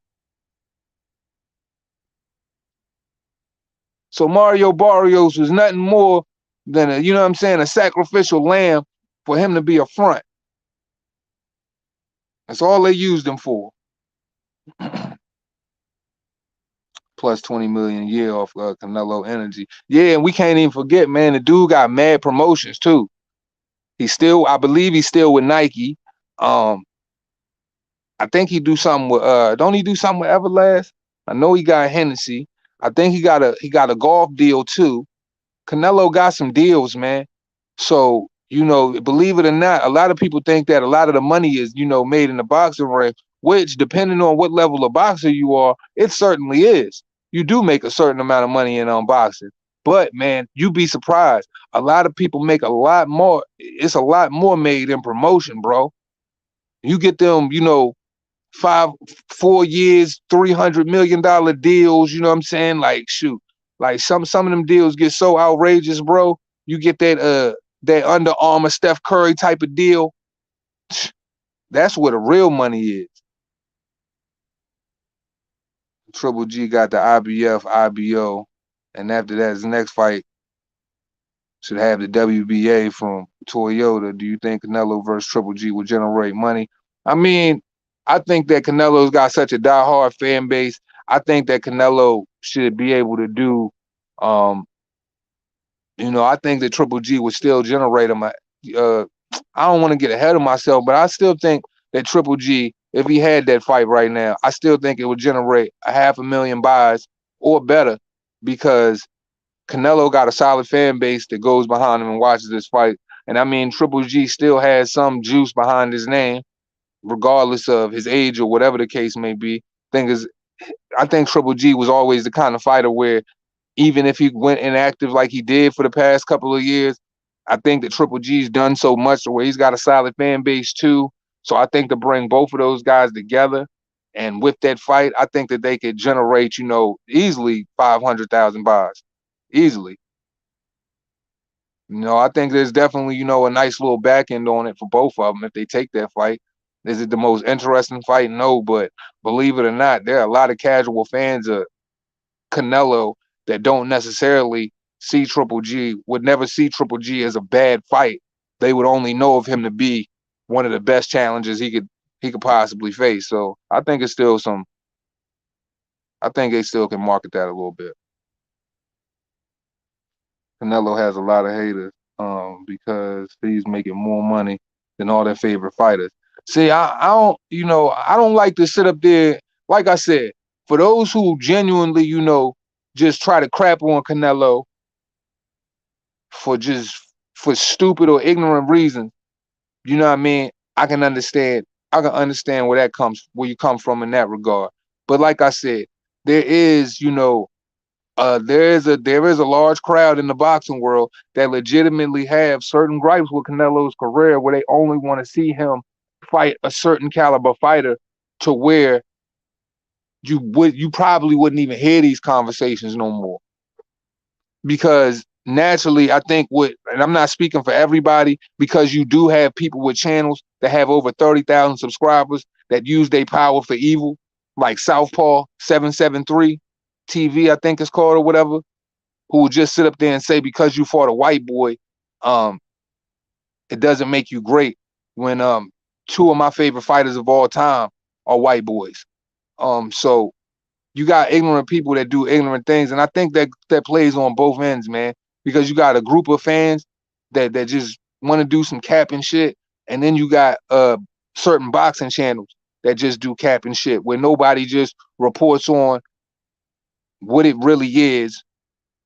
So Mario Barrios was nothing more than a, you know what I'm saying, a sacrificial lamb for him to be a front. That's all they used him for. Plus 20 million a year off Canelo Energy. Yeah, and we can't even forget, man, the dude got mad promotions too. I believe he's still with Nike. I think he do something with don't he do something with Everlast? I know he got Hennessy. I think he got a golf deal too. Canelo got some deals, man. So, you know, believe it or not, a lot of people think that a lot of the money is, you know, made in the boxing ring, which, depending on what level of boxer you are, it certainly is. You do make a certain amount of money in boxing. But man, you'd be surprised. A lot of people make a lot more. It's a lot more made in promotion, bro. You get them, you know, 4 years, $300 million deals, you know what I'm saying? Like, shoot, like some of them deals get so outrageous, bro. You get that Under Armour Steph Curry type of deal. That's where the real money is. Triple G got the IBF, IBO, and after that, his next fight, should have the WBA from Toyota. Do you think Canelo versus Triple G would generate money? I mean, I think that Canelo's got such a diehard fan base. I think that Canelo should be able to do, I think that Triple G would still generate him. I don't want to get ahead of myself, but I still think that Triple G, if he had that fight right now, I still think it would generate 500,000 buys or better, because Canelo got a solid fan base that goes behind him and watches this fight. And I mean, Triple G still has some juice behind his name, regardless of his age or whatever the case may be. I think Triple G was always the kind of fighter where even if he went inactive like he did for the past couple of years, I think that Triple G's done so much to where he's got a solid fan base too. So I think to bring both of those guys together and with that fight, I think that they could generate, easily 500,000 buys. Easily. I think there's definitely, a nice little back end on it for both of them if they take that fight. Is it the most interesting fight? No, but believe it or not, there are a lot of casual fans of Canelo that don't necessarily would never see Triple G as a bad fight. They would only know of him to be one of the best challenges he could possibly face. So I think they still can market that a little bit. Canelo has a lot of haters because he's making more money than all their favorite fighters. See, I don't like to sit up there. Like I said, for those who genuinely, just try to crap on Canelo for stupid or ignorant reasons, you know what I mean? I can understand where you come from in that regard. But like I said, there is a large crowd in the boxing world that legitimately have certain gripes with Canelo's career, where they only want to see him fight a certain caliber fighter, to where you probably wouldn't even hear these conversations no more. Because naturally, I think and I'm not speaking for everybody, because you do have people with channels that have over 30,000 subscribers that use their power for evil, like Southpaw 773 TV, I think it's called, or whatever, who will just sit up there and say, because you fought a white boy, it doesn't make you great, when two of my favorite fighters of all time are white boys. So you got ignorant people that do ignorant things, and I think that plays on both ends, man, because you got a group of fans that just want to do some capping shit, and then you got certain boxing channels that just do capping shit, where nobody just reports on what it really is,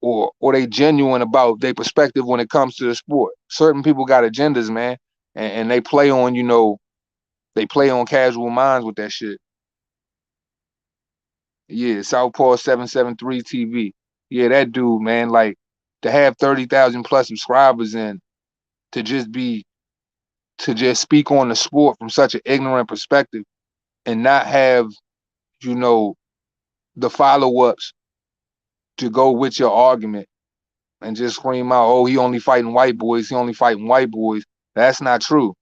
or they genuine about their perspective when it comes to the sport. Certain people got agendas, man, and they play on, casual minds with that shit. Yeah, Southpaw 773 TV. Yeah, that dude, man, like, to have 30,000 plus subscribers and to just speak on the sport from such an ignorant perspective and not have, the follow-ups to go with your argument, and just scream out, oh, he only fighting white boys. That's not true.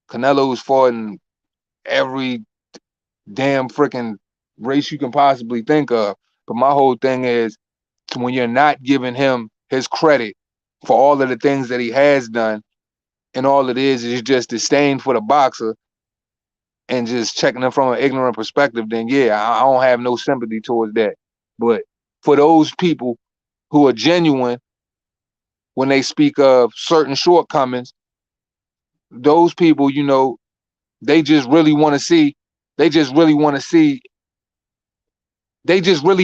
Canelo's fought in every damn freaking race you can possibly think of. But my whole thing is, when you're not giving him his credit for all of the things that he has done, and all it is just disdain for the boxer and just checking him from an ignorant perspective, then yeah, I don't have no sympathy towards that. But for those people who are genuine when they speak of certain shortcomings, those people, they just really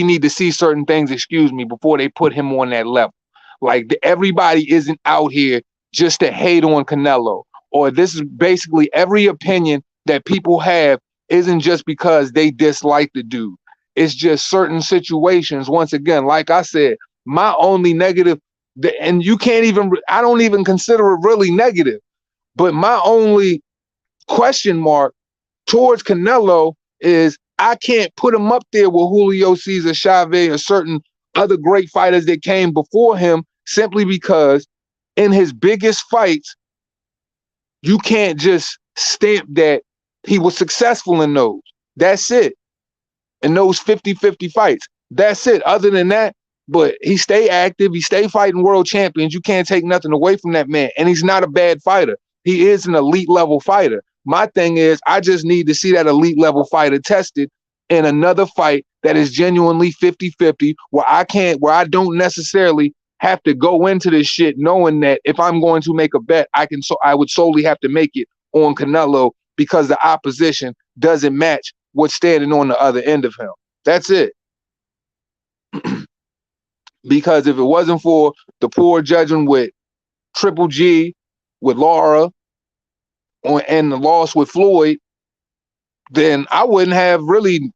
need to see certain things, before they put him on that level. Like, everybody isn't out here just to hate on Canelo, or this is basically every opinion that people have isn't just because they dislike the dude. It's just certain situations. Once again, like I said, my only negative, and I don't even consider it really negative, but my only question mark towards Canelo is, I can't put him up there with Julio Cesar Chavez or certain other great fighters that came before him, simply because in his biggest fights, you can't just stamp that he was successful in those. That's it. In those 50-50 fights. That's it. Other than that, But he stay active. He stay fighting world champions. You can't take nothing away from that man. And he's not a bad fighter. He is an elite level fighter. My thing is, I just need to see that elite level fighter tested in another fight that is genuinely 50-50, where I don't necessarily have to go into this shit knowing that if I'm going to make a bet, I would solely have to make it on Canelo because the opposition doesn't match what's standing on the other end of him. That's it. Because if it wasn't for the poor judging with Triple G, with Laura, and the loss with Floyd, then I wouldn't have really.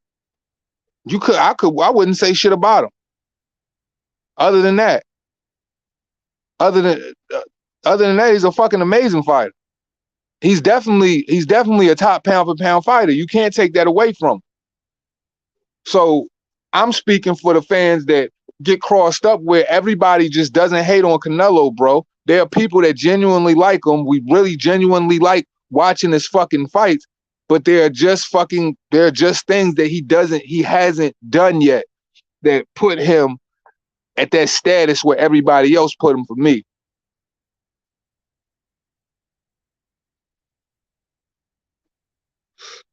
I wouldn't say shit about him. Other than that, other than that, he's a fucking amazing fighter. He's definitely a top pound for pound fighter. You can't take that away from him. So I'm speaking for the fans that get crossed up where everybody just doesn't hate on Canelo, bro. There are people that genuinely like him. We really genuinely like watching his fucking fights, but they're just things that he hasn't done yet that put him at that status where everybody else put him for me.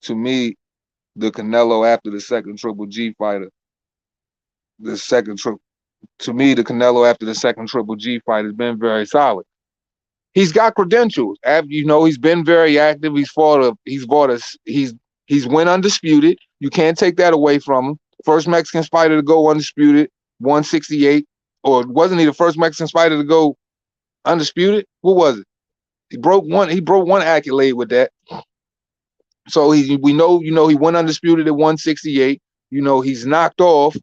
To me, the Canelo after the second Triple G fighter, the Canelo after the second Triple G fight has been very solid. He's got credentials. He's been very active. He's went undisputed. You can't take that away from him. First Mexican fighter to go undisputed, 168. Or wasn't he the first Mexican fighter to go undisputed? What was it? He broke one accolade with that. So he went undisputed at 168. He's knocked off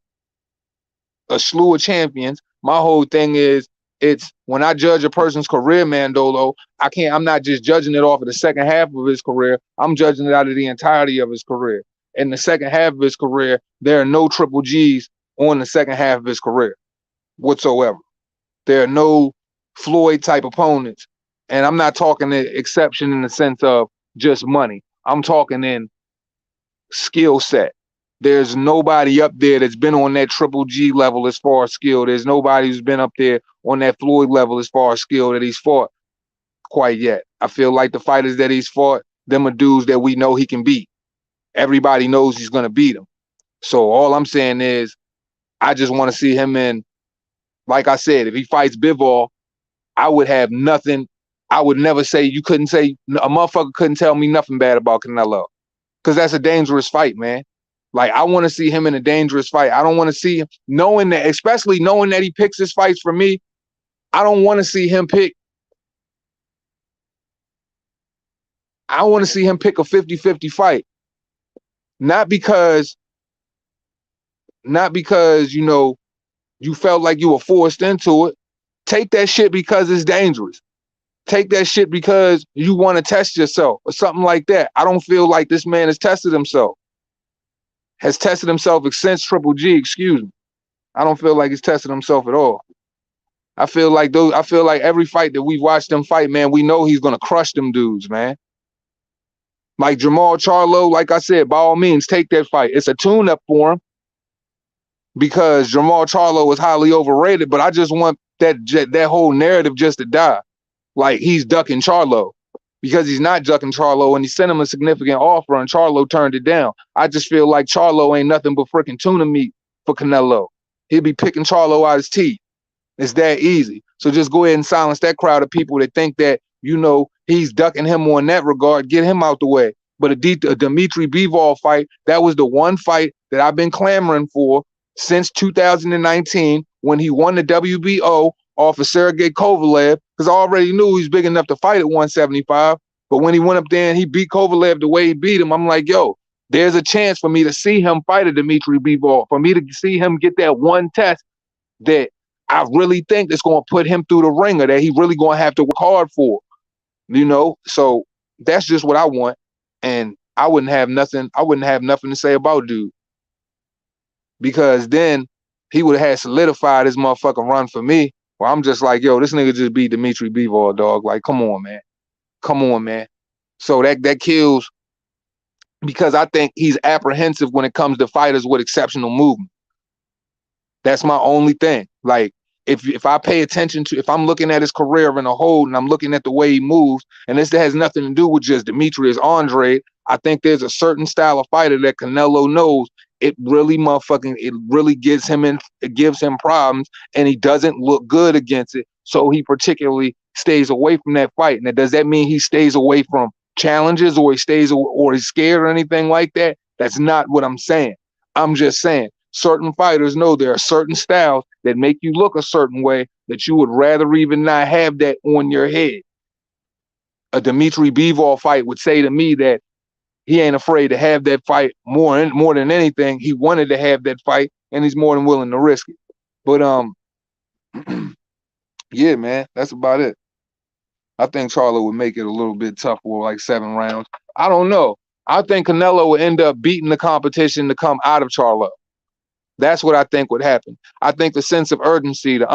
a slew of champions. My whole thing is, it's when I judge a person's career, Mandolo, I'm not just judging it off of the second half of his career. I'm judging it out of the entirety of his career. In the second half of his career, there are no Triple G's on the second half of his career whatsoever. There are no Floyd type opponents. And I'm not talking the exception in the sense of just money. I'm talking in skill set. There's nobody up there that's been on that Triple G level as far as skill. There's nobody who's been up there on that Floyd level as far as skill that he's fought quite yet. I feel like the fighters that he's fought, them are dudes that we know he can beat. Everybody knows he's going to beat him. So all I'm saying is, I just want to see him in, like I said, if he fights Bivol, I would have nothing. I would never say, a motherfucker couldn't tell me nothing bad about Canelo. Because that's a dangerous fight, man. Like, I want to see him in a dangerous fight. I don't want to see him, especially knowing that he picks his fights for me, I don't want to see him pick. I want to see him pick a 50-50 fight. Not because, you felt like you were forced into it. Take that shit because it's dangerous. Take that shit because you want to test yourself or something like that. I don't feel like this man has tested himself since Triple G, excuse me. I don't feel like he's tested himself at all. I feel like every fight that we've watched him fight, man, we know he's going to crush them dudes, man. Like Jermall Charlo, like I said, by all means, take that fight. It's a tune-up for him because Jermall Charlo is highly overrated, but I just want that whole narrative just to die. Like he's ducking Charlo, because he's not ducking Charlo, and he sent him a significant offer and Charlo turned it down. I just feel like Charlo ain't nothing but freaking tuna meat for Canelo. He'll be picking Charlo out his teeth. It's that easy. So just go ahead and silence that crowd of people that think that, he's ducking him on that regard. Get him out the way. But a Dimitri Bivol fight, that was the one fight that I've been clamoring for since 2019 when he won the WBO off of Sergey Kovalev, because I already knew he's big enough to fight at 175. But when he went up there and he beat Kovalev the way he beat him, I'm like, yo, there's a chance for me to see him fight a Dimitri Bivol, for me to see him get that one test that I really think that's going to put him through the ringer, that he really going to have to work hard for, So that's just what I want. And I wouldn't have nothing to say about dude, because then he would have had solidified his motherfucking run for me. Well, I'm just like, yo, this nigga just beat Dimitri Bivol, dog. Like, come on, man. So that kills, because I think he's apprehensive when it comes to fighters with exceptional movement. That's my only thing. Like, if I pay attention to, if I'm looking at his career in a whole and I'm looking at the way he moves, and this has nothing to do with just Demetrius Andre, I think there's a certain style of fighter that Canelo knows. It really it gives him problems, and he doesn't look good against it. So he particularly stays away from that fight. Now, does that mean he stays away from challenges, or he's scared or anything like that? That's not what I'm saying. I'm just saying certain fighters know there are certain styles that make you look a certain way that you would rather even not have that on your head. A Dimitri Bivol fight would say to me that he ain't afraid to have that fight more than anything. He wanted to have that fight, and he's more than willing to risk it. But yeah, man, that's about it. I think Charlo would make it a little bit tough for like 7 rounds. I don't know. I think Canelo would end up beating the competition to come out of Charlo. That's what I think would happen. I think the sense of urgency, for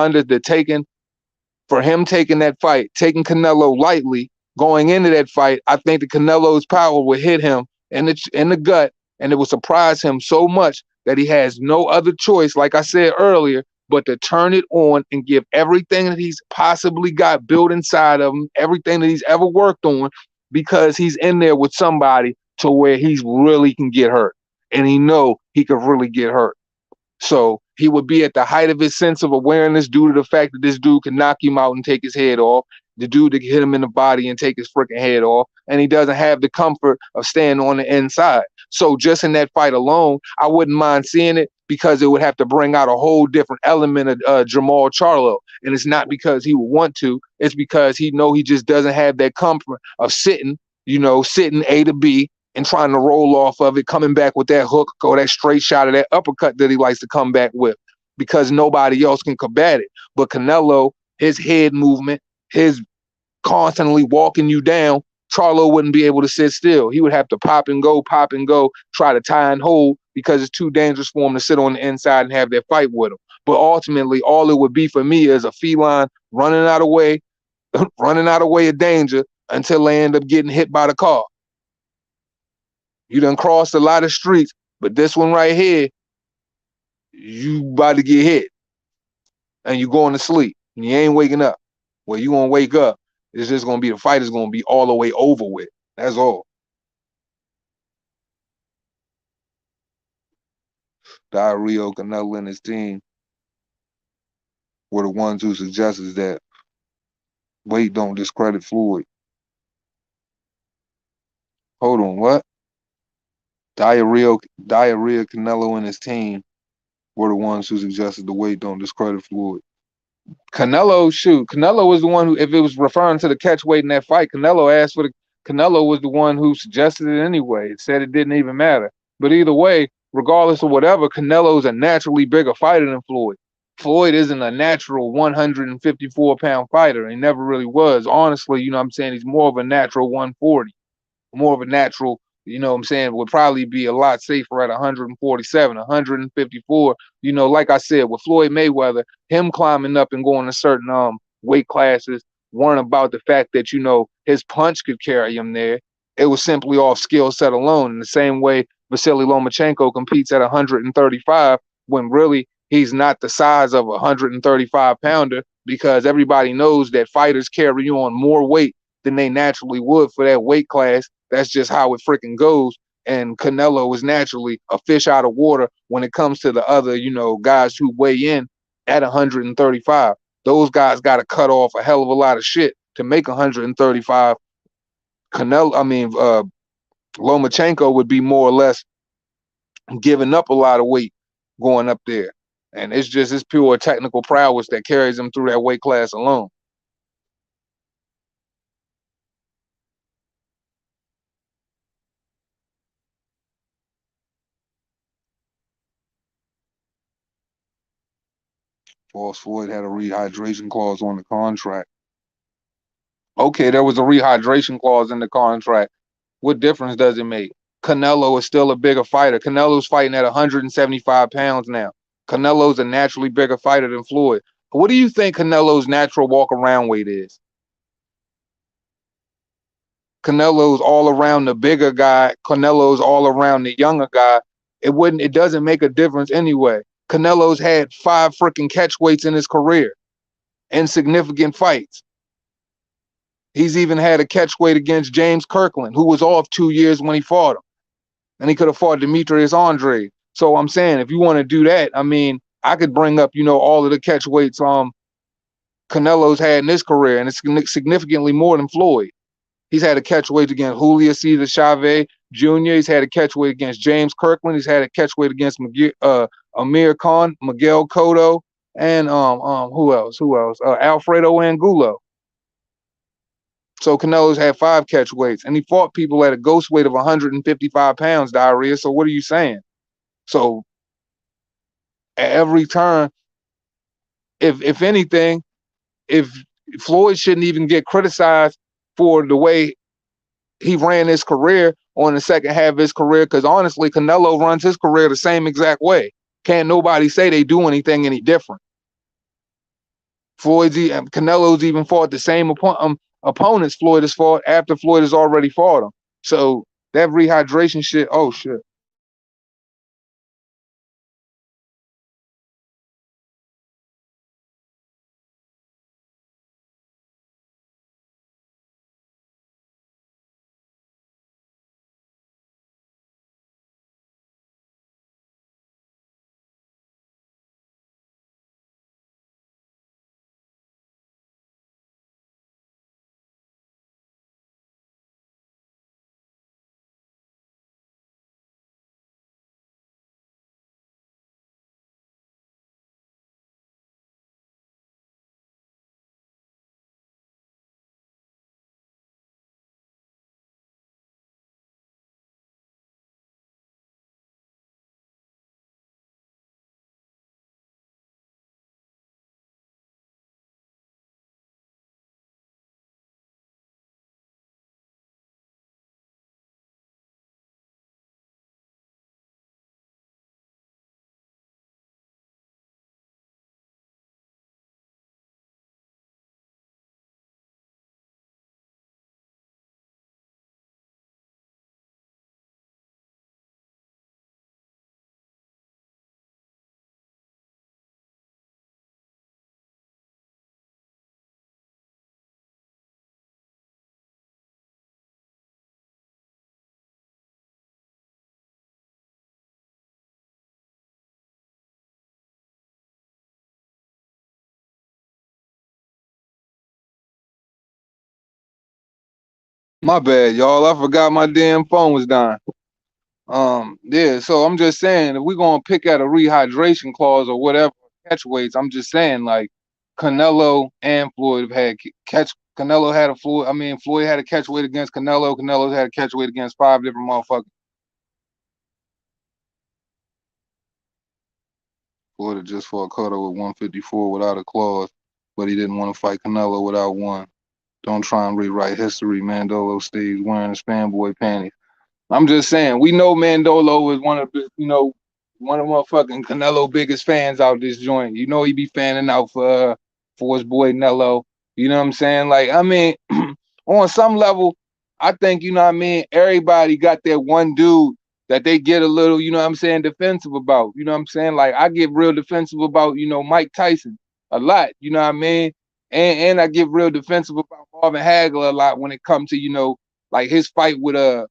him taking that fight, taking Canelo lightly, going into that fight, I think the Canelo's power would hit him in the gut, and it would surprise him so much that he has no other choice, like I said earlier, but to turn it on and give everything that he's possibly got built inside of him, everything that he's ever worked on, because he's in there with somebody to where he's really can get hurt. And he know he could really get hurt. So he would be at the height of his sense of awareness due to the fact that this dude can knock him out and take his head off, the dude that can hit him in the body and take his freaking head off, and he doesn't have the comfort of staying on the inside. So just in that fight alone, I wouldn't mind seeing it, because it would have to bring out a whole different element of Jamal Charlo. And it's not because he would want to, it's because he just doesn't have that comfort of sitting A to B, and trying to roll off of it, coming back with that hook or that straight shot or that uppercut that he likes to come back with, because nobody else can combat it. But Canelo, his head movement, his constantly walking you down, Charlo wouldn't be able to sit still. He would have to pop and go, try to tie and hold, because it's too dangerous for him to sit on the inside and have that fight with him. But ultimately, all it would be for me is a feline running out of way of danger until they end up getting hit by the car. You done crossed a lot of streets, but this one right here, you about to get hit. And you going to sleep. And you ain't waking up. Well, you gonna wake up. It's just gonna be, the fight is gonna be all the way over with. That's all. Rio, Canelo, and his team were the ones who suggested that weight don't discredit Floyd. Hold on, what? Diarrhea, Canelo, and his team were the ones who suggested the weight don't discredit Floyd. Canelo was the one who, if it was referring to the catch weight in that fight, Canelo was the one who suggested it anyway. It said it didn't even matter. But either way, regardless of whatever, Canelo's a naturally bigger fighter than Floyd. Floyd isn't a natural 154-pound fighter. He never really was. Honestly, you know what I'm saying? He's more of a natural 140. More of a natural, you know what I'm saying, would probably be a lot safer at 147, 154. You know, like I said, with Floyd Mayweather, him climbing up and going to certain weight classes weren't about the fact that, his punch could carry him there. It was simply off skill set alone. In the same way Vasily Lomachenko competes at 135, when really he's not the size of a 135-pounder, because everybody knows that fighters carry on more weight than they naturally would for that weight class. That's just how it freaking goes. And Canelo is naturally a fish out of water when it comes to the other, guys who weigh in at 135. Those guys got to cut off a hell of a lot of shit to make 135. Lomachenko would be more or less giving up a lot of weight going up there. And it's pure technical prowess that carries him through that weight class alone. False Floyd had a rehydration clause on the contract. Okay, there was a rehydration clause in the contract. What difference does it make? Canelo is still a bigger fighter. Canelo's fighting at 175 pounds now. Canelo's a naturally bigger fighter than Floyd. What do you think Canelo's natural walk-around weight is? Canelo's all around the bigger guy. Canelo's all around the younger guy. It doesn't make a difference anyway. Canelo's had 5 freaking catchweights in his career in significant fights. He's even had a catchweight against James Kirkland, who was off 2 years when he fought him. And he could have fought Demetrius Andrade. So I'm saying, if you want to do that, I mean, I could bring up, you know, all of the catchweights Canelo's had in his career, and it's significantly more than Floyd. He's had a catchweight against Julio Cesar Chavez Jr. He's had a catchweight against James Kirkland. He's had a catchweight against Amir Khan, Miguel Cotto, and who else? Alfredo Angulo. So Canelo's had 5 catchweights, and he fought people at a ghost weight of 155 pounds, diarrhea. So what are you saying? So at every turn, if anything, if Floyd shouldn't even get criticized for the way he ran his career on the second half of his career, because honestly, Canelo runs his career the same exact way. Can't nobody say they do anything any different. Canelo's even fought the same opponents Floyd has fought after Floyd has already fought him. So that rehydration shit, oh shit. My bad, y'all. I forgot my damn phone was dying. Yeah, so I'm just saying, if we're gonna pick at a rehydration clause or whatever catch weights, I'm just saying, like, Canelo and Floyd have had Canelo had a Floyd. I mean, Floyd had a catch weight against Canelo. Canelo had a catch weight against 5 different motherfuckers. Floyd had just fought Cotto with 154 without a clause, but he didn't want to fight Canelo without one. Don't try and rewrite history. Mandolo stays wearing his fanboy panties. I'm just saying, we know Mandolo is one of motherfucking Canelo biggest fans out this joint. You know he be fanning out for his boy Nello. You know what I'm saying? Like, I mean, on some level, I think, you know what I mean, everybody got that one dude that they get a little, you know what I'm saying, defensive about. You know what I'm saying? Like, I get real defensive about, you know, Mike Tyson a lot, you know what I mean? And I get real defensive about Marvin Hagler a lot when it comes to, you know, like his fight with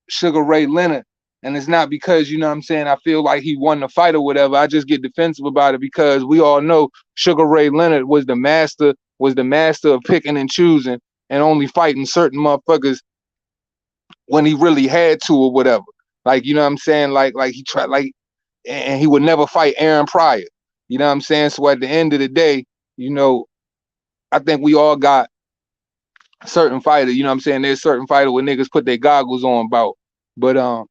Sugar Ray Leonard. And it's not because, you know what I'm saying, I feel like he won the fight or whatever. I just get defensive about it because we all know Sugar Ray Leonard was the master of picking and choosing and only fighting certain motherfuckers when he really had to or whatever. Like, you know what I'm saying? Like he tried, like, and he would never fight Aaron Pryor. You know what I'm saying? So at the end of the day, you know, I think we all got certain fighter, you know what I'm saying? There's certain fighter where niggas put their goggles on about. But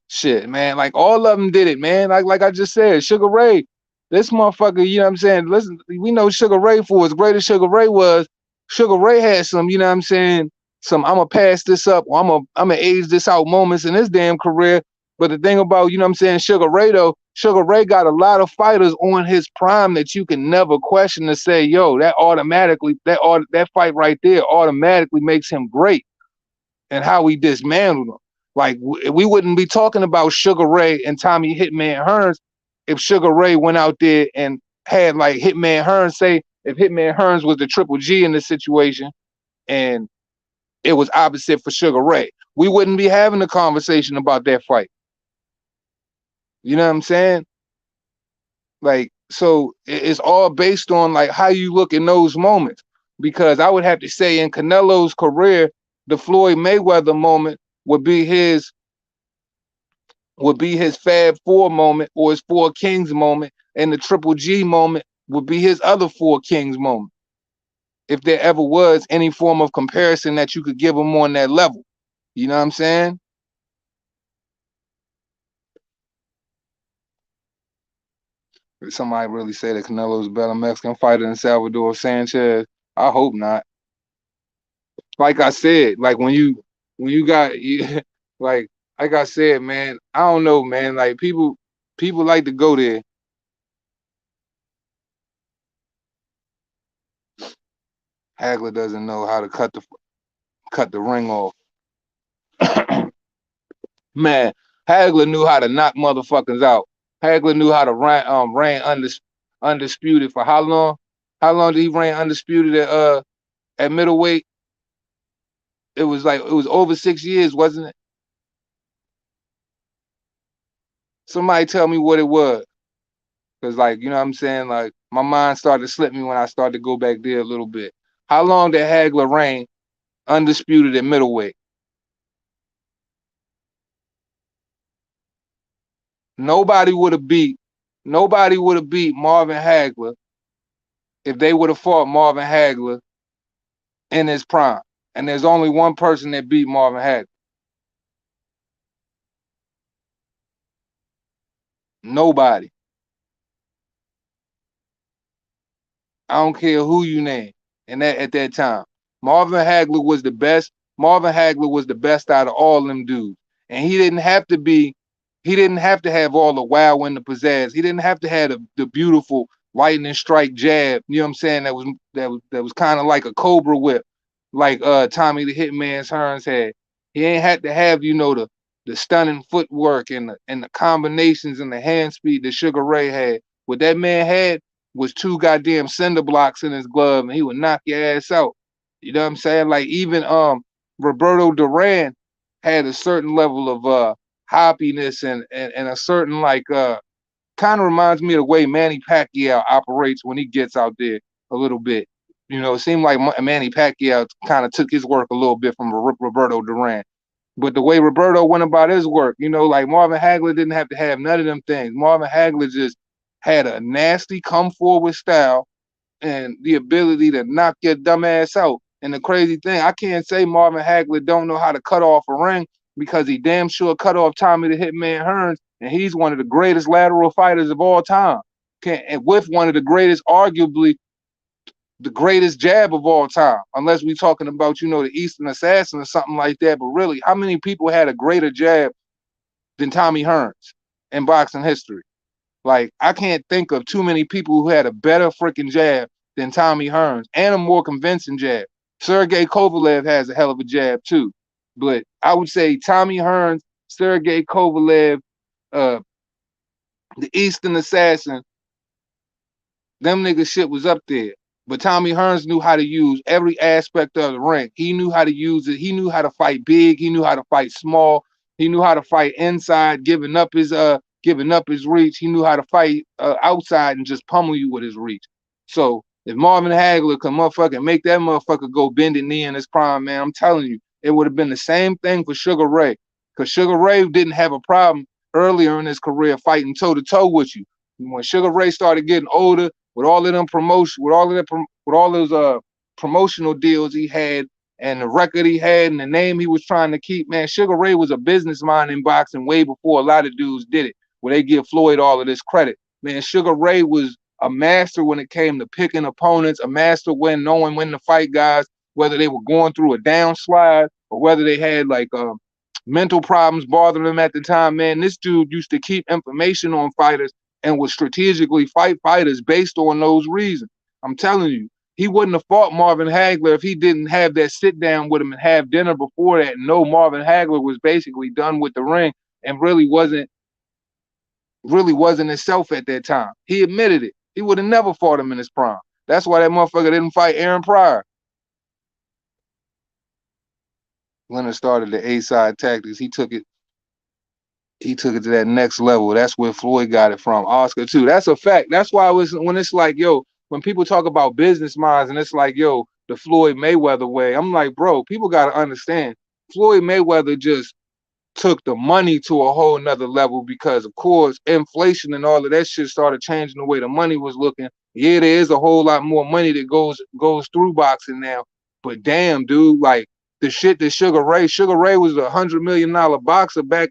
shit, man, like all of them did it, man. Like I just said, Sugar Ray, this motherfucker, you know what I'm saying? Listen, we know Sugar Ray for as great as Sugar Ray was. Sugar Ray had some, you know what I'm saying, some I'm gonna pass this up or I'm gonna age this out moments in his damn career. But the thing about, you know what I'm saying, Sugar Ray though, Sugar Ray got a lot of fighters on his prime that you can never question to say, yo, that fight right there automatically makes him great, and how he dismantled him. Like we wouldn't be talking about Sugar Ray and Tommy Hitman Hearns if Sugar Ray went out there and had like Hitman Hearns, say if Hitman Hearns was the Triple G in this situation and it was opposite for Sugar Ray, we wouldn't be having a conversation about that fight. You know what I'm saying? Like, so it's all based on like how you look in those moments. Because I would have to say in Canelo's career, the Floyd Mayweather moment would be his Fab Four moment or his Four Kings moment, and the Triple G moment would be his other Four Kings moment. If there ever was any form of comparison that you could give him on that level. You know what I'm saying? Somebody really say that Canelo's a better Mexican fighter than Salvador Sanchez. I hope not. Like I said, like when you got like I said, man, I don't know, man. Like people like to go there. Hagler doesn't know how to cut the ring off. Man, Hagler knew how to knock motherfuckers out. Hagler knew how to reign undisputed for how long? How long did he reign undisputed at middleweight? It was over 6 years, wasn't it? Somebody tell me what it was. Cause like, you know what I'm saying? Like my mind started to slip me when I started to go back there a little bit. How long did Hagler reign undisputed at middleweight? Nobody would have beat Marvin Hagler if they would have fought Marvin Hagler in his prime. And there's only one person that beat Marvin Hagler. Nobody. I don't care who you name. And that at that time, Marvin Hagler was the best. Marvin Hagler was the best out of all them dudes. And he didn't have to be, he didn't have to have all the wow and the pizzazz. He didn't have to have the beautiful lightning strike jab. You know what I'm saying? That was kind of like a cobra whip, like Tommy the Hitman's Hearns had. He ain't had to have, you know, the stunning footwork and the combinations and the hand speed that Sugar Ray had. What that man had was two goddamn cinder blocks in his glove, and he would knock your ass out. You know what I'm saying? Like even Roberto Duran had a certain level of hoppiness and a certain like kind of reminds me of the way Manny Pacquiao operates when he gets out there a little bit. You know, it seemed like Manny Pacquiao kind of took his work a little bit from Roberto Duran. But the way Roberto went about his work, you know, like Marvin Hagler didn't have to have none of them things. Marvin Hagler just had a nasty come forward style and the ability to knock your dumb ass out. And the crazy thing, I can't say Marvin Hagler don't know how to cut off a ring because he damn sure cut off Tommy the Hitman Hearns, and he's one of the greatest lateral fighters of all time. And with one of the greatest, arguably the greatest jab of all time, unless we're talking about, you know, the Eastern Assassin or something like that. But really, how many people had a greater jab than Tommy Hearns in boxing history? Like, I can't think of too many people who had a better freaking jab than Tommy Hearns and a more convincing jab. Sergey Kovalev has a hell of a jab too. But I would say Tommy Hearns, Sergey Kovalev, the Eastern Assassin, them niggas shit was up there. But Tommy Hearns knew how to use every aspect of the ring. He knew how to use it. He knew how to fight big. He knew how to fight small. He knew how to fight inside, giving up his reach. He knew how to fight outside and just pummel you with his reach. So if Marvin Hagler could motherfucking make that motherfucker go bending knee in his prime, man, I'm telling you, it would have been the same thing for Sugar Ray. Because Sugar Ray didn't have a problem earlier in his career fighting toe to toe with you. When Sugar Ray started getting older, with all of them promotion, with all those promotional deals he had, and the record he had, and the name he was trying to keep, man, Sugar Ray was a businessman in boxing way before a lot of dudes did it. Where they give Floyd all of this credit, man, Sugar Ray was a master when it came to picking opponents, a master when knowing when to fight guys, whether they were going through a downslide or whether they had like mental problems bothering them at the time. Man, this dude used to keep information on fighters and would strategically fight fighters based on those reasons. I'm telling you, he wouldn't have fought Marvin Hagler if he didn't have that sit down with him and have dinner before that and know Marvin Hagler was basically done with the ring and really wasn't really wasn't himself at that time. He admitted it. He would have never fought him in his prime. That's why that motherfucker didn't fight Aaron Pryor. Leonard started the A-side tactics. He took it to that next level. That's where Floyd got it from. Oscar too. That's a fact. That's why when it's like, yo, when people talk about business minds and it's like, yo, the Floyd Mayweather way, I'm like, bro, people gotta understand. Floyd Mayweather just took the money to a whole nother level because of course inflation and all of that shit started changing the way the money was looking. Yeah, there is a whole lot more money that goes through boxing now. But damn, dude, like the shit that Sugar Ray was $100 million boxer back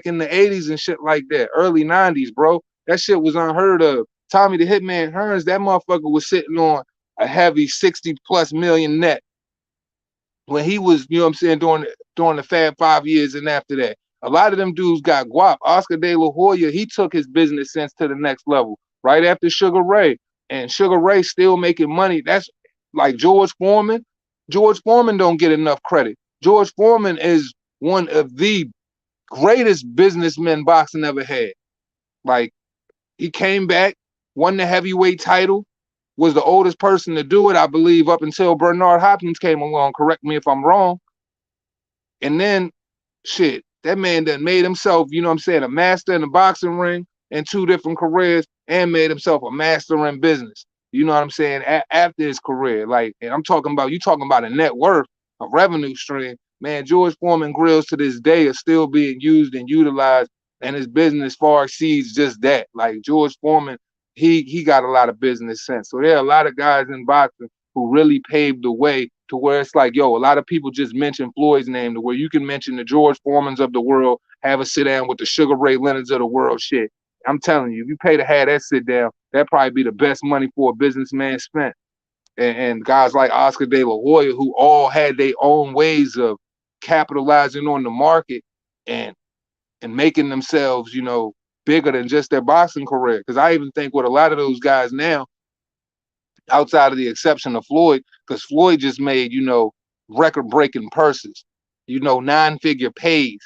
in the 80s and shit like that, early 90s, bro. That shit was unheard of. Tommy the Hitman Hearns, that motherfucker was sitting on a heavy 60+ million net when he was, you know what I'm saying, during the Fab 5 years and after that. A lot of them dudes got guap. Oscar De La Hoya, he took his business sense to the next level right after Sugar Ray. And Sugar Ray still making money. That's like George Foreman. George Foreman don't get enough credit. George Foreman is one of the greatest businessmen boxing ever had. Like, he came back, won the heavyweight title, was the oldest person to do it, I believe, up until Bernard Hopkins came along. Correct me if I'm wrong. And then, shit, that man done made himself, you know what I'm saying, a master in the boxing ring in 2 different careers and made himself a master in business. You know what I'm saying? After his career. Like, and I'm talking about, you talking about a net worth, a revenue stream. Man, George Foreman grills to this day are still being used and utilized, and his business far exceeds just that. Like George Foreman, he got a lot of business sense. So there are a lot of guys in boxing who really paved the way to where it's like, yo, a lot of people just mention Floyd's name to where you can mention the George Foremans of the world, have a sit down with the Sugar Ray Leonards of the world. Shit, I'm telling you, if you pay to have that sit down, that'd probably be the best money for a businessman spent. And guys like Oscar De La Hoya, who all had their own ways of capitalizing on the market and making themselves, you know, bigger than just their boxing career. Because I even think with a lot of those guys now, outside of the exception of Floyd, because Floyd just made, you know, record-breaking purses, you know, 9-figure pays.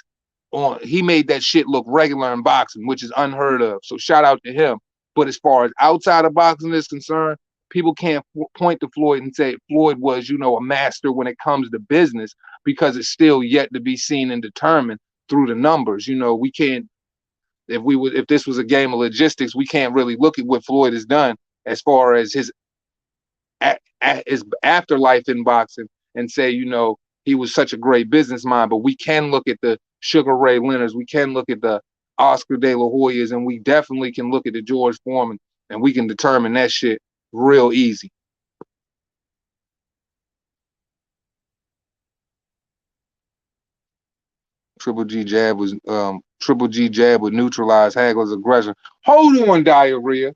He made that shit look regular in boxing, which is unheard of. So shout out to him. But as far as outside of boxing is concerned, people can't point to Floyd and say Floyd was, you know, a master when it comes to business, because it's still yet to be seen and determined through the numbers. You know, we can't, if this was a game of logistics, we can't really look at what Floyd has done as far as his afterlife in boxing and say, you know, he was such a great business mind. But we can look at the Sugar Ray Leonards, we can look at the Oscar De La Hoyas, and we definitely can look at the George Foreman, and we can determine that shit real easy. Triple G jab would neutralize Hagler's aggression. Hold on, Diarrhea.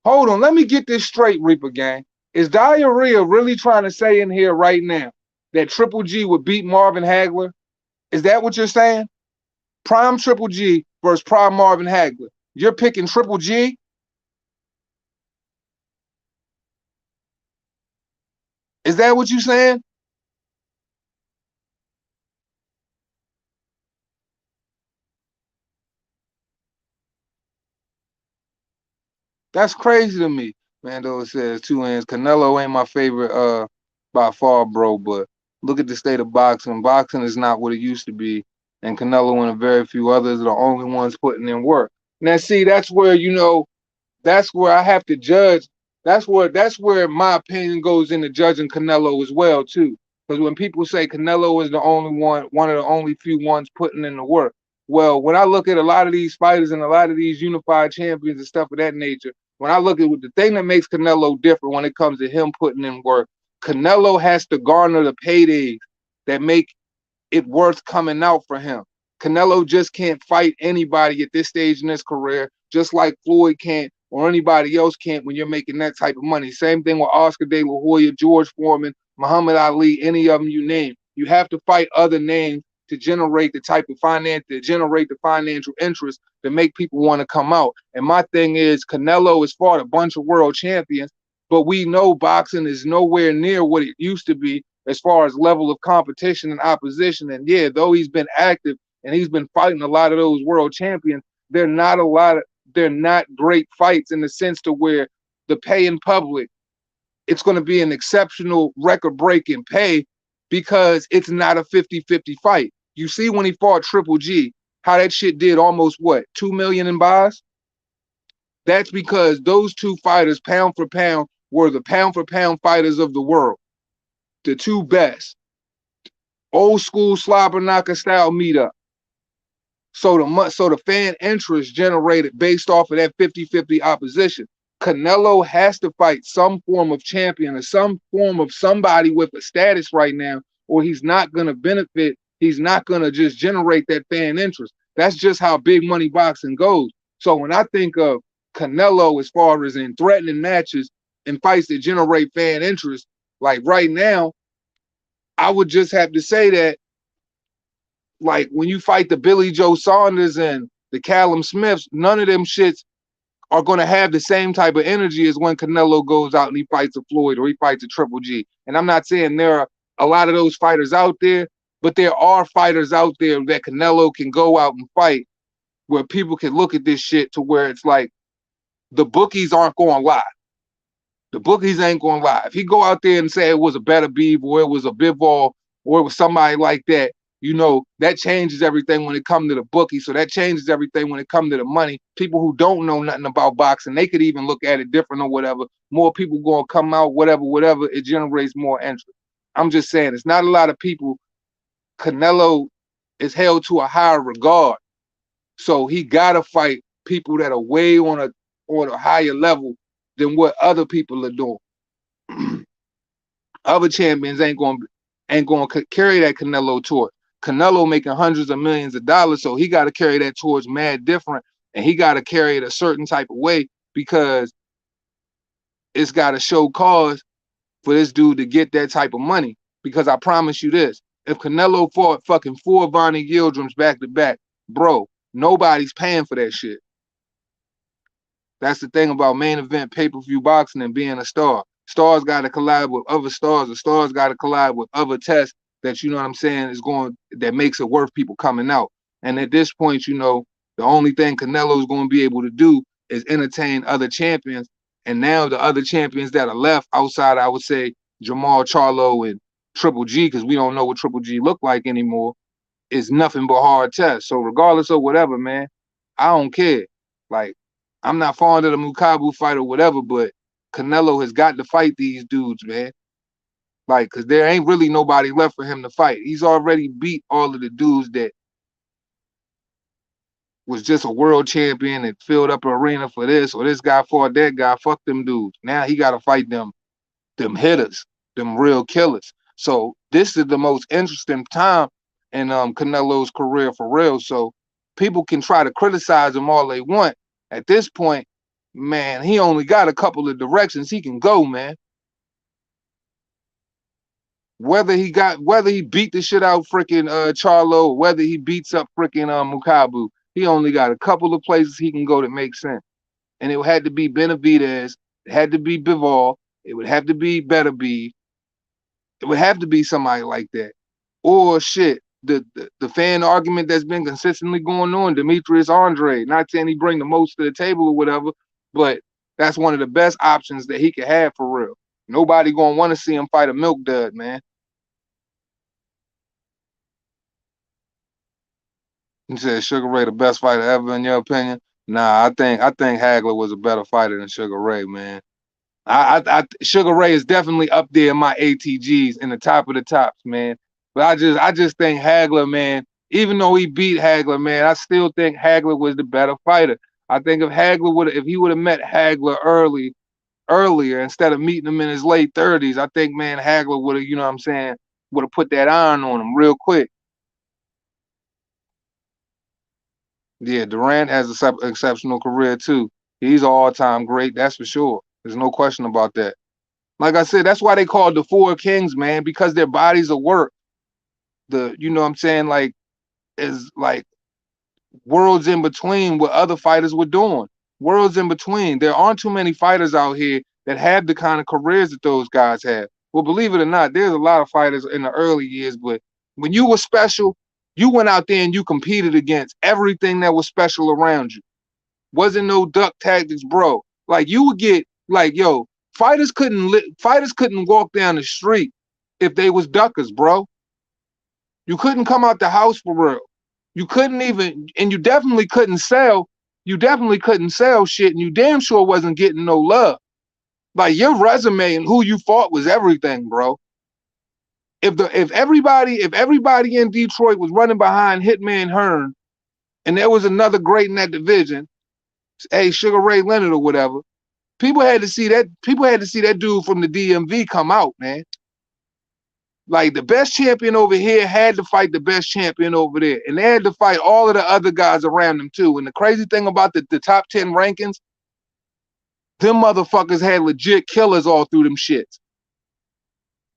Hold on. Let me get this straight, Reaper Gang. Is Diarrhea really trying to say in here right now that Triple G would beat Marvin Hagler? Is that what you're saying? Prime Triple G versus Prime Marvin Hagler. You're picking Triple G? Is that what you're saying? That's crazy to me. Mando says 2 hands. Canelo ain't my favorite by far, bro, but look at the state of boxing. Boxing is not what it used to be. And Canelo and a very few others are the only ones putting in work. Now, see, that's where, you know, that's where I have to judge. That's where my opinion goes into judging Canelo as well, too. Because when people say Canelo is the only one of the only few ones putting in the work. Well, when I look at a lot of these fighters and a lot of these unified champions and stuff of that nature, when I look at the thing that makes Canelo different when it comes to him putting in work, Canelo has to garner the paydays that make it worth coming out for him. Canelo just can't fight anybody at this stage in his career, just like Floyd can't or anybody else can't when you're making that type of money. Same thing with Oscar De La Hoya, George Foreman, Muhammad Ali, any of them you name. You have to fight other names to generate the type of finance, to generate the financial interest to make people want to come out. And my thing is, Canelo has fought a bunch of world champions, but we know boxing is nowhere near what it used to be as far as level of competition and opposition. And yeah, though he's been active and he's been fighting a lot of those world champions, they're not a lot of they're not great fights in the sense to where the pay in public, it's going to be an exceptional record-breaking pay because it's not a 50-50 fight. You see when he fought Triple G, how that shit did almost what, 2 million in buys? That's because those two fighters, pound for pound, were the pound for pound fighters of the world. The two best. Old school slobber knocker style meetup. So the fan interest generated based off of that 50-50 opposition. Canelo has to fight some form of champion or some form of somebody with a status right now, or he's not going to benefit. He's not going to just generate that fan interest. That's just how big money boxing goes. So when I think of Canelo as far as in threatening matches and fights that generate fan interest, like right now, I would just have to say that, like, when you fight the Billy Joe Saunders and the Callum Smiths, none of them shits are going to have the same type of energy as when Canelo goes out and he fights a Floyd or he fights a Triple G. And I'm not saying there are a lot of those fighters out there, but there are fighters out there that Canelo can go out and fight where people can look at this shit to where it's like the bookies aren't going to lie. The bookies ain't going to lie. If he go out there and say it was a Better Beef or it was a Bivol or it was somebody like that, you know, that changes everything when it comes to the bookie. So that changes everything when it comes to the money. People who don't know nothing about boxing, they could even look at it different or whatever. More people going to come out, whatever. It generates more interest. I'm just saying, it's not a lot of people. Canelo is held to a higher regard. So he got to fight people that are way on a higher level than what other people are doing. Other champions ain't going to carry that Canelo torch. Canelo making hundreds of millions of dollars, so he got to carry that torch mad different, and he got to carry it a certain type of way because it's got to show cause for this dude to get that type of money. Because I promise you this, if Canelo fought fucking 4 Vonnie Gildrums back to back, bro, nobody's paying for that shit. That's the thing about main event pay-per-view boxing and being a star. Stars got to collide with other stars. The stars got to collide with other tests that, you know what I'm saying, that makes it worth people coming out. And at this point, you know, the only thing Canelo's going to be able to do is entertain other champions. And now the other champions that are left outside, I would say, Jamal Charlo and Triple G, because we don't know what Triple G look like anymore, is nothing but hard tests. So regardless of whatever, man, I don't care. Like, I'm not fond of the Mukabu fight or whatever, but Canelo has got to fight these dudes, man. Like, because there ain't really nobody left for him to fight. He's already beat all of the dudes that was just a world champion and filled up an arena for this, or this guy fought that guy. Fuck them dudes. Now he got to fight them hitters, them real killers. So this is the most interesting time in Canelo's career for real. So people can try to criticize him all they want. At this point, man, he only got a couple of directions he can go, man. Whether he beat the shit out freaking Charlo, or whether he beats up freaking Mukabu, he only got a couple of places he can go that make sense. And it had to be Benavidez, it had to be Bivol, it would have to be Better Beef, it would have to be somebody like that. Or shit, the fan argument that's been consistently going on, Demetrius Andre. Not saying he bring the most to the table or whatever, but that's one of the best options that he could have for real. Nobody gonna want to see him fight a milk dud, man. You said Sugar Ray the best fighter ever in your opinion? Nah, I think Hagler was a better fighter than Sugar Ray, man. Sugar Ray is definitely up there in my ATGs in the top of the tops, man. But I just think Hagler, man, even though he beat Hagler, man, I still think Hagler was the better fighter. I think if he would have met Hagler earlier instead of meeting him in his late 30s, I think, man, Hagler would have, you know what I'm saying, would have put that iron on him real quick. Yeah, Durant has an exceptional career too. He's an all-time great, that's for sure. There's no question about that. Like I said, that's why they call the 4 Kings, man, because their bodies of work, you know what I'm saying, like, is like worlds in between what other fighters were doing. Worlds in between. There aren't too many fighters out here that have the kind of careers that those guys have. Well, believe it or not, there's a lot of fighters in the early years, but when you were special, you went out there and you competed against everything that was special around you. Wasn't no duck tactics, bro. Like you would get like, yo, fighters couldn't walk down the street if they was duckers, bro. You couldn't come out the house for real. You couldn't even, and you definitely couldn't sell. You definitely couldn't sell shit, and you damn sure wasn't getting no love. Like your resume and who you fought was everything, bro. If everybody in Detroit was running behind Hitman Hearn, and there was another great in that division, hey, Sugar Ray Leonard or whatever, people had to see that. People had to see that dude from the DMV come out, man. Like the best champion over here had to fight the best champion over there. And they had to fight all of the other guys around them too. And the crazy thing about the top 10 rankings, them motherfuckers had legit killers all through them shits.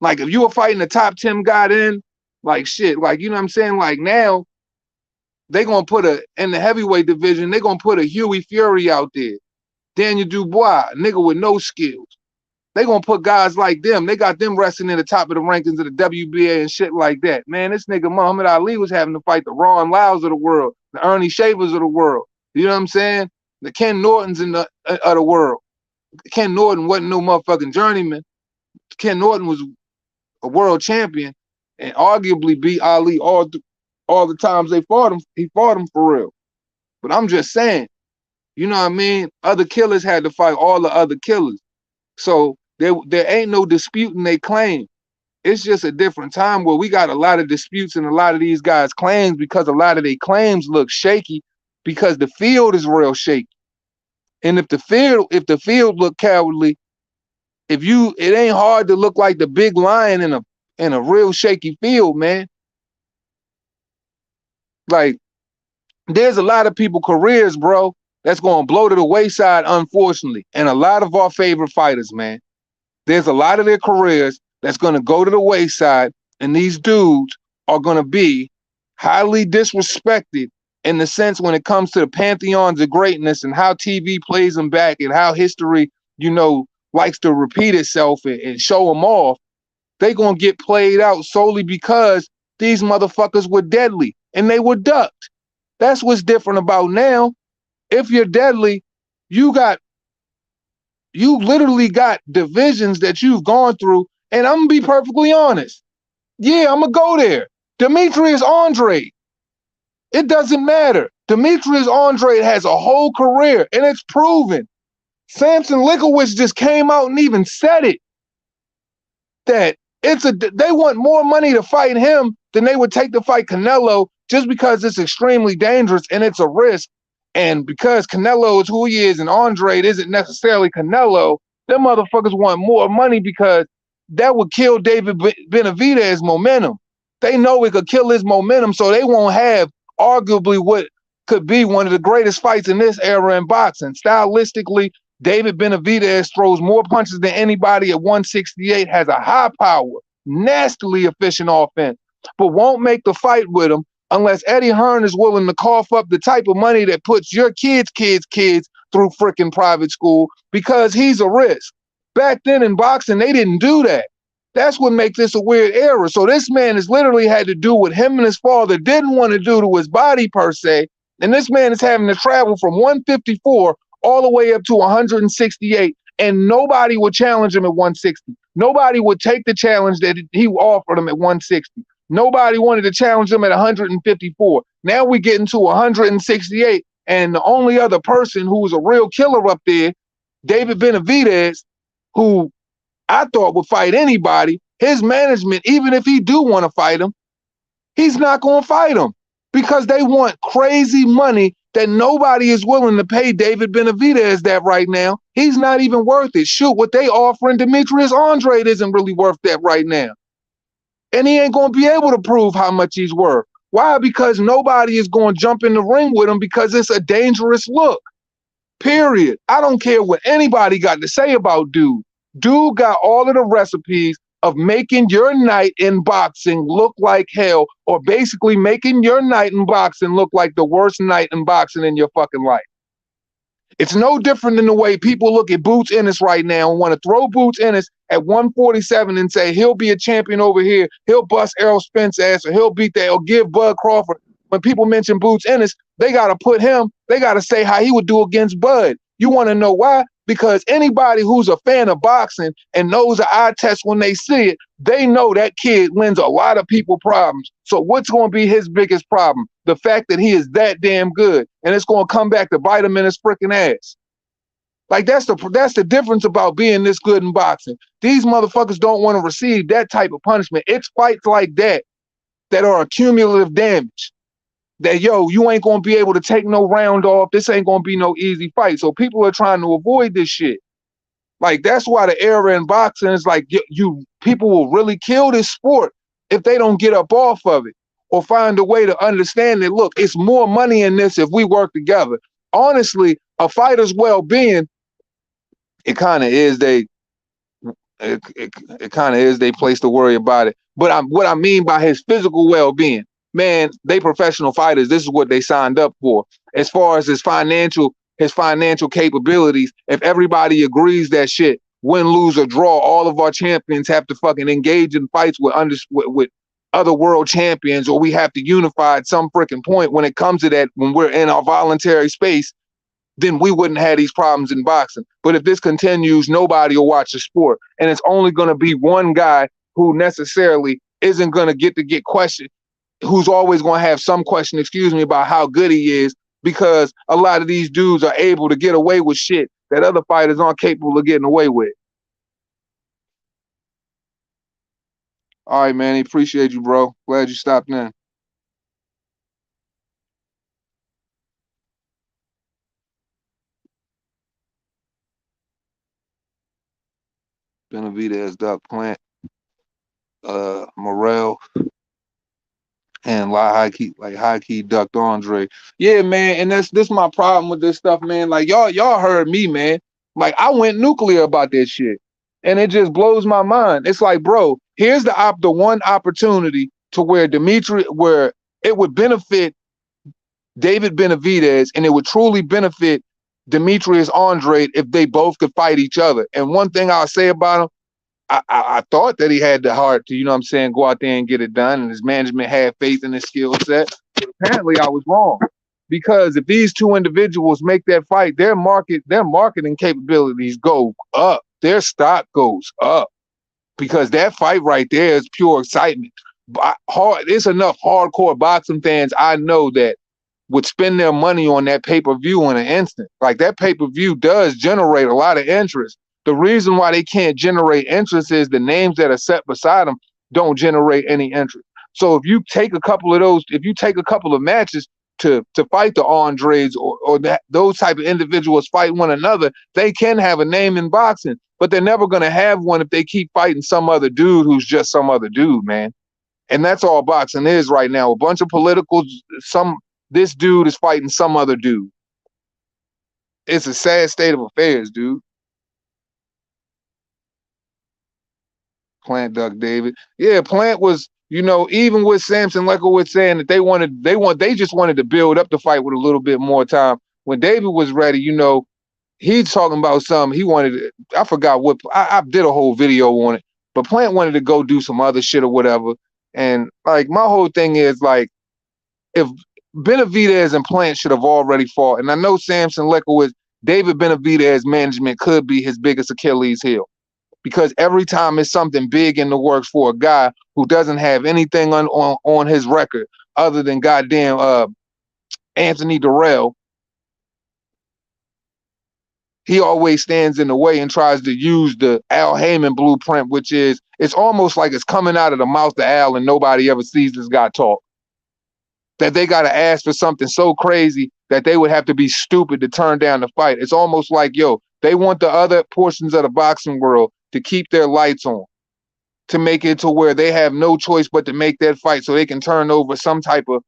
Like if you were fighting the top 10 guy then, like shit, like you know what I'm saying? Like now, they gonna put in the heavyweight division, they gonna put a Huey Fury out there. Daniel Dubois, a nigga with no skills. They gonna put guys like them. They got them wrestling in the top of the rankings of the WBA and shit like that. Man, this nigga Muhammad Ali was having to fight the Ron Lyles of the world, the Ernie Shavers of the world. You know what I'm saying? The Ken Nortons of the world. Ken Norton wasn't no motherfucking journeyman. Ken Norton was a world champion and arguably beat Ali all the times they fought him. He fought him for real. But I'm just saying, you know what I mean? Other killers had to fight all the other killers. So there ain't no disputing they claim. It's just a different time where we got a lot of disputes in a lot of these guys' claims because a lot of their claims look shaky because the field is real shaky. And if the field look cowardly, it ain't hard to look like the big lion in a real shaky field, man. Like there's a lot of people careers, bro, that's going to blow to the wayside, unfortunately. And a lot of our favorite fighters, man. There's a lot of their careers that's going to go to the wayside, and these dudes are going to be highly disrespected in the sense when it comes to the pantheons of greatness and how TV plays them back and how history, you know, likes to repeat itself and show them off. They going to get played out solely because these motherfuckers were deadly and they were ducked. That's what's different about now. If you're deadly, you literally got divisions that you've gone through. And I'm going to be perfectly honest. Yeah, I'm going to go there. Demetrius Andrade. It doesn't matter. Demetrius Andrade has a whole career, and it's proven. Samson Likowicz just came out and even said it. That they want more money to fight him than they would take to fight Canelo just because it's extremely dangerous and it's a risk. And because Canelo is who he is and Andrade isn't necessarily Canelo, them motherfuckers want more money because that would kill David Benavidez' momentum. They know it could kill his momentum, so they won't have arguably what could be one of the greatest fights in this era in boxing. Stylistically, David Benavidez throws more punches than anybody at 168, has a high power, nastily efficient offense, but won't make the fight with him unless Eddie Hearn is willing to cough up the type of money that puts your kids through freaking private school because he's a risk. Back then in boxing, they didn't do that. That's what makes this a weird era. So this man has literally had to do what him and his father didn't want to do to his body per se. And this man is having to travel from 154 all the way up to 168. And nobody would challenge him at 160. Nobody would take the challenge that he offered him at 160. Nobody wanted to challenge him at 154. Now we get into 168. And the only other person who was a real killer up there, David Benavidez, who I thought would fight anybody, his management, even if he do want to fight him, he's not going to fight him because they want crazy money that nobody is willing to pay David Benavidez that right now. He's not even worth it. Shoot, what they offering Demetrius Andrade isn't really worth that right now. And he ain't going to be able to prove how much he's worth. Why? Because nobody is going to jump in the ring with him because it's a dangerous look. Period. I don't care what anybody got to say about dude. Dude got all of the recipes of making your night in boxing look like hell, or basically making your night in boxing look like the worst night in boxing in your fucking life. It's no different than the way people look at Boots Ennis right now and want to throw Boots Ennis at 147 and say he'll be a champion over here, he'll bust Errol Spence's ass, or he'll beat that, or give Bud Crawford. when people mention Boots Ennis, they got to put him, they got to say how he would do against Bud. You want to know why? Because anybody who's a fan of boxing and knows an eye test when they see it, they know that kid wins a lot of people problems. So what's going to be his biggest problem? The fact that he is that damn good. And it's going to come back to bite him in his freaking ass. Like, that's the difference about being this good in boxing. These motherfuckers don't want to receive that type of punishment. It's fights like that that are a cumulative damage. That, yo, you ain't going to be able to take no round off. This ain't going to be no easy fight. So people are trying to avoid this shit. Like, that's why the era in boxing is like, people will really kill this sport if they don't get up off of it or find a way to understand that, look, it's more money in this if we work together. Honestly, a fighter's well-being, it kind of is they kind of is they place to worry about it. But what I mean by his physical well-being, man, they professional fighters. This is what they signed up for. As far as his financial capabilities, if everybody agrees that shit, win, lose, or draw, all of our champions have to fucking engage in fights with other world champions, or we have to unify at some freaking point when it comes to that, when we're in our voluntary space, then we wouldn't have these problems in boxing. But if this continues, nobody will watch the sport. And it's only going to be one guy who necessarily isn't going to get questioned, who's always going to have some question, about how good he is, because a lot of these dudes are able to get away with shit that other fighters aren't capable of getting away with. All right, man. Appreciate you, bro. Glad you stopped in. Benavidez, Duck Plant, Morrell, and high key ducked Andre. Yeah, man, and this my problem with this stuff, man. Like, y'all heard me, man. Like, I went nuclear about this shit, and it just blows my mind. It's like, bro, here's the one opportunity to where where it would benefit David Benavidez, and it would truly benefit Demetrius Andre if they both could fight each other. And one thing I'll say about him, I thought that he had the heart to, go out there and get it done, and his management had faith in his skill set. But apparently I was wrong. Because if these two individuals make that fight, their marketing capabilities go up. Their stock goes up. Because that fight right there is pure excitement. It's enough hardcore boxing fans I know that would spend their money on that pay-per-view in an instant. Like, that pay-per-view does generate a lot of interest. The reason why they can't generate interest is the names that are set beside them don't generate any interest. So if you take a couple of matches to fight the Andres or those type of individuals fight one another, they can have a name in boxing, but they're never going to have one if they keep fighting some other dude who's just some other dude, man. And that's all boxing is right now. A bunch of politicals, this dude is fighting some other dude. It's a sad state of affairs, dude. Plant Duck David. Yeah, Plant was, even with Samson Lekowitz saying that they just wanted to build up the fight with a little bit more time. When David was ready, he's talking about something. He wanted, I forgot what, I did a whole video on it, but Plant wanted to go do some other shit or whatever. And like, my whole thing is like, if Benavidez and Plant should have already fought, and I know Samson Lekowitz, David Benavidez management could be his biggest Achilles heel. Because every time it's something big in the works for a guy who doesn't have anything on his record other than goddamn Anthony Durrell, he always stands in the way and tries to use the Al Heyman blueprint, which is, it's almost like it's coming out of the mouth of Al and nobody ever sees this guy talk. That they got to ask for something so crazy that they would have to be stupid to turn down the fight. It's almost like, they want the other portions of the boxing world to keep their lights on, to make it to where they have no choice but to make that fight so they can turn over some type of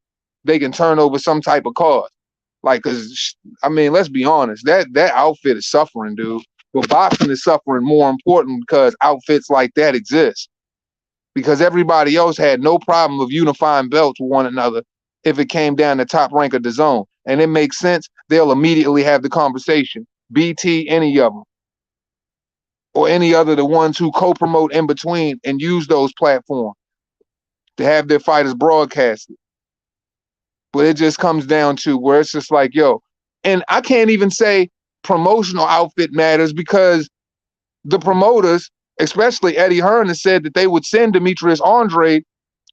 cause. Like, cause I mean, let's be honest, that outfit is suffering, dude. But boxing is suffering more important because outfits like that exist. Because everybody else had no problem of unifying belts with one another if it came down to top rank of the zone. And it makes sense, they'll immediately have the conversation. BT, any of them. Or any other, the ones who co-promote in between and use those platforms to have their fighters broadcasted. But it just comes down to where it's just like, yo, and I can't even say promotional outfit matters because the promoters, especially Eddie Hearn, has said that they would send Demetrius Andrade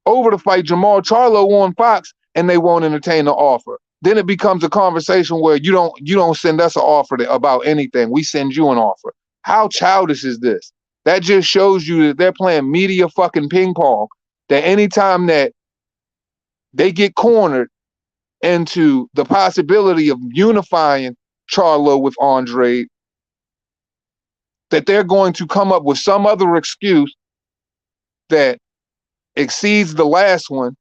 over to fight Jamal Charlo on Fox, and they won't entertain the offer. Then it becomes a conversation where you don't send us an offer about anything. We send you an offer. How childish is this? That just shows you that they're playing media fucking ping pong. That anytime that they get cornered into the possibility of unifying Charlo with Andrade, that they're going to come up with some other excuse that exceeds the last one,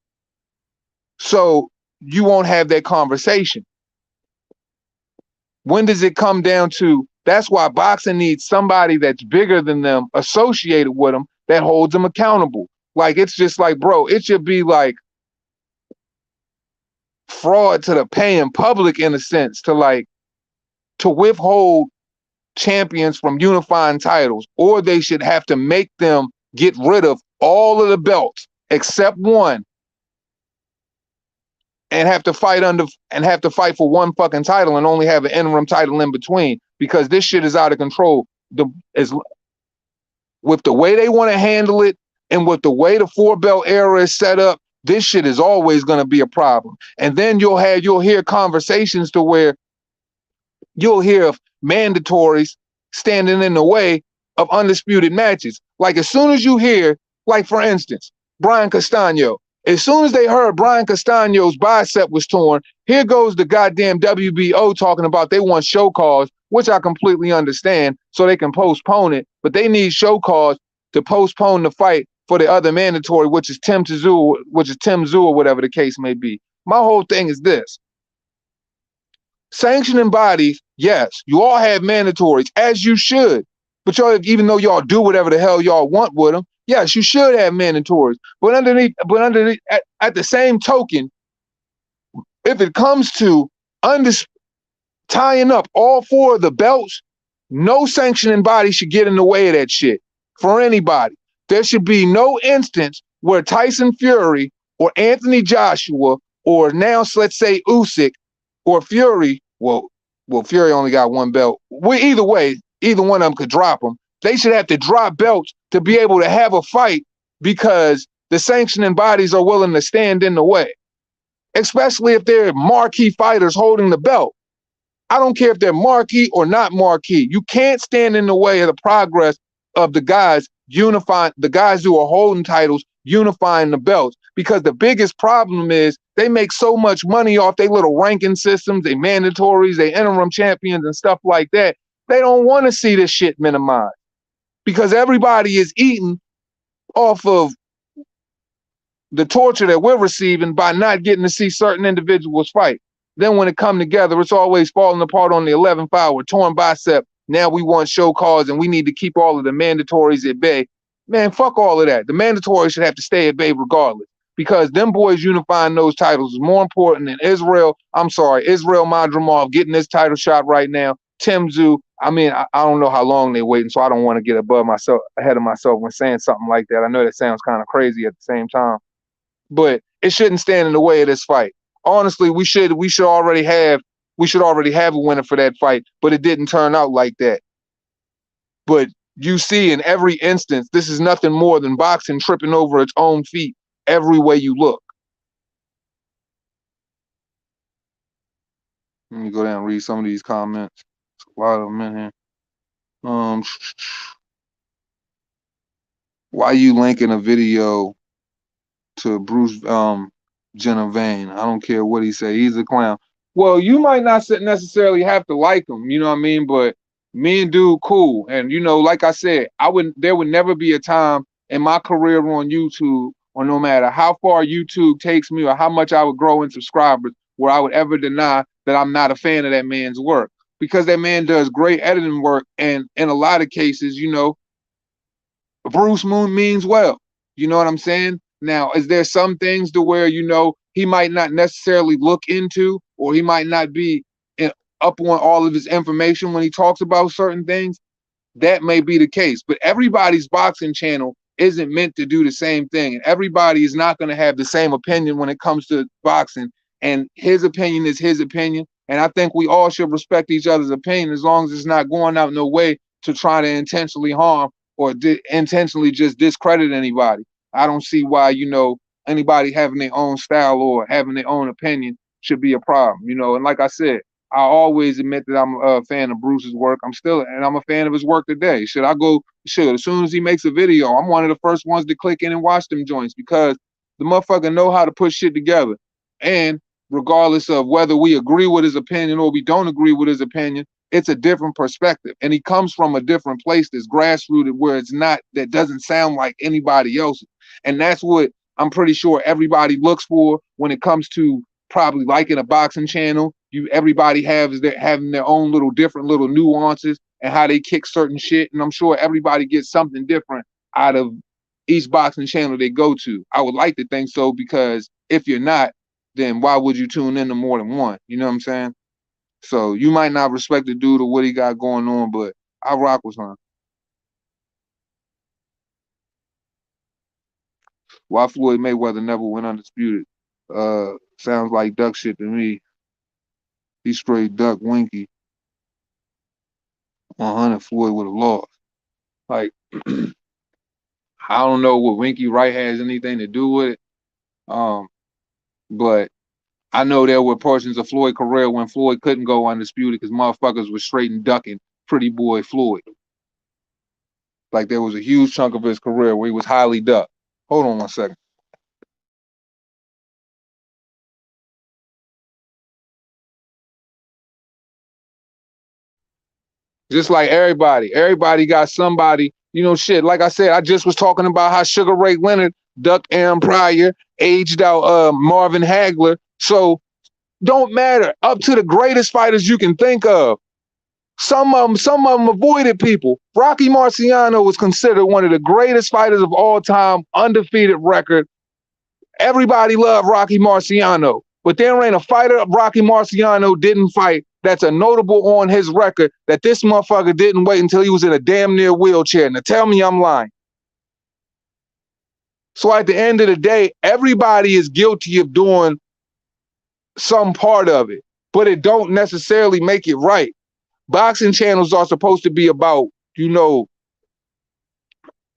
so you won't have that conversation. When does it come down to, that's why boxing needs somebody that's bigger than them associated with them that holds them accountable. Like, it's just like, bro, it should be like fraud to the paying public in a sense to withhold champions from unifying titles, or they should have to make them get rid of all of the belts except one and have to fight for one fucking title and only have an interim title in between, because this shit is out of control. With the way they want to handle it and with the way the 4-belt era is set up, this shit is always going to be a problem. And then you'll hear conversations to where you'll hear mandatories standing in the way of undisputed matches. Like, as soon as you hear, like, for instance, Brian Castano, as soon as they heard Brian Castano's bicep was torn, here goes the goddamn WBO talking about they want show cause, which I completely understand, so they can postpone it, but they need show cause to postpone the fight for the other mandatory, which is Tim Tszyu, or whatever the case may be. My whole thing is this. Sanctioning bodies, yes, you all have mandatories, as you should. But y'all, even though y'all do whatever the hell y'all want with them, yes, you should have mandatories. But underneath, at the same token, if it comes to tying up all 4 of the belts, no sanctioning body should get in the way of that shit for anybody. There should be no instance where Tyson Fury or Anthony Joshua or now, let's say, Usyk or Fury, well, Fury only got 1 belt. Well, either way, either one of them could drop them. They should have to drop belts to be able to have a fight because the sanctioning bodies are willing to stand in the way, especially if they're marquee fighters holding the belt. I don't care if they're marquee or not marquee. You can't stand in the way of the progress of the guys unifying, the guys who are holding titles, unifying the belts. Because the biggest problem is they make so much money off their little ranking systems, they mandatories, they interim champions and stuff like that. They don't want to see this shit minimized because everybody is eating off of the torture that we're receiving by not getting to see certain individuals fight. Then when it come together, it's always falling apart on the 11th hour, torn bicep. Now we want show cause and we need to keep all of the mandatories at bay. Man, fuck all of that. The mandatories should have to stay at bay regardless, because them boys unifying those titles is more important than Israel Madrimov getting this title shot right now. Tim Tszyu, I mean, I don't know how long they're waiting, so I don't want to get ahead of myself when saying something like that. I know that sounds kind of crazy at the same time, but it shouldn't stand in the way of this fight. Honestly, we should already have a winner for that fight, but it didn't turn out like that. But you see, in every instance, this is nothing more than boxing tripping over its own feet every way you look. Let me go down and read some of these comments. There's a lot of them in here. Why you linking a video to Bruce Genevane? I don't care what he say. He's a clown. Well, you might not necessarily have to like him, you know what I mean? But me and dude cool. And, you know, like I said, there would never be a time in my career on YouTube, or no matter how far YouTube takes me or how much I would grow in subscribers, where I would ever deny that I'm not a fan of that man's work. Because that man does great editing work. And in a lot of cases, you know, Bruce Moon means well. You know what I'm saying? Now, is there some things to where, you know, he might not necessarily look into, or he might not be up on all of his information when he talks about certain things? That may be the case. But everybody's boxing channel isn't meant to do the same thing. And everybody is not going to have the same opinion when it comes to boxing and his opinion is his opinion. And I think we all should respect each other's opinion as long as it's not going out no way to try to intentionally harm or intentionally just discredit anybody. I don't see why, anybody having their own style or having their own opinion should be a problem, And like I said, I always admit that I'm a fan of Bruce's work. I'm a fan of his work today. As soon as he makes a video, I'm one of the first ones to click in and watch them joints because the motherfucker know how to put shit together. And regardless of whether we agree with his opinion or we don't agree with his opinion, it's a different perspective. And he comes from a different place that's grassrooted where that doesn't sound like anybody else's. And that's what I'm pretty sure everybody looks for when it comes to probably liking a boxing channel. Everybody having their own different little nuances and how they kick certain shit. And I'm sure everybody gets something different out of each boxing channel they go to. I would like to think so, because if you're not, then why would you tune in to more than one? You know what I'm saying? So you might not respect the dude or what he got going on, but I rock with him. Why Floyd Mayweather never went undisputed? Sounds like duck shit to me. He straight duck Winky. 100 Floyd would have lost. Like, I don't know what Winky Wright has anything to do with it. But I know there were portions of Floyd's career when Floyd couldn't go undisputed because motherfuckers were straight and ducking Pretty Boy Floyd. Like, there was a huge chunk of his career where he was highly ducked. Hold on 1 second. Just like everybody got somebody, shit. Like I said, I just was talking about how Sugar Ray Leonard ducked Aaron Pryor, aged out Marvin Hagler. So don't matter. Up to the greatest fighters you can think of. Some of them avoided people. Rocky Marciano was considered one of the greatest fighters of all time, undefeated record. Everybody loved Rocky Marciano, but there ain't a fighter Rocky Marciano didn't fight that's a notable on his record that this motherfucker didn't wait until he was in a damn near wheelchair. Now tell me I'm lying. So at the end of the day, everybody is guilty of doing some part of it, but it don't necessarily make it right. Boxing channels are supposed to be about,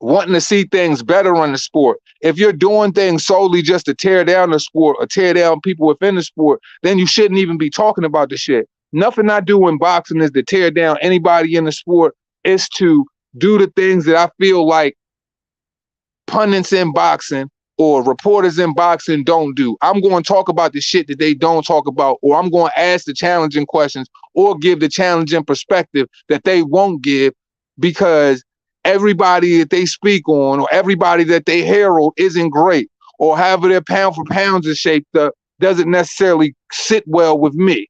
wanting to see things better on the sport. If you're doing things solely just to tear down the sport or tear down people within the sport, then you shouldn't even be talking about the shit. Nothing I do in boxing is to tear down anybody in the sport. It's to do the things that I feel like pundits in boxing or reporters in boxing don't do. I'm going to talk about the shit that they don't talk about, or I'm going to ask the challenging questions or give the challenging perspective that they won't give, because everybody that they speak on or everybody that they herald isn't great, or however their pound for pounds is shaped up doesn't necessarily sit well with me.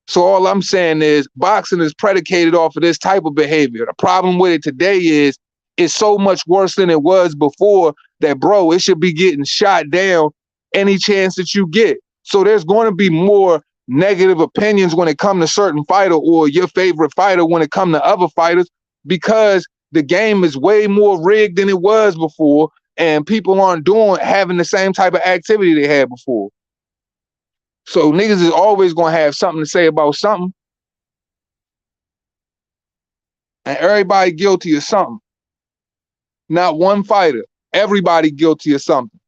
So all I'm saying is boxing is predicated off of this type of behavior. The problem with it today is it's so much worse than it was before that, bro, it should be getting shot down any chance that you get. So there's going to be more negative opinions when it comes to certain fighter or your favorite fighter when it comes to other fighters, because the game is way more rigged than it was before, and people aren't having the same type of activity they had before. So niggas is always going to have something to say about something. And everybody guilty of something. Not one fighter. Everybody guilty of something.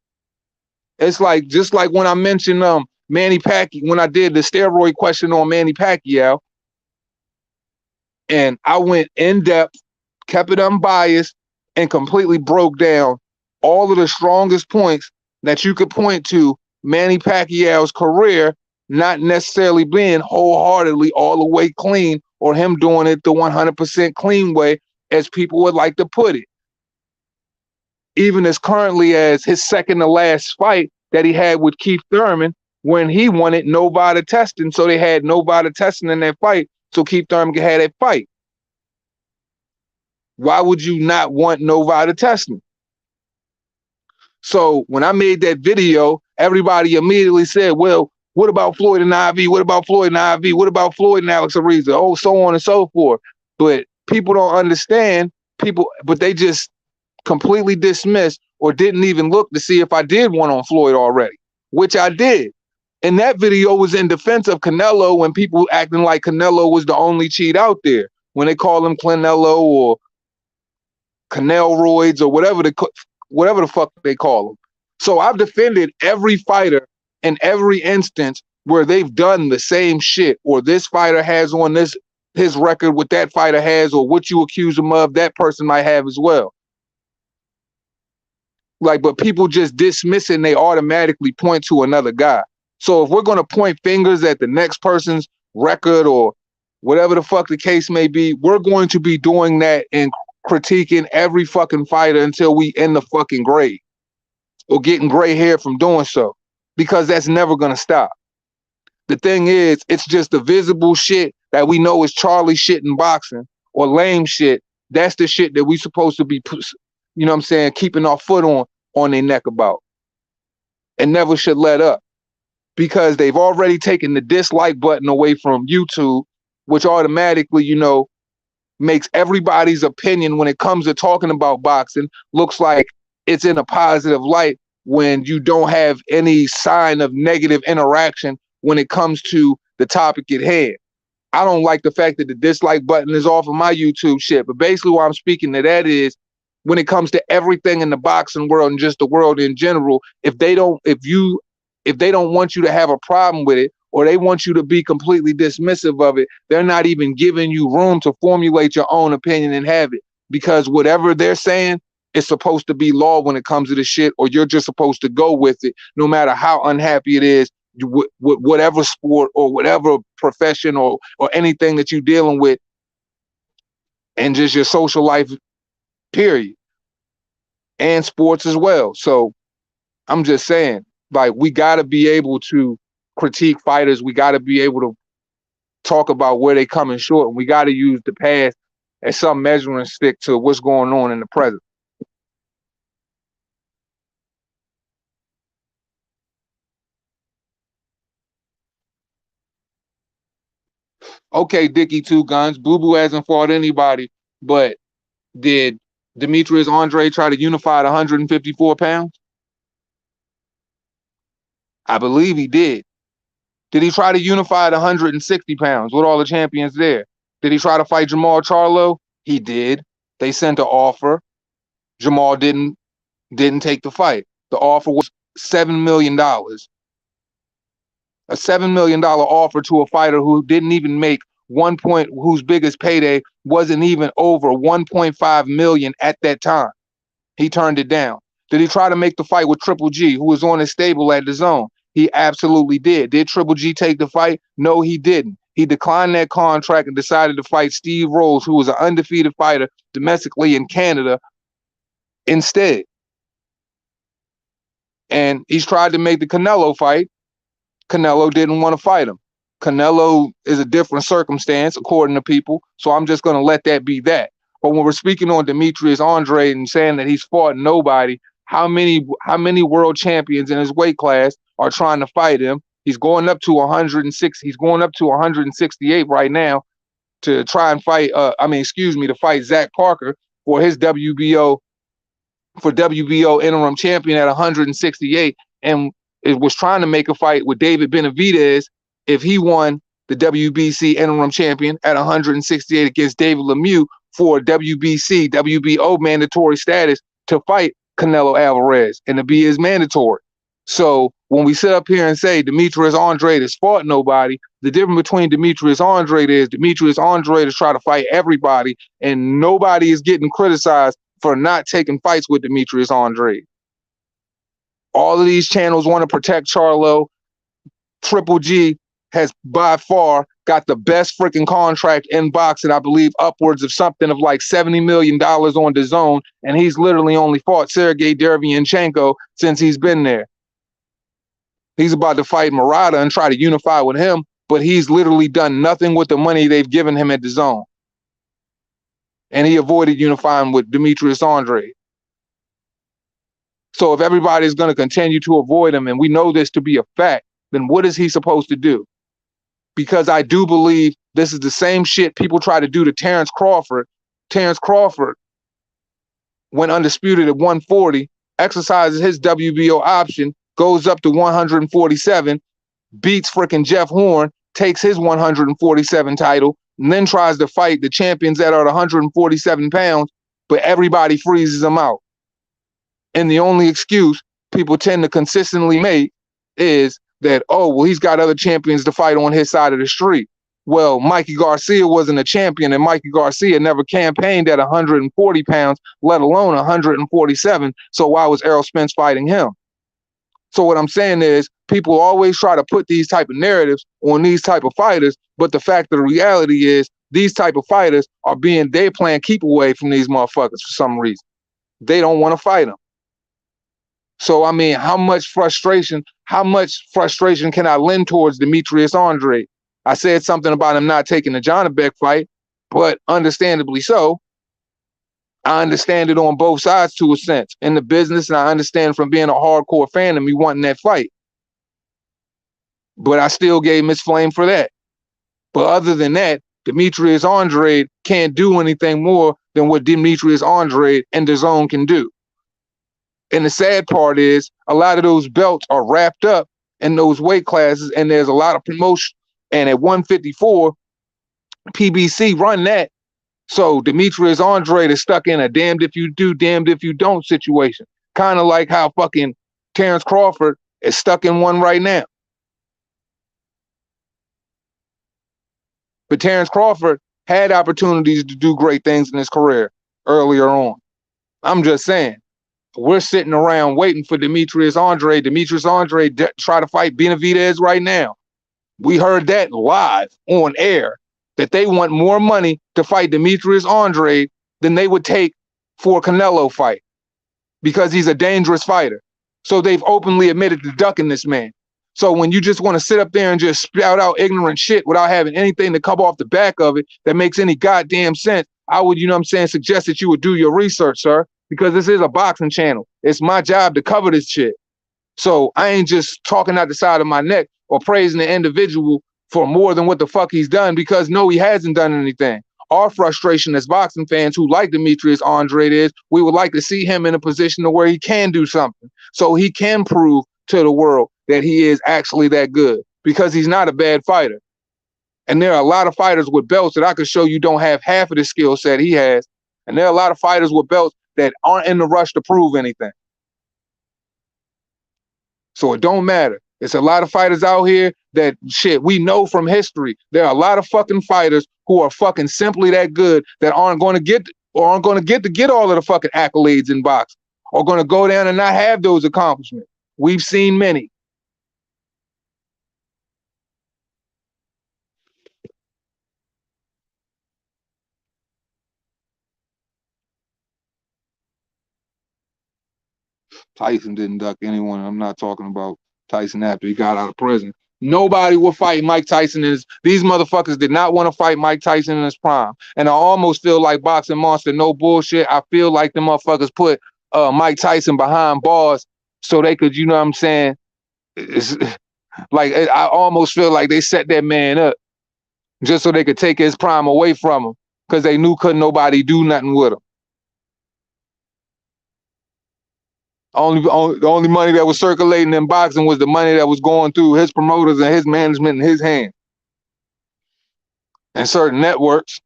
It's like, just like when I mentioned Manny Pacquiao, when I did the steroid question on Manny Pacquiao, and I went in depth, kept it unbiased, and completely broke down all of the strongest points that you could point to Manny Pacquiao's career not necessarily being wholeheartedly all the way clean, or him doing it the 100% clean way, as people would like to put it. Even as currently as his second to last fight that he had with Keith Thurman, when he wanted no VADA testing, so they had no VADA testing in that fight, so Keith Thurman could have that fight. Why would you not want no VADA testing? So when I made that video, everybody immediately said, well, what about Floyd and IV? What about Floyd and IV? What about Floyd and Alex Ariza? Oh, so on and so forth. But people don't understand, but they just completely dismissed or didn't even look to see if I did one on Floyd already. which I did. And that video was in defense of Canelo when people acting like Canelo was the only cheat out there. When they call him Canelo or Canelroids or whatever the fuck they call him. So I've defended every fighter in every instance where they've done the same shit, or this fighter has on his record, what that fighter has, or what you accuse him of, that person might have as well. Like, but people just dismiss it and they automatically point to another guy. So if we're going to point fingers at the next person's record or whatever the fuck the case may be, we're going to be doing that and critiquing every fucking fighter until we end the fucking grave or getting gray hair from doing so, because that's never going to stop. The thing is, it's just the visible shit that we know is Charlie shit in boxing or lame shit. That's the shit that we supposed to be, you know what I'm saying, keeping our foot on their neck about, and never should let up, because they've already taken the dislike button away from YouTube, which automatically, you know, makes everybody's opinion when it comes to talking about boxing looks like it's in a positive light when you don't have any sign of negative interaction when it comes to the topic at hand. I don't like the fact that the dislike button is off of my YouTube shit, but basically why I'm speaking to that is when it comes to everything in the boxing world and just the world in general, if they don't want you to have a problem with it, or they want you to be completely dismissive of it, they're not even giving you room to formulate your own opinion and have it, because whatever they're saying is supposed to be law when it comes to the shit, or you're just supposed to go with it no matter how unhappy it is with whatever sport or whatever profession or anything that you're dealing with, and just your social life, period, and sports as well. So I'm just saying, like, we got to be able to critique fighters. We got to be able to talk about where they coming short, and we got to use the past as some measuring stick to what's going on in the present. Okay, Dickie Two Guns, Boo Boo hasn't fought anybody, but did Demetrius Andre try to unify at 154 pounds? I believe he did. Did he try to unify at 160 pounds with all the champions there? Did he try to fight Jamal Charlo? He did. They sent an offer. Jamal didn't take the fight. The offer was $7 million. A $7 million offer to a fighter who didn't even make whose biggest payday wasn't even over 1.5 million at that time. He turned it down. Did he try to make the fight with Triple G, who was on his stable at the Zone? He absolutely did. Did Triple G take the fight? No, he didn't. He declined that contract and decided to fight Steve Rose, who was an undefeated fighter domestically in Canada, instead. And he's tried to make the Canelo fight. Canelo didn't want to fight him. Canelo is a different circumstance, according to people, so I'm just going to let that be that. But when we're speaking on Demetrius Andre and saying that he's fought nobody, how many world champions in his weight class are trying to fight him? He's going up to 106. He's going up to 168 right now to try and fight. To fight Zach Parker for his WBO interim champion at 168, and it was trying to make a fight with David Benavidez if he won the WBC interim champion at 168 against David Lemieux for WBO mandatory status to fight Canelo Alvarez and to be his mandatory. So when we sit up here and say Demetrius Andre has fought nobody, the difference between Demetrius Andre is Demetrius Andre is trying to fight everybody, and nobody is getting criticized for not taking fights with Demetrius Andre. All of these channels want to protect Charlo. Triple G has by far got the best freaking contract in boxing, I believe upwards of something of like $70 million on the Zone, and he's literally only fought Sergey Derevyanchenko since he's been there. He's about to fight Murata and try to unify with him, but he's literally done nothing with the money they've given him at the Zone. And he avoided unifying with Demetrius Andre. So if everybody's going to continue to avoid him, and we know this to be a fact, then what is he supposed to do? Because I do believe this is the same shit people try to do to Terrence Crawford. Terrence Crawford, when undisputed at 140, exercises his WBO option goes up to 147, beats freaking Jeff Horn, takes his 147 title, and then tries to fight the champions that are 147 pounds, but everybody freezes him out. And the only excuse people tend to consistently make is that, oh, well, he's got other champions to fight on his side of the street. Well, Mikey Garcia wasn't a champion, and Mikey Garcia never campaigned at 140 pounds, let alone 147. So why was Errol Spence fighting him? So what I'm saying is people always try to put these type of narratives on these type of fighters, but the fact of the reality is these type of fighters are they playing keep away from these motherfuckers for some reason. They don't want to fight them. So, I mean, how much frustration can I lend towards Demetrius Andrade? I said something about him not taking the Janabek fight, but understandably so. I understand it on both sides to a sense in the business, and I understand from being a hardcore fan and me wanting that fight. But I still gave Miss Flame for that. But other than that, Demetrius Andrade can't do anything more than what Demetrius Andrade and DAZN can do. And the sad part is a lot of those belts are wrapped up in those weight classes, and there's a lot of promotion. And at 154, PBC run that. So Demetrius Andrade is stuck in a damned if you do, damned if you don't situation. Kind of like how fucking Terrence Crawford is stuck in one right now. But Terrence Crawford had opportunities to do great things in his career earlier on. I'm just saying, we're sitting around waiting for Demetrius Andrade. Demetrius Andrade try to fight Benavidez right now. We heard that live on air, that they want more money to fight Demetrius Andrade than they would take for a Canelo fight because he's a dangerous fighter. So they've openly admitted to ducking this man. So when you just want to sit up there and just spout out ignorant shit without having anything to come off the back of it that makes any goddamn sense, I would, you know what I'm saying, suggest that you would do your research, sir, because this is a boxing channel. It's my job to cover this shit. So I ain't just talking out the side of my neck or praising the individual for more than what the fuck he's done, because no, he hasn't done anything. Our frustration as boxing fans who like Demetrius Andrade is we would like to see him in a position to where he can do something so he can prove to the world that he is actually that good, because he's not a bad fighter. And there are a lot of fighters with belts that I could show you don't have half of the skill set he has. And there are a lot of fighters with belts that aren't in the rush to prove anything. So it don't matter. It's a lot of fighters out here that shit, we know from history. There are a lot of fucking fighters who are fucking simply that good that aren't going to get all of the fucking accolades in boxing, or going to go down and not have those accomplishments. We've seen many. Tyson didn't duck anyone. I'm not talking about Tyson after he got out of prison. Nobody will fight Mike Tyson. These motherfuckers did not want to fight Mike Tyson in his prime. And I almost feel like Boxing Monster, no bullshit, I feel like the motherfuckers put Mike Tyson behind bars so they could, you know what I'm saying? I almost feel like they set that man up just so they could take his prime away from him, because they knew couldn't nobody do nothing with him. The only money that was circulating in boxing was the money that was going through his promoters and his management in his hand. And certain networks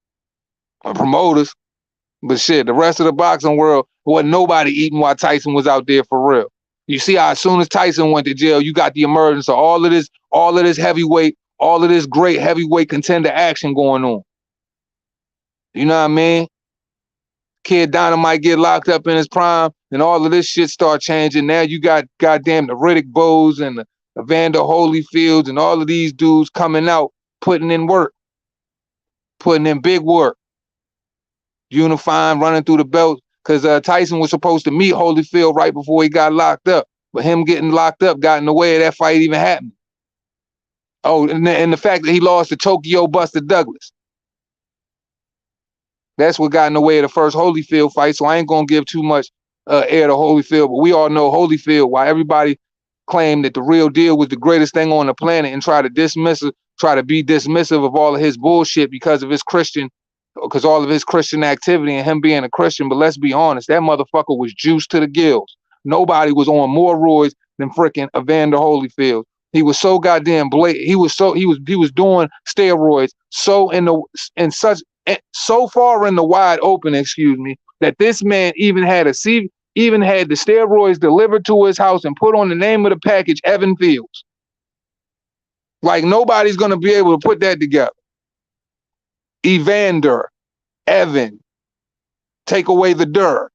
or promoters. But shit, the rest of the boxing world wasn't nobody eating while Tyson was out there for real. You see how as soon as Tyson went to jail, you got the emergence of all of this heavyweight, all of this great heavyweight contender action going on. You know what I mean? Kid Dynamite get locked up in his prime, and all of this shit start changing. Now you got goddamn the Riddick Bows and the Evander Holyfields and all of these dudes coming out, putting in work, putting in big work, unifying, running through the belt. Because Tyson was supposed to meet Holyfield right before he got locked up, but him getting locked up got in the way of that fight even happening. Oh, and the fact that he lost to Tokyo Buster Douglas. That's what got in the way of the first Holyfield fight, so I ain't going to give too much air to Holyfield, but we all know Holyfield, while everybody claimed that the real deal was the greatest thing on the planet and try to be dismissive of all of his bullshit because all of his Christian activity and him being a Christian. But let's be honest, that motherfucker was juiced to the gills. Nobody was on more roids than freaking Evander Holyfield. He was so goddamn blatant. He was doing steroids so far in the wide open, excuse me, that this man even had the steroids delivered to his house and put on the name of the package, Evan Fields. Like nobody's gonna be able to put that together. Evander, Evan, take away the dirt.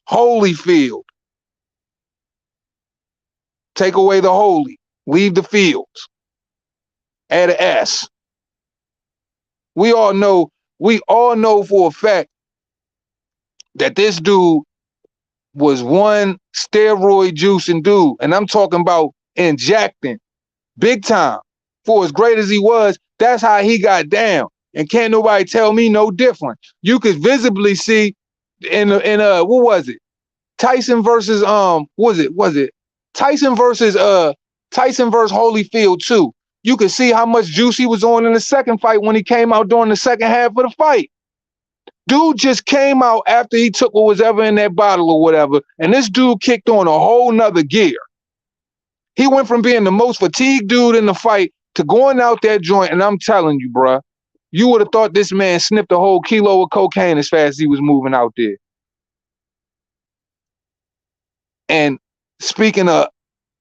Holyfield, take away the holy, leave the fields. Add an S. We all know for a fact that this dude was one steroid juicing dude. And I'm talking about injecting big time. For as great as he was, that's how he got down. And can't nobody tell me no different. You could visibly see in what was it? Tyson versus Tyson versus Holyfield too. You could see how much juice he was on in the second fight when he came out during the second half of the fight. Dude just came out after he took what was ever in that bottle or whatever, and this dude kicked on a whole nother gear. He went from being the most fatigued dude in the fight to going out that joint, and I'm telling you, bruh, you would have thought this man sniffed a whole kilo of cocaine as fast as he was moving out there. And speaking of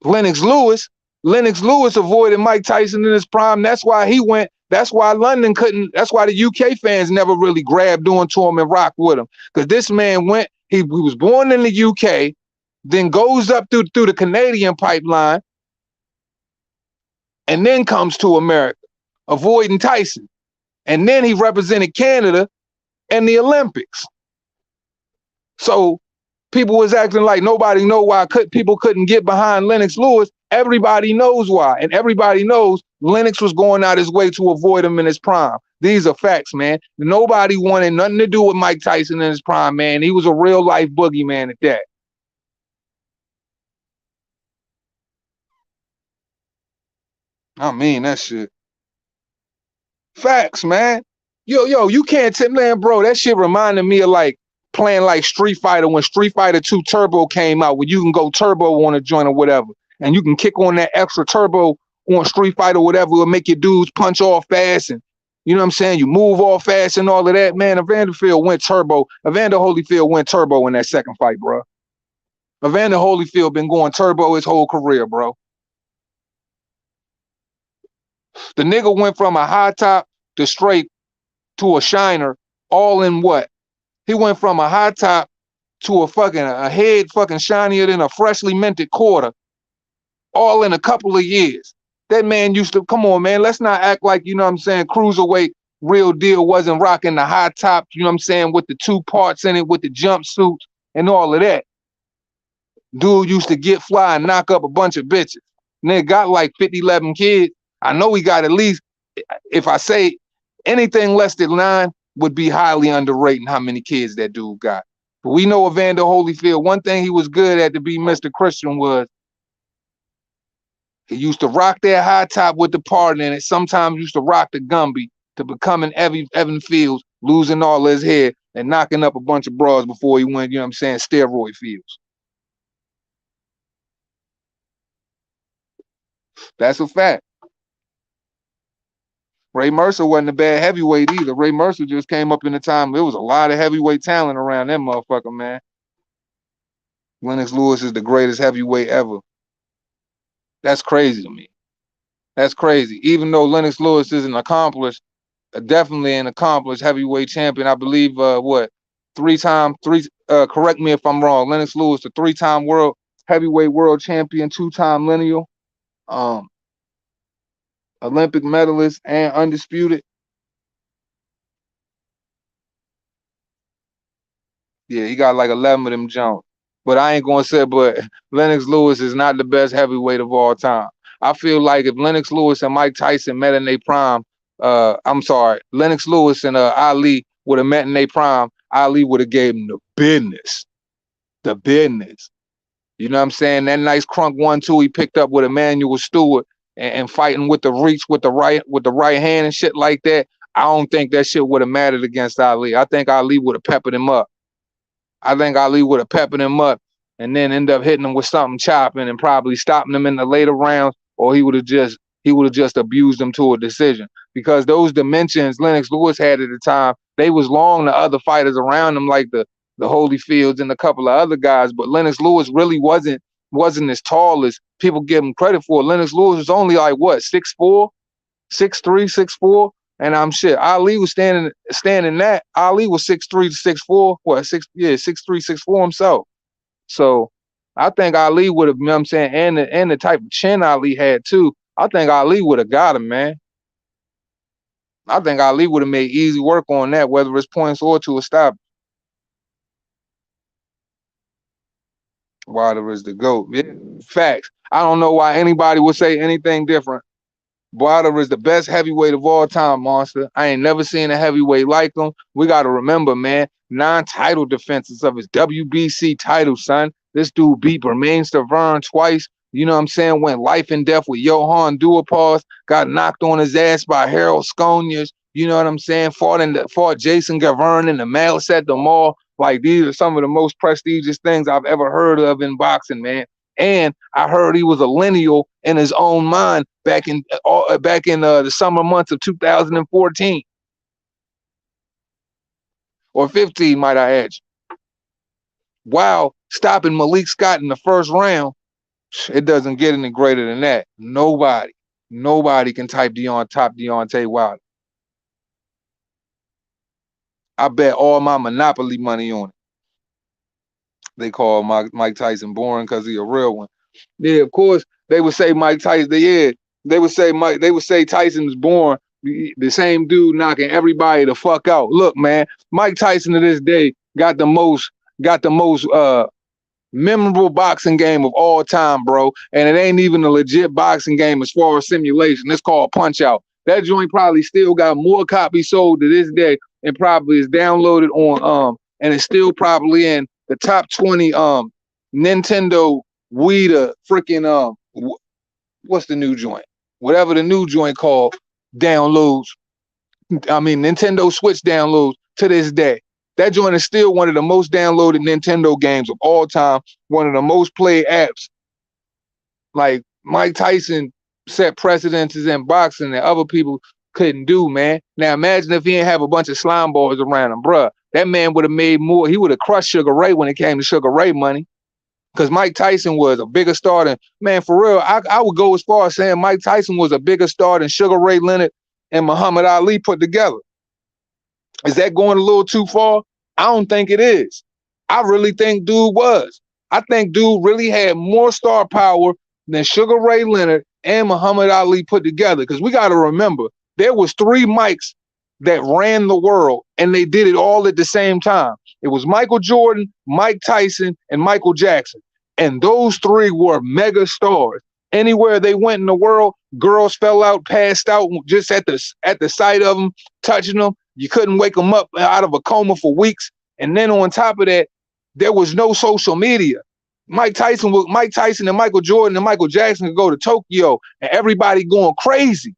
Lennox Lewis avoided Mike Tyson in his prime. That's why he went. That's why London couldn't. That's why the UK fans never really grabbed onto him and rocked with him. Because this man went. He was born in the UK, then goes up through the Canadian pipeline, and then comes to America, avoiding Tyson. And then he represented Canada in the Olympics. So people was acting like nobody know why people couldn't get behind Lennox Lewis. Everybody knows why. And everybody knows Lennox was going out his way to avoid him in his prime. These are facts, man. Nobody wanted nothing to do with Mike Tyson in his prime, man. He was a real life boogeyman at that. I mean that shit. Facts, man. Yo, you can't tell, man, bro. That shit reminded me of like playing like Street Fighter when Street Fighter 2 Turbo came out, where you can go turbo on a joint or whatever, and you can kick on that extra turbo on Street Fighter or whatever, will make your dudes punch off fast, and you know what I'm saying, you move off fast and all of that, man. Evander Holyfield went turbo in that second fight, bro. Evander Holyfield been going turbo his whole career, bro. The nigga went from a high top to straight to a shiner all in what? He went from a high top to a head fucking shinier than a freshly minted quarter, all in a couple of years. That man used to, come on, man, let's not act like, you know what I'm saying, cruiserweight real deal wasn't rocking the high top, you know what I'm saying, with the two parts in it, with the jumpsuits and all of that. Dude used to get fly and knock up a bunch of bitches. Nigga got like 50, 11 kids. I know he got at least, if I say anything less than 9, would be highly underrating how many kids that dude got. But we know Evander Holyfield, one thing he was good at to be Mr. Christian was he used to rock that high top with the part in it. Sometimes used to rock the Gumby to becoming Evan Fields, losing all his hair and knocking up a bunch of bras before he went, you know what I'm saying, steroid Fields. That's a fact. Ray Mercer wasn't a bad heavyweight either. Ray Mercer just came up in the time. There was a lot of heavyweight talent around that motherfucker, man. Lennox Lewis is the greatest heavyweight ever. That's crazy to me. That's crazy. Even though Lennox Lewis is definitely an accomplished heavyweight champion. I believe, correct me if I'm wrong. Lennox Lewis, the 3-time heavyweight world champion, 2-time lineal. Olympic medalist and undisputed. Yeah, he got like 11 of them Jones. But I ain't gonna say, but Lennox Lewis is not the best heavyweight of all time. I feel like if Lennox Lewis and Mike Tyson met in their prime, Lennox Lewis and Ali would have met in their prime, Ali would have gave him the business. The business. You know what I'm saying? That nice crunk 1-2 he picked up with Emmanuel Stewart and fighting with the reach with the right hand and shit like that. I don't think that shit would have mattered against Ali. I think Ali would have peppered him up. and then end up hitting him with something chopping and probably stopping him in the later rounds, or he would have just abused him to a decision. Because those dimensions Lennox Lewis had at the time, they was long to other fighters around him, like the Holyfields and a couple of other guys. But Lennox Lewis really wasn't as tall as people give him credit for. Lennox Lewis was only like what, 6'4", 6'3", 6'4", and I'm shit. Ali was standing that. Ali was 6'3" to 6'4", what, 6'3", 6'4" himself. So I think Ali would have, you know what I'm saying, and the type of chin Ali had too. I think Ali would have got him, man. I think Ali would have made easy work on that, whether it's points or to a stop. Wilder is the GOAT. Yeah, facts. I don't know why anybody would say anything different. Wilder is the best heavyweight of all time, monster. I ain't never seen a heavyweight like him. We got to remember, man, 9 title defenses of his WBC title, son. This dude beat Bermain Stavern twice. You know what I'm saying? Went life and death with Johan Duhaupas. Got knocked on his ass by Harold Sconius. You know what I'm saying? Fought Jason Gavern in the Malice at the Mall. Like, these are some of the most prestigious things I've ever heard of in boxing, man. And I heard he was a lineal in his own mind back in the summer months of 2014 or 15, might I add. While stopping Malik Scott in the first round, it doesn't get any greater than that. Nobody can top Deontay Wilder. I bet all my Monopoly money on it. They call Mike Tyson boring because he's a real one. Yeah, of course they would say Mike Tyson. Yeah, they would say Tyson is boring. The same dude knocking everybody the fuck out. Look, man, Mike Tyson to this day got the most memorable boxing game of all time, bro. And it ain't even a legit boxing game as far as simulation. It's called Punch Out. That joint probably still got more copies sold to this day and probably is downloaded on and it's still probably in the top 20 Nintendo Wii to freaking what's the new joint? Whatever the new joint called downloads. I mean Nintendo Switch downloads to this day. That joint is still one of the most downloaded Nintendo games of all time, one of the most played apps. Like, Mike Tyson set precedences in boxing that other people couldn't do, man. Now imagine if he didn't have a bunch of slime balls around him, bruh. That man would have made more. He would have crushed Sugar Ray when it came to Sugar Ray money. Because Mike Tyson was a bigger star than, man, for real, I would go as far as saying Mike Tyson was a bigger star than Sugar Ray Leonard and Muhammad Ali put together. Is that going a little too far? I don't think it is. I really think dude was. I think dude really had more star power than Sugar Ray Leonard and Muhammad Ali put together. Because we got to remember, there was 3 Mikes that ran the world, and they did it all at the same time. It was Michael Jordan, Mike Tyson, and Michael Jackson. And those 3 were mega stars. Anywhere they went in the world, girls fell out, passed out just at the sight of them, touching them. You couldn't wake them up out of a coma for weeks. And then on top of that, there was no social media. Mike Tyson and Michael Jordan and Michael Jackson could go to Tokyo and everybody going crazy.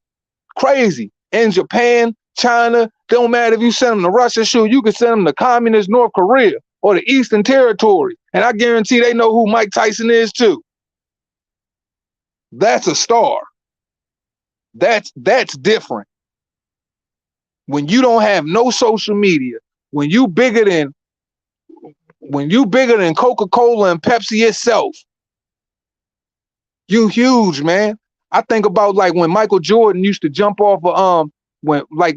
In Japan, China, don't matter if you send them to Russia, shoot, you can send them to communist North Korea or the Eastern Territory. And I guarantee they know who Mike Tyson is too. That's a star. That's different. When you don't have no social media, when you bigger than Coca-Cola and Pepsi itself, you huge, man. I think about like when Michael Jordan used to jump off of when like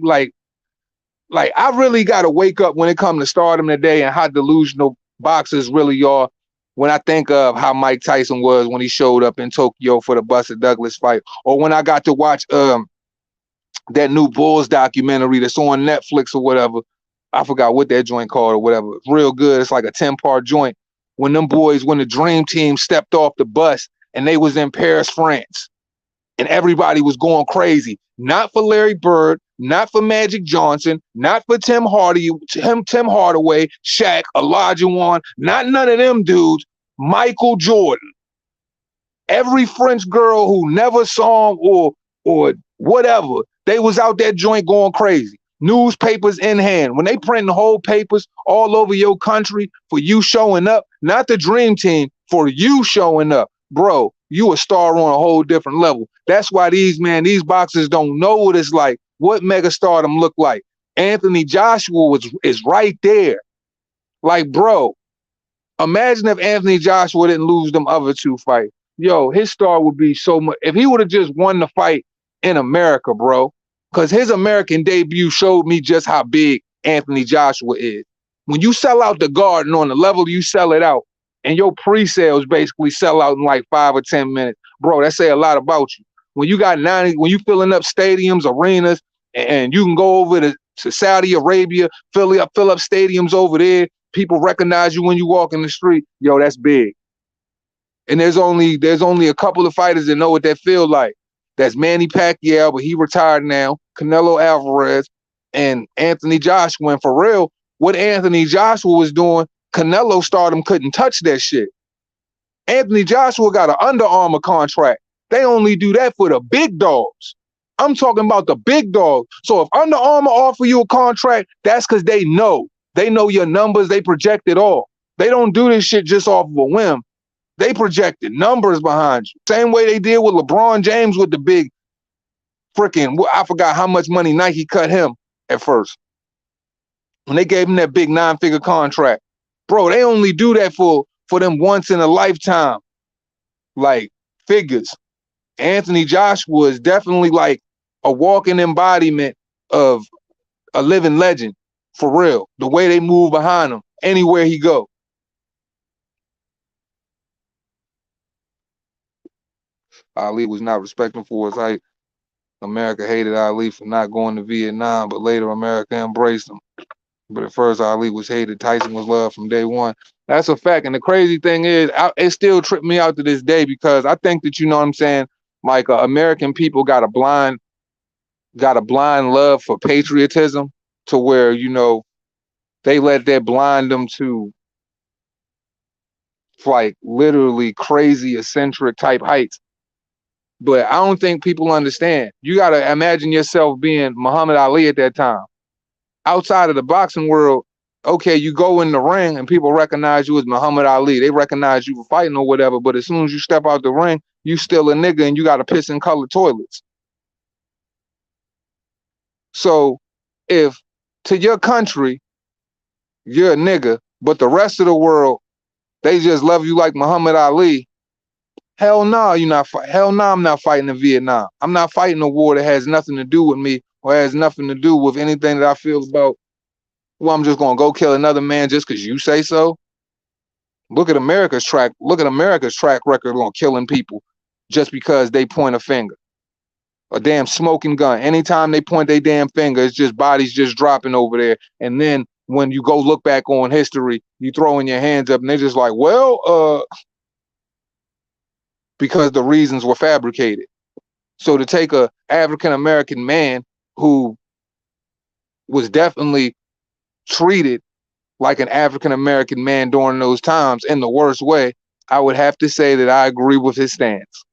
I really gotta wake up when it comes to stardom today and how delusional boxers really are. When I think of how Mike Tyson was when he showed up in Tokyo for the Buster Douglas fight, or when I got to watch that new Bulls documentary that's on Netflix or whatever. I forgot what that joint called or whatever. It's real good. It's like a 10-part joint. When the Dream Team stepped off the bus and they was in Paris, France, and everybody was going crazy. Not for Larry Bird, not for Magic Johnson, not for Tim Hardaway, Shaq, Olajuwon, not none of them dudes. Michael Jordan. Every French girl who never saw him or whatever, they was out that joint going crazy. newspapers in hand. When they print the whole papers all over your country for you showing up, not the dream team, for you showing up, bro, you a star on a whole different level. That's why these boxers don't know what it's like, what mega stardom look like. Anthony Joshua is right there. Like, bro, imagine if Anthony Joshua didn't lose them other two fights. Yo, his star would be so much. If he would have just won the fight in America, bro, because his American debut showed me just how big Anthony Joshua is. When you sell out the Garden on the level you sell it out, and your pre-sales basically sell out in like 5 or 10 minutes, bro, that say a lot about you. When you got 90, when you filling up stadiums, arenas, and you can go over to Saudi Arabia, fill up stadiums over there, people recognize you when you walk in the street, yo, that's big. And there's only a couple of fighters that know what that feel like. That's Manny Pacquiao, but he retired now, Canelo Alvarez, and Anthony Joshua. And for real, what Anthony Joshua was doing, Canelo stardom couldn't touch that shit. Anthony Joshua got an Under Armour contract. They only do that for the big dogs. I'm talking about the big dogs. So if Under Armour offer you a contract, that's because they know. They know your numbers. They project it all. They don't do this shit just off of a whim. They projected numbers behind you. Same way they did with LeBron James with the big freaking, I forgot how much money Nike cut him at first. When they gave him that big 9-figure contract. Bro, they only do that for them once in a lifetime. Like figures. Anthony Joshua is definitely like a walking embodiment of a living legend. For real. The way they move behind him. Anywhere he go. Ali was not respected for his height. America hated Ali for not going to Vietnam, but later America embraced him. But at first, Ali was hated. Tyson was loved from day one. That's a fact. And the crazy thing is, it still tripped me out to this day because I think that, you know what I'm saying, like American people got a blind love for patriotism to where, you know, they let that blind them to like literally crazy eccentric type heights. But I don't think people understand. You got to imagine yourself being Muhammad Ali at that time. Outside of the boxing world, okay, you go in the ring and people recognize you as Muhammad Ali. They recognize you for fighting or whatever. But as soon as you step out the ring, you still a nigga and you got to piss in colored toilets. So if to your country, you're a nigga, but the rest of the world, they just love you like Muhammad Ali, hell no, hell no, I'm not fighting in Vietnam. I'm not fighting a war that has nothing to do with me or has nothing to do with anything that I feel about. Well, I'm just gonna go kill another man just because you say so. Look at America's track record on killing people just because they point a finger. A damn smoking gun. Anytime they point their damn finger, it's just bodies just dropping over there. And then when you go look back on history, you throwing your hands up and they're just like, well, because the reasons were fabricated. So to take a African-American man who was definitely treated like an African-American man during those times in the worst way, I would have to say that I agree with his stance.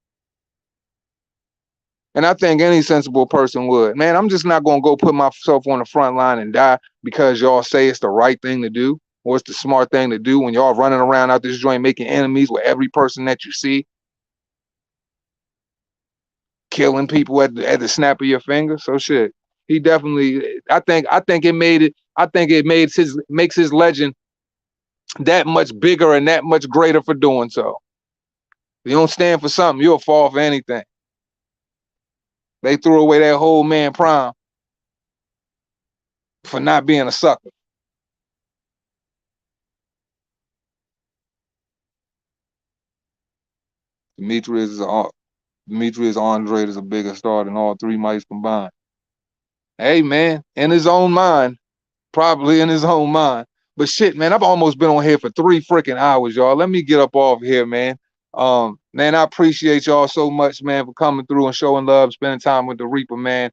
And I think any sensible person would. Man, I'm just not going to go put myself on the front line and die because y'all say it's the right thing to do or it's the smart thing to do when y'all running around out this joint making enemies with every person that you see. Killing people at the snap of your finger. So shit. He definitely, I think it makes his legend that much bigger and that much greater for doing so. If you don't stand for something, you'll fall for anything. They threw away that whole man prime for not being a sucker. Demetrius Andre is a bigger star than all three mics combined. Hey man, in his own mind, probably in his own mind. But shit, man, I've almost been on here for 3 freaking hours, y'all. Let me get up off here, man. Man, I appreciate y'all so much, man, for coming through and showing love, spending time with the Reaper, man.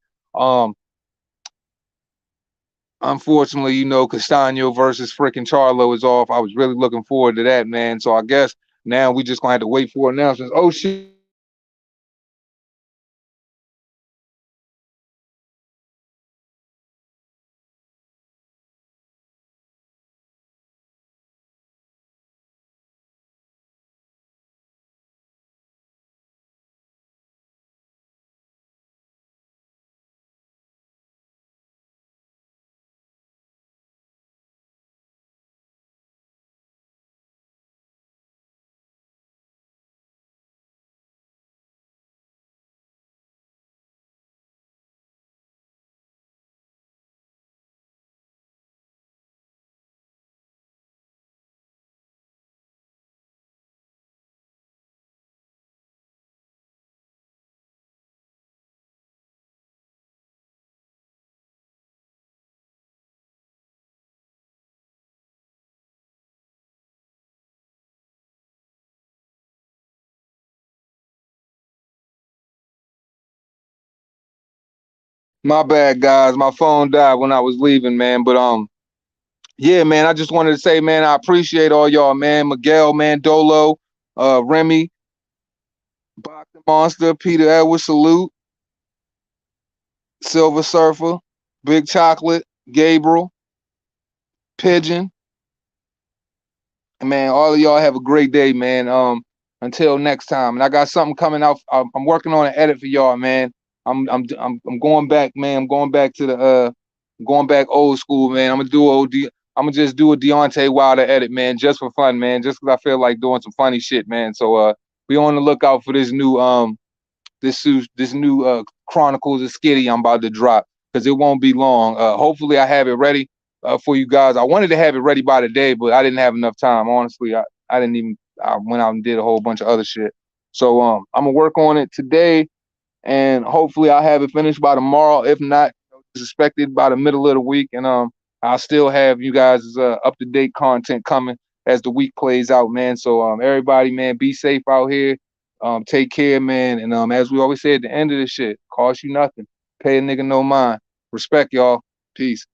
Unfortunately, you know, Castano versus freaking Charlo is off. I was really looking forward to that, man. So I guess now we just gonna have to wait for announcements. Oh shit. My bad, guys. My phone died when I was leaving, man. But yeah, man. I just wanted to say, man, I appreciate all y'all, man. Miguel, man, Dolo, Remy, Boxing Monster, Peter Edwards, salute, Silver Surfer, Big Chocolate, Gabriel, Pigeon. Man, all of y'all have a great day, man. Until next time. And I got something coming out. I'm working on an edit for y'all, man. I'm going back, man. I'm going back to the going back old school, man. I'm gonna just do a Deontay Wilder edit, man, just for fun, man. Just because I feel like doing some funny shit, man. So be on the lookout for this new Chronicles of Skitty I'm about to drop, because it won't be long. Hopefully I have it ready for you guys. I wanted to have it ready by today, but I didn't have enough time. Honestly, I didn't even. I went out and did a whole bunch of other shit. So I'm gonna work on it today, and hopefully I'll have it finished by tomorrow. If not, it's expected by the middle of the week, and I'll still have you guys up to date content coming as the week plays out, man. So everybody, man, be safe out here. Take care, man. And as we always say at the end of this shit, cost you nothing. Pay a nigga no mind. Respect, y'all. Peace.